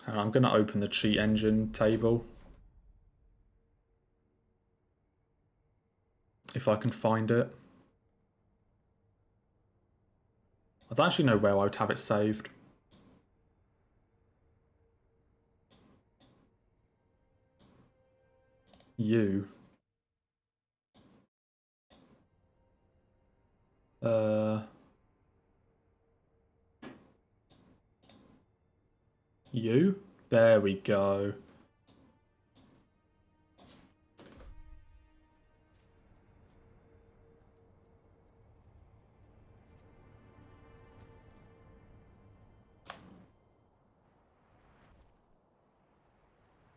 And I'm going to open the cheat engine table. If I can find it. I don't actually know where I would have it saved. You. You? There we go.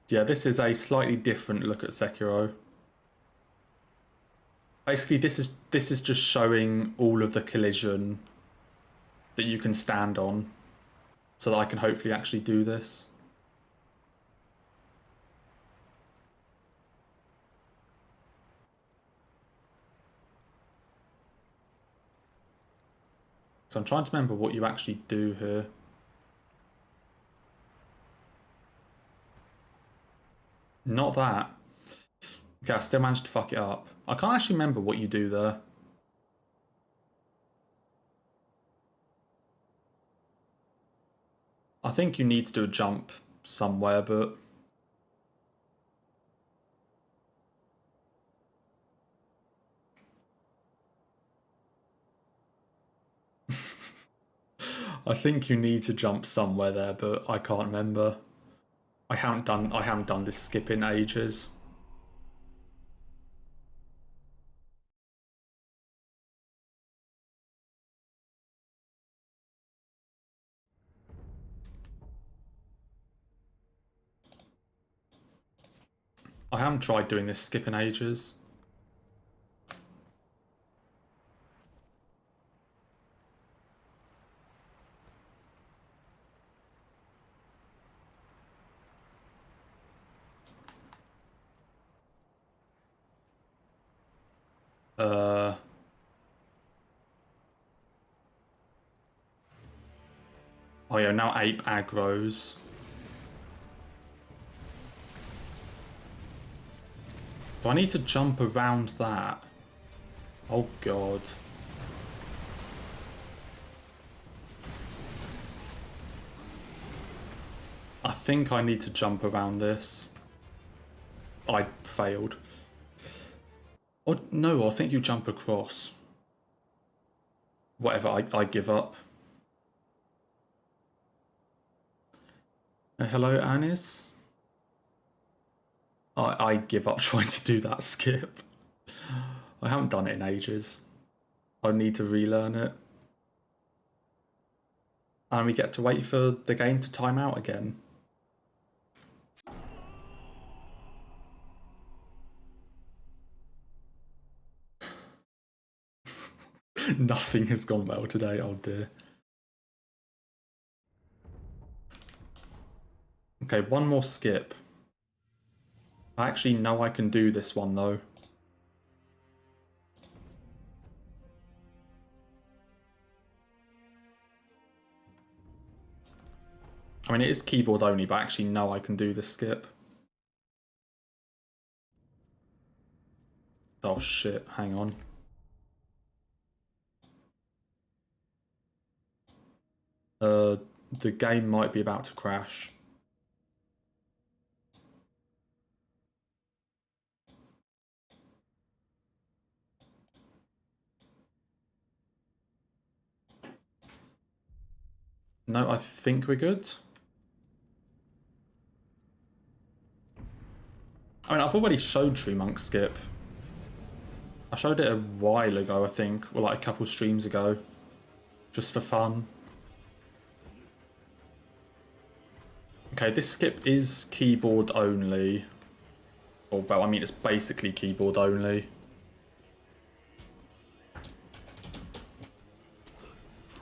Yeah, this is a slightly different look at Sekiro. Basically, this is just showing all of the collision that you can stand on, so that I can hopefully actually do this. So I'm trying to remember what you actually do here. Not that. Okay, I still managed to fuck it up. I can't actually remember what you do there. I think you need to do a jump somewhere, but... I think you need to jump somewhere there, but I can't remember. I haven't done this skip in ages. I haven't tried doing this skip in ages. Oh yeah, now ape aggroes. Do I need to jump around that? Oh god. I think I need to jump around this. I failed. Oh no, I think you jump across. Whatever, I give up. Hello, Anis. I give up trying to do that skip. I haven't done it in ages. I need to relearn it. And we get to wait for the game to time out again. Nothing has gone well today, oh dear. Okay, one more skip. I actually know I can do this one though. I mean, it is keyboard only, but I actually know I can do this skip. Oh shit, hang on. The game might be about to crash. No, I think we're good. I mean, I've already showed Tree Monk Skip. I showed it a while ago, I think, or like a couple streams ago, just for fun. Okay, this skip is keyboard only. Or, well, I mean, it's basically keyboard only.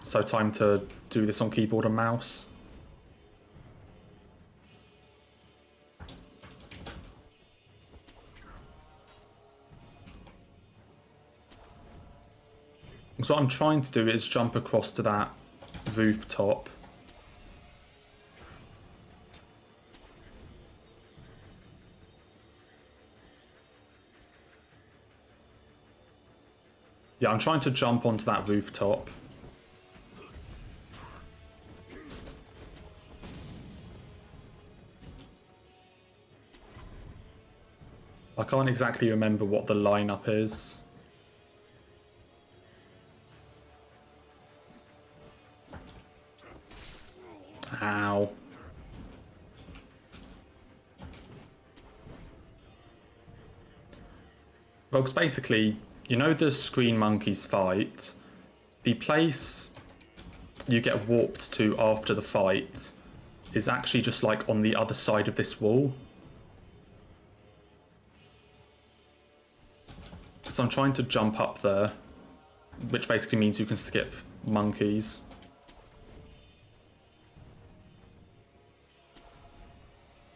So time to do this on keyboard and mouse. So what I'm trying to do is jump across to that rooftop. Yeah, I'm trying to jump onto that rooftop. I can't exactly remember what the lineup is. Ow. Well, 'cause basically, you know the Screen Monkeys fight? The place you get warped to after the fight is actually just like on the other side of this wall. So I'm trying to jump up there, which basically means you can skip monkeys.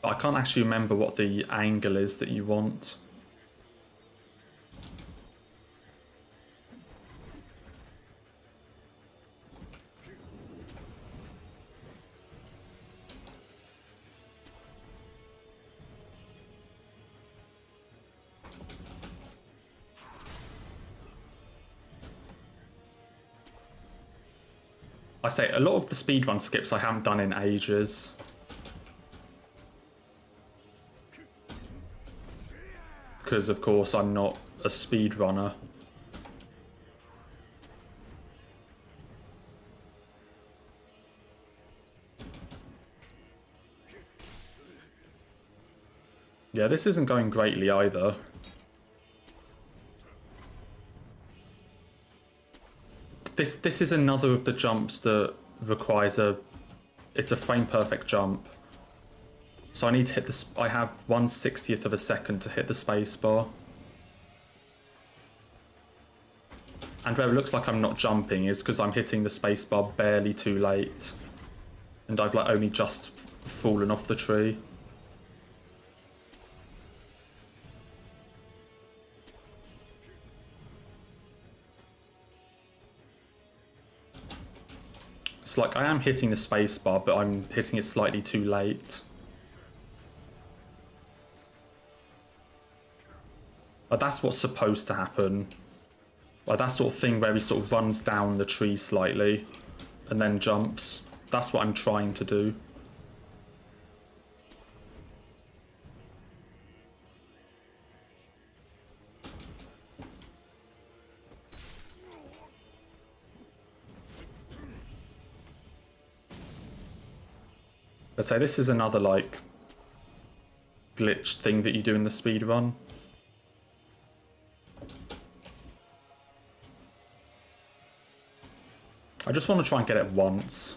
But I can't actually remember what the angle is that you want. I say, a lot of the speedrun skips I haven't done in ages. Because, of course, I'm not a speedrunner. Yeah, this isn't going greatly either. This is another of the jumps that requires it's a frame perfect jump. So I need to hit this. I have 1/60th of a second to hit the space bar. And where it looks like I'm not jumping is because I'm hitting the space bar barely too late. And I've like only just fallen off the tree. It's like I am hitting the space bar, but I'm hitting it slightly too late. But that's what's supposed to happen. Like that sort of thing where he sort of runs down the tree slightly and then jumps. That's what I'm trying to do. I'd say this is another like glitch thing that you do in the speedrun. I just want to try and get it once.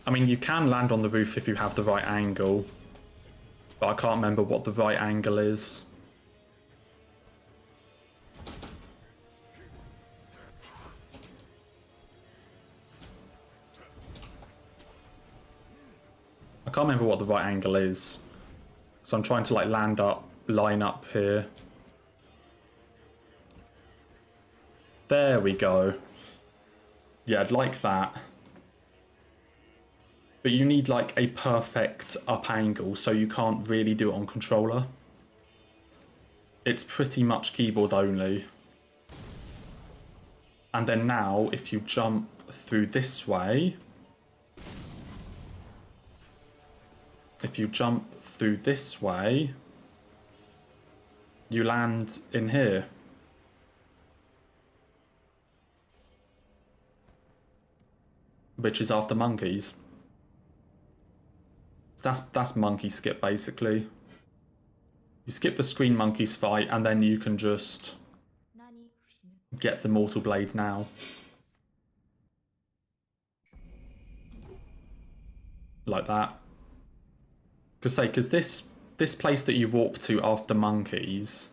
I mean, you can land on the roof if you have the right angle, but I can't remember what the right angle is. I can't remember what the right angle is. So I'm trying to like line up here. There we go. Yeah, I'd like that. But you need like a perfect up angle, so you can't really do it on controller. It's pretty much keyboard only. And then now, if you jump through this way, you land in here. which is after monkeys. So that's monkey skip, basically. You skip the screen monkeys fight, and then you can just get the Mortal Blade now. Like that. Because this place that you warp to after monkeys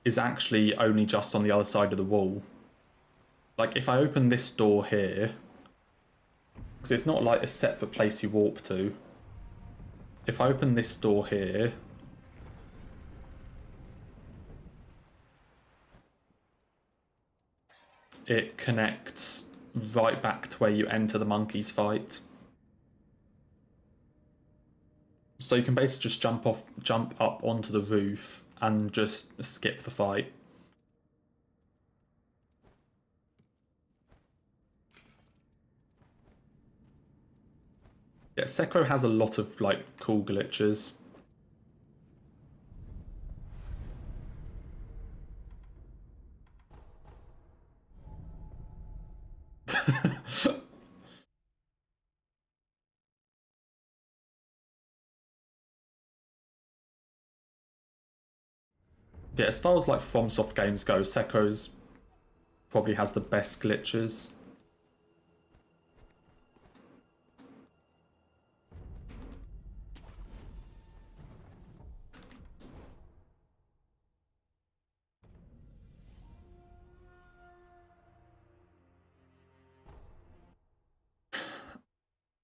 is actually only just on the other side of the wall. Like, if I open this door here, because it's not like a separate place you warp to. If I open this door here, it connects right back to where you enter the monkeys fight. So you can basically just jump up onto the roof and just skip the fight. Yeah, Sekiro has a lot of like cool glitches. Yeah, as far as like FromSoft games go, Sekiro's probably has the best glitches.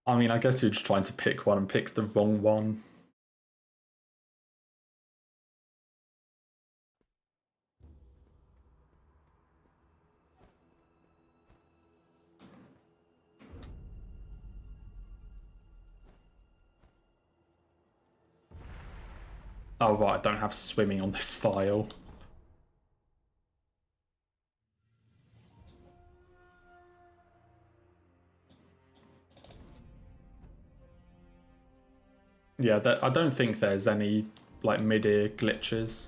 I mean, I guess you're just trying to pick one and pick the wrong one. Oh right, I don't have swimming on this file. Yeah, I don't think there's any like mid-ear glitches.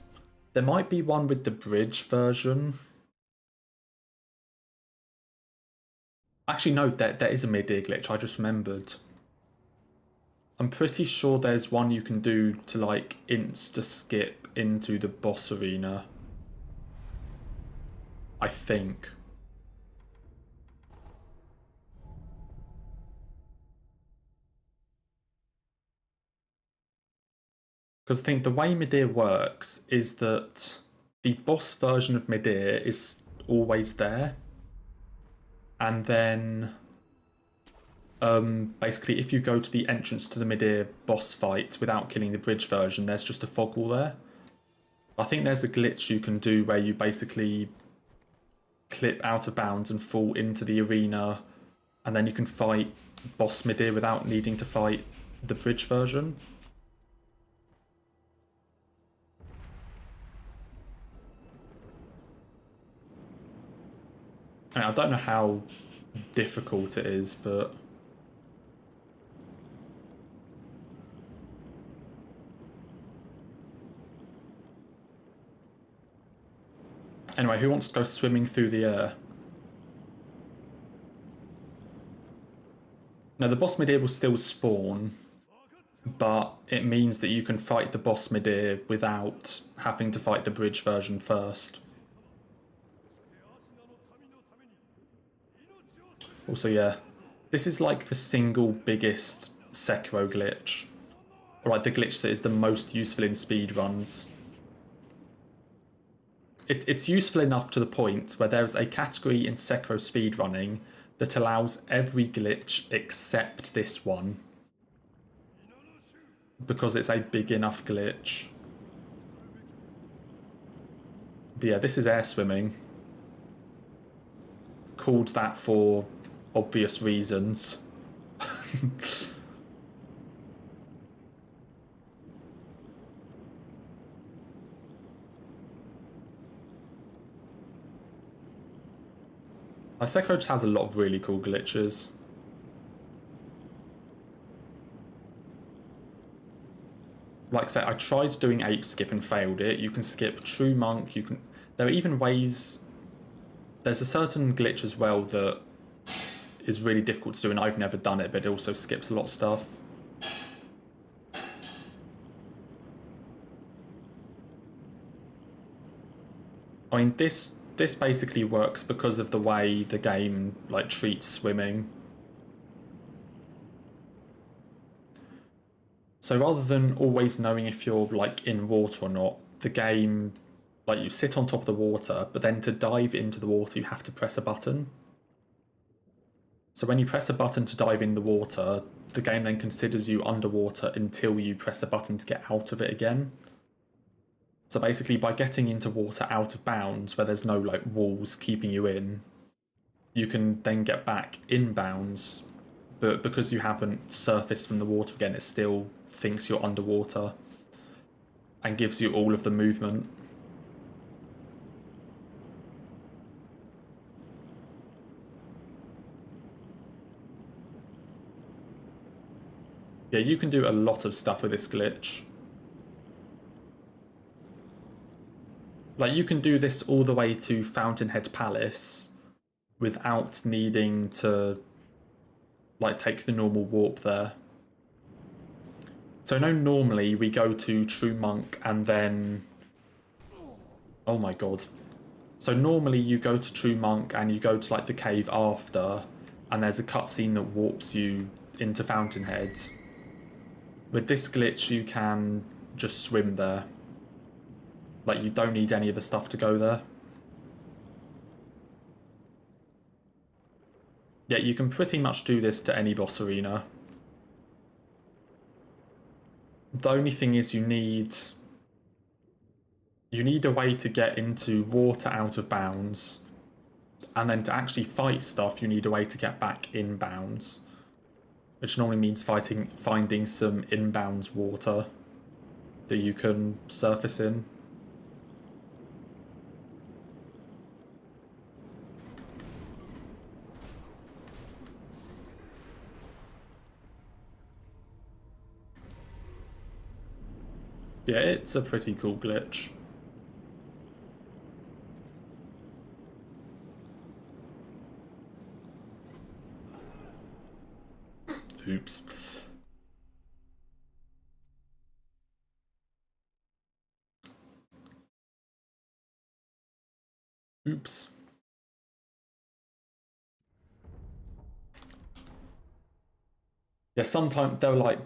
There might be one with the bridge version. Actually, no, there is a mid-ear glitch, I just remembered. I'm pretty sure there's one you can do to like insta-skip into the boss arena. I think. Because I think the way Midir works is that the boss version of Midir is always there. And then basically if you go to the entrance to the Midir boss fight without killing the bridge version, there's just a fog wall there. I think there's a glitch you can do where you basically clip out of bounds and fall into the arena, and then you can fight boss Midir without needing to fight the bridge version. I don't know how difficult it is, but anyway, who wants to go swimming through the air? No, the boss Midir will still spawn, but it means that you can fight the boss Midir without having to fight the bridge version first. Also, yeah, this is like the single biggest Sekiro glitch. Or like the glitch that is the most useful in speedruns. It's useful enough to the point where there is a category in Sekiro speedrunning that allows every glitch except this one. Because it's a big enough glitch. But yeah, this is air swimming. Called that for obvious reasons. Sekiro just has a lot of really cool glitches. Like I said, I tried doing ape skip and failed it. You can skip true monk, you can... There are even ways... There's a certain glitch as well that is really difficult to do, and I've never done it, but it also skips a lot of stuff. I mean, this basically works because of the way the game like treats swimming. So rather than always knowing if you're like in water or not, the game, like, you sit on top of the water, but then to dive into the water you have to press a button. So when you press a button to dive in the water, the game then considers you underwater until you press a button to get out of it again. So basically, by getting into water out of bounds, where there's no like walls keeping you in, you can then get back in bounds, but because you haven't surfaced from the water again, it still thinks you're underwater and gives you all of the movement. Yeah, you can do a lot of stuff with this glitch. Like, you can do this all the way to Fountainhead Palace without needing to like take the normal warp there. So no, normally we go to True Monk and then... Oh my god. So normally you go to True Monk and you go to like the cave after, and there's a cutscene that warps you into Fountainhead. With this glitch you can just swim there. Like, you don't need any of the stuff to go there. Yeah, you can pretty much do this to any boss arena. The only thing is you need a way to get into water out of bounds, and then to actually fight stuff you need a way to get back in bounds, which normally means finding some inbounds water that you can surface in. Yeah, it's a pretty cool glitch. Oops. Oops. Yeah, sometimes they'll like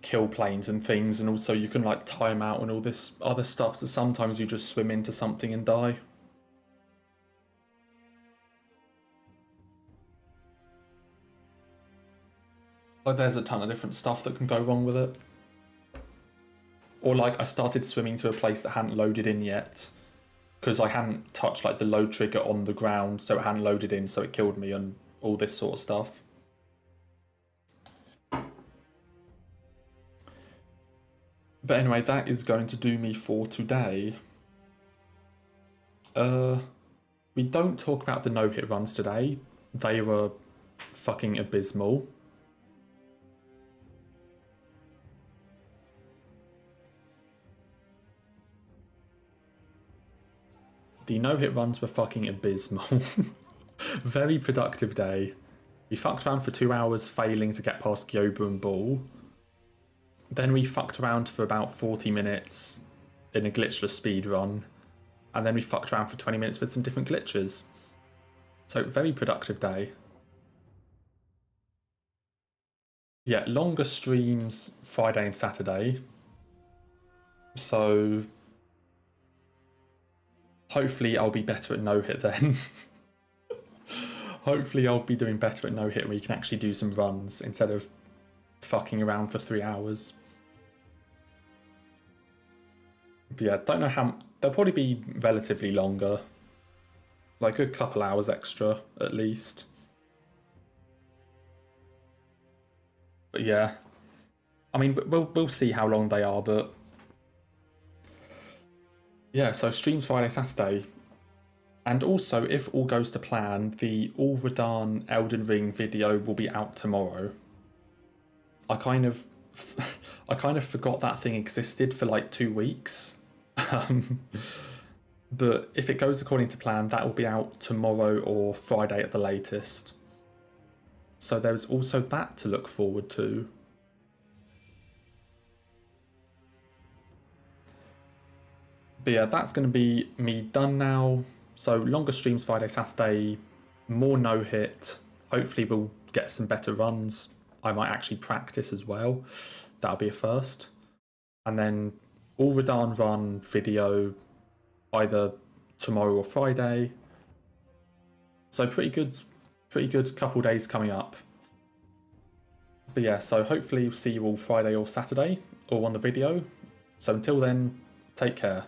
kill planes and things, and also you can like time out and all this other stuff, so sometimes you just swim into something and die. Like, there's a ton of different stuff that can go wrong with it. Or like, I started swimming to a place that hadn't loaded in yet, because I hadn't touched like the load trigger on the ground, so it hadn't loaded in, so it killed me, and all this sort of stuff. But anyway, that is going to do me for today. We don't talk about the no-hit runs today. They were fucking abysmal. The no-hit runs were fucking abysmal. Very productive day. We fucked around for 2 hours, failing to get past Gyobu and Bull. Then we fucked around for about 40 minutes in a glitchless speed run. And then we fucked around for 20 minutes with some different glitches. So, very productive day. Yeah, longer streams Friday and Saturday. So, hopefully I'll be better at no-hit then. Hopefully I'll be doing better at no-hit and we can actually do some runs instead of fucking around for 3 hours. But yeah, don't know how... They'll probably be relatively longer. Like a couple hours extra, at least. But yeah. I mean, we'll see how long they are, but... Yeah, so streams Friday, Saturday. And also, if all goes to plan, the Ul'Radan Elden Ring video will be out tomorrow. I kind of forgot that thing existed for like 2 weeks. But if it goes according to plan, that will be out tomorrow or Friday at the latest. So there's also that to look forward to. But yeah, that's going to be me done now. So longer streams Friday, Saturday, more no-hit. Hopefully we'll get some better runs. I might actually practice as well. That'll be a first. And then all Radahn run video either tomorrow or Friday. So pretty good couple days coming up. But yeah, so hopefully we'll see you all Friday or Saturday or on the video. So until then, take care.